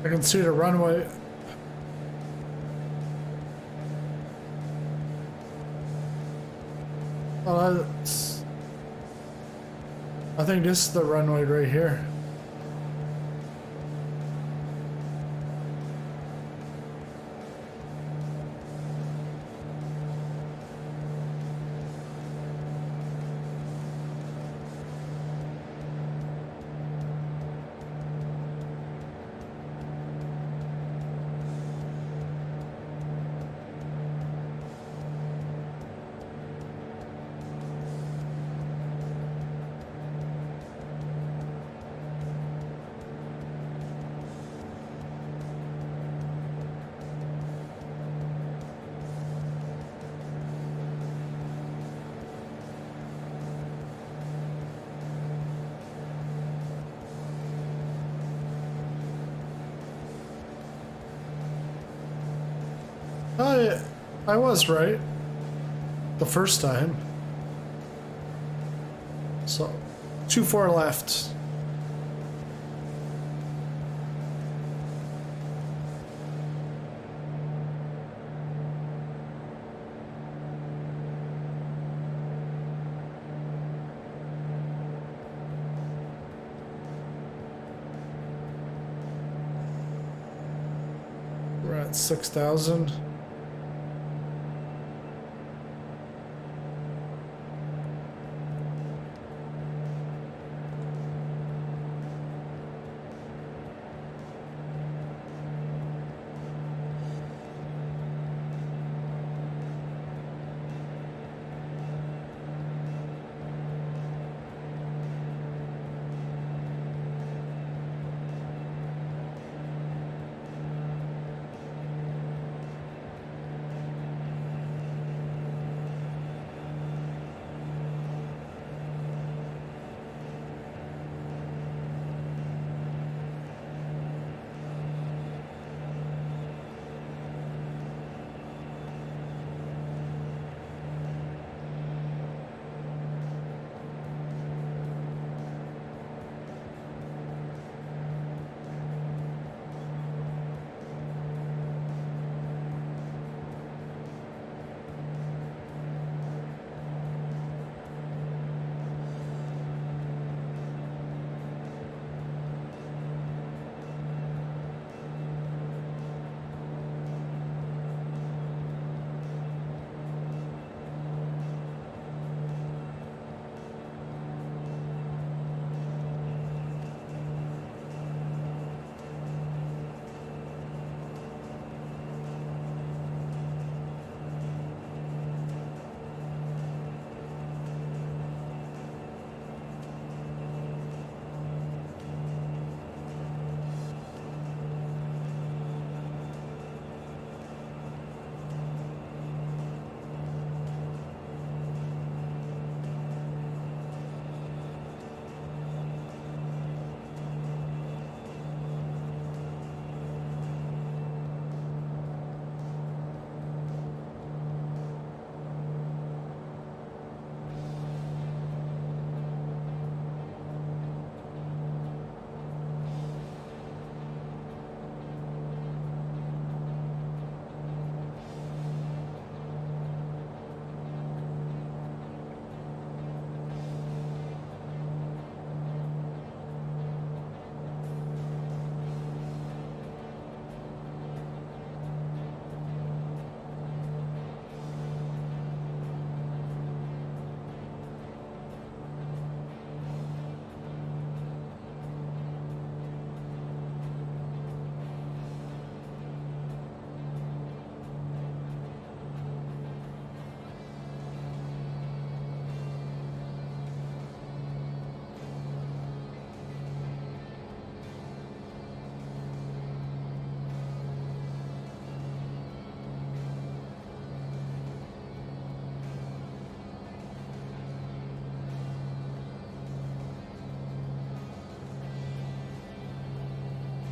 I can see the runway. Oh, that's... I think this is the runway right here. I was right the first time. So 24 left. We're at 6,000.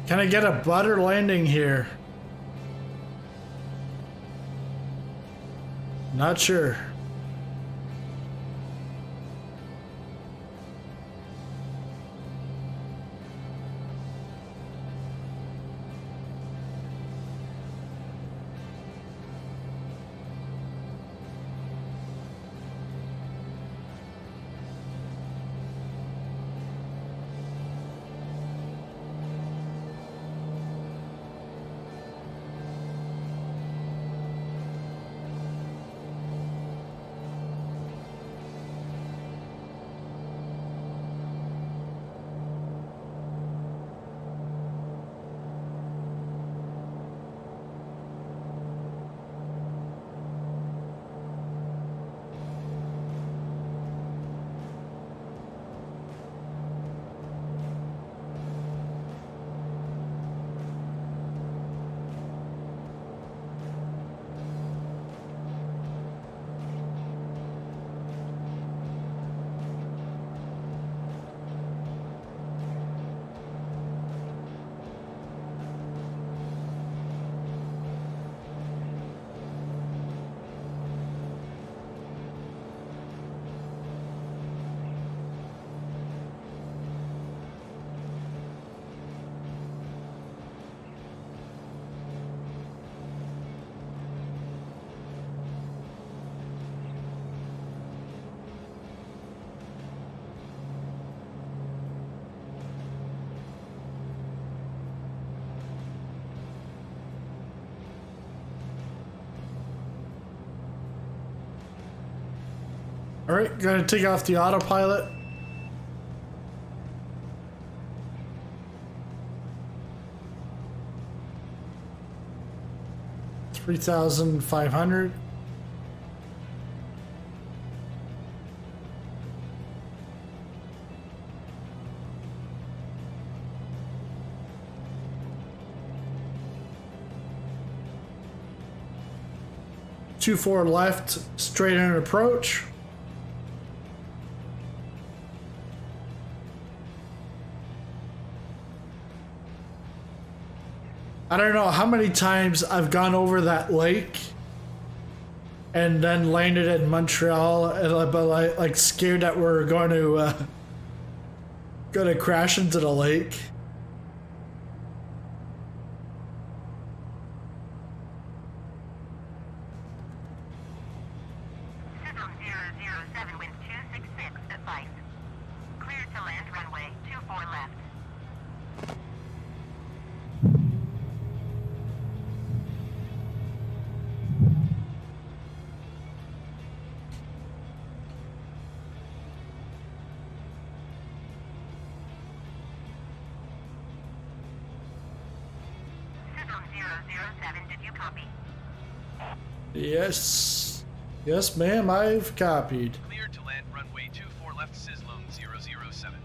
Can I get a butter landing here? Not sure. All right, gonna take off the autopilot. $3,500. Two four left, straight in approach. I don't know how many times I've gone over that lake and then landed in Montreal, and I've been like scared that we're going to crash into the lake. Sizzle 007, wind 266, advice. Clear to land runway 24 left. Sizzle 007, did you copy? Yes. Yes, ma'am, I've copied. Clear to land runway 24 left, Sizzlone 007.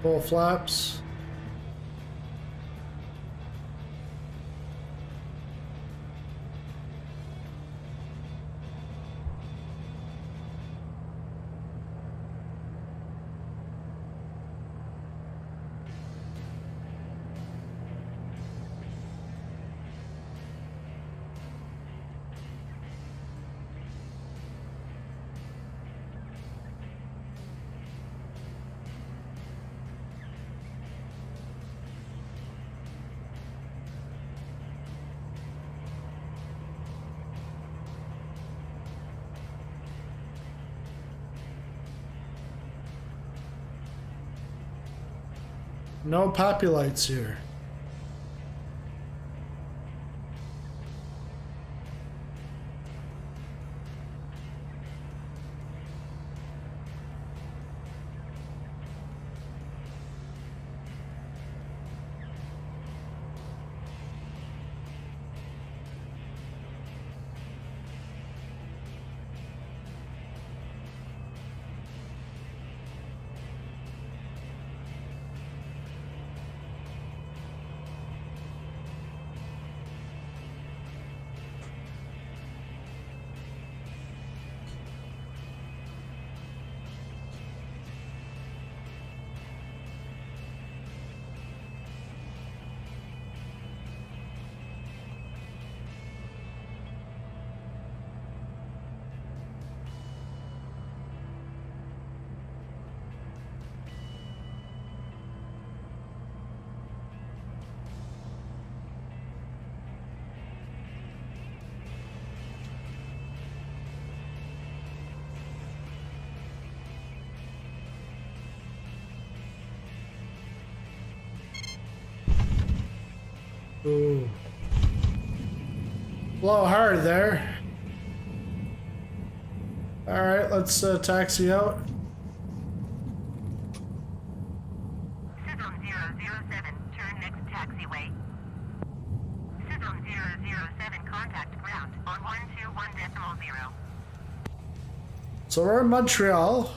Full flaps. No poppy lights here. Ooh. Blow hard there. Alright, let's taxi out. Sizzling 007, turn next taxiway. Sizzling 007, contact ground on 121.0. So we're in Montreal.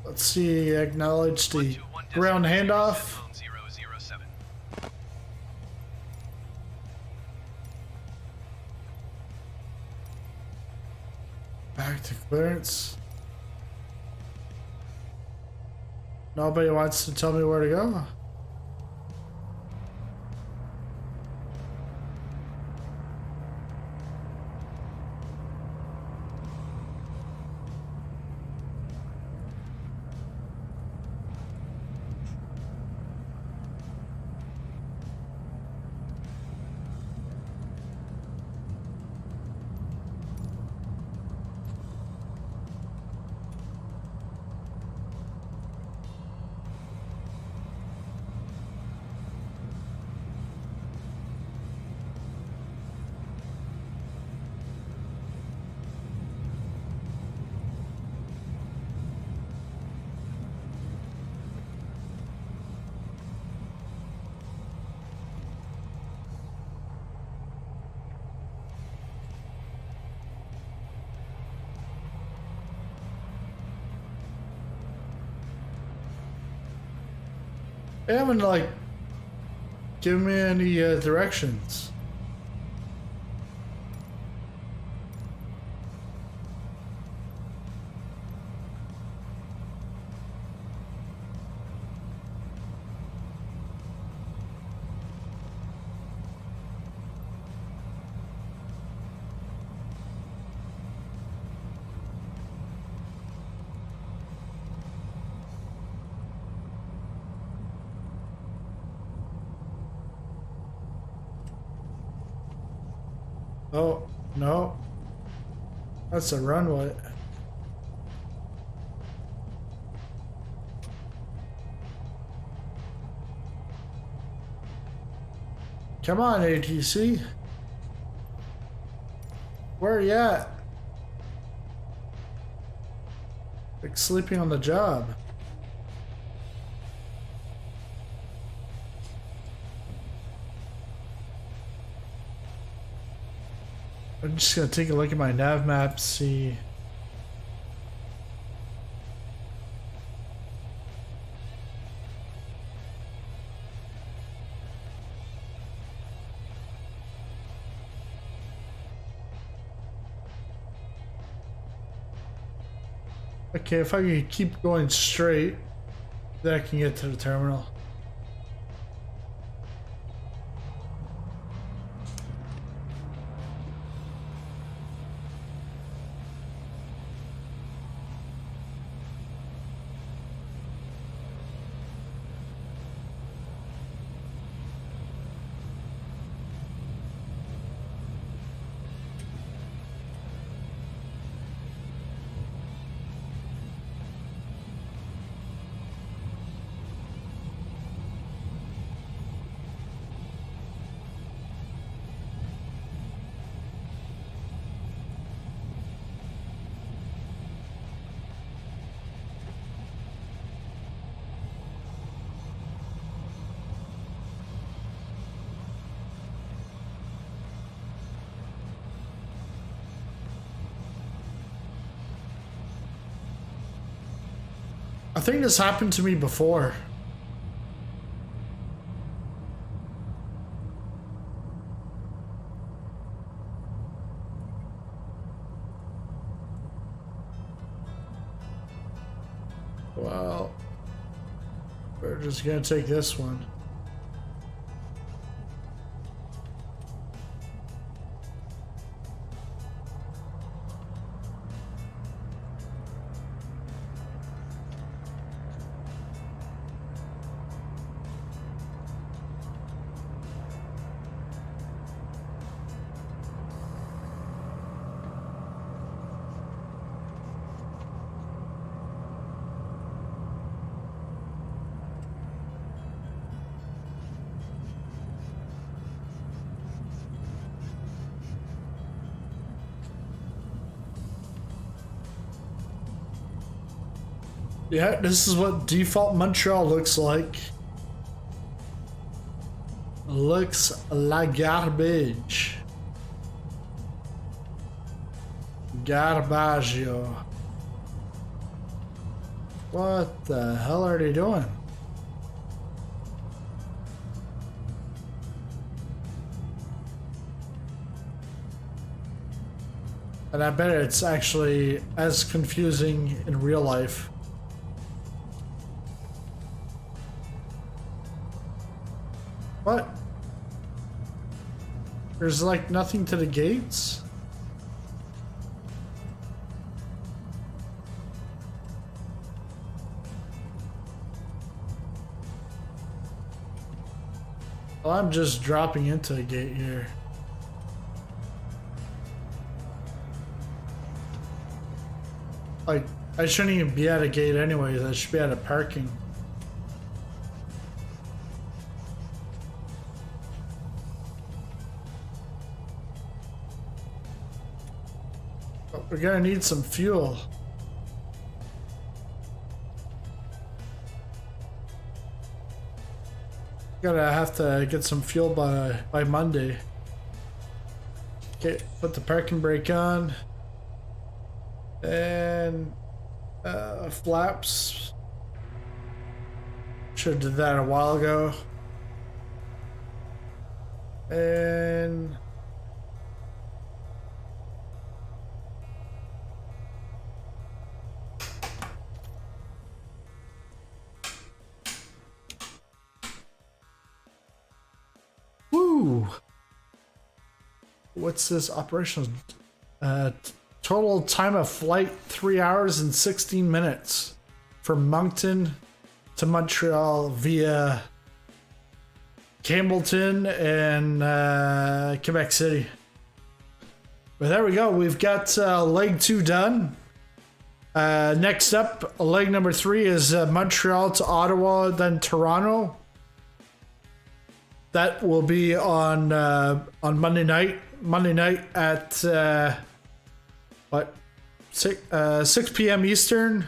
Let's see, acknowledge the ground handoff. Back to clearance. Nobody wants to tell me where to go. They haven't like given me any directions. Oh, no. That's a runway. Come on, ATC. Where are you at? Like sleeping on the job. I'm just gonna take a look at my nav map, see. Okay, if I can keep going straight, then I can get to the terminal. I think this happened to me before. Well, we're just gonna take this one. Yeah, this is what default Montreal looks like. Looks like garbage. Garbaggio. What the hell are they doing? And I bet it's actually as confusing in real life. What? There's like nothing to the gates? Well, I'm just dropping into a gate here. Like, I shouldn't even be at a gate anyways, I should be at a parking. We're gonna need some fuel. Gonna have to get some fuel by Monday. Okay, put the parking brake on. And flaps. Should have did that a while ago. And woo! What's this operational? Total time of flight 3 hours and 16 minutes from Moncton to Montreal via Campbelton and Quebec City. But there we go. We've got leg 2 done. Next up, leg number 3 is Montreal to Ottawa, then Toronto. That will be on Monday night. Monday night at what? 6 p.m. Eastern,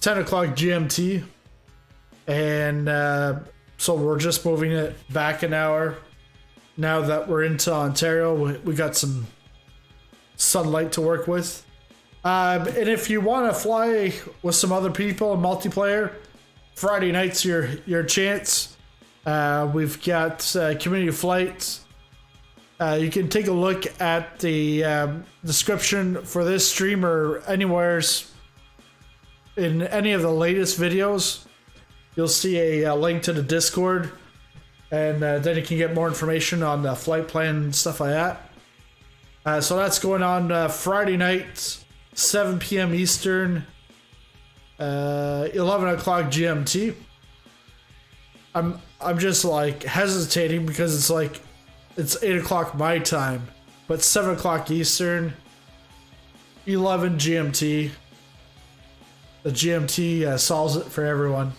10 o'clock GMT, and so we're just moving it back an hour. Now that we're into Ontario, we got some sunlight to work with. And if you want to fly with some other people in multiplayer, Friday night's your chance. We've got community flights. You can take a look at the description for this stream or anywheres in any of the latest videos. You'll see a link to the Discord, and then you can get more information on the flight plan and stuff like that. So that's going on Friday night, 7 p.m. Eastern, 11 o'clock GMT. I'm just like hesitating because it's like it's 8 o'clock my time, but 7 o'clock Eastern, 11 GMT. The GMT solves it for everyone.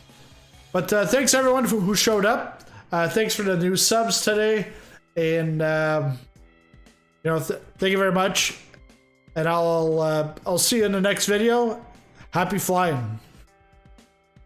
But thanks everyone who showed up. Thanks for the new subs today, and thank you very much. And I'll see you in the next video. Happy flying.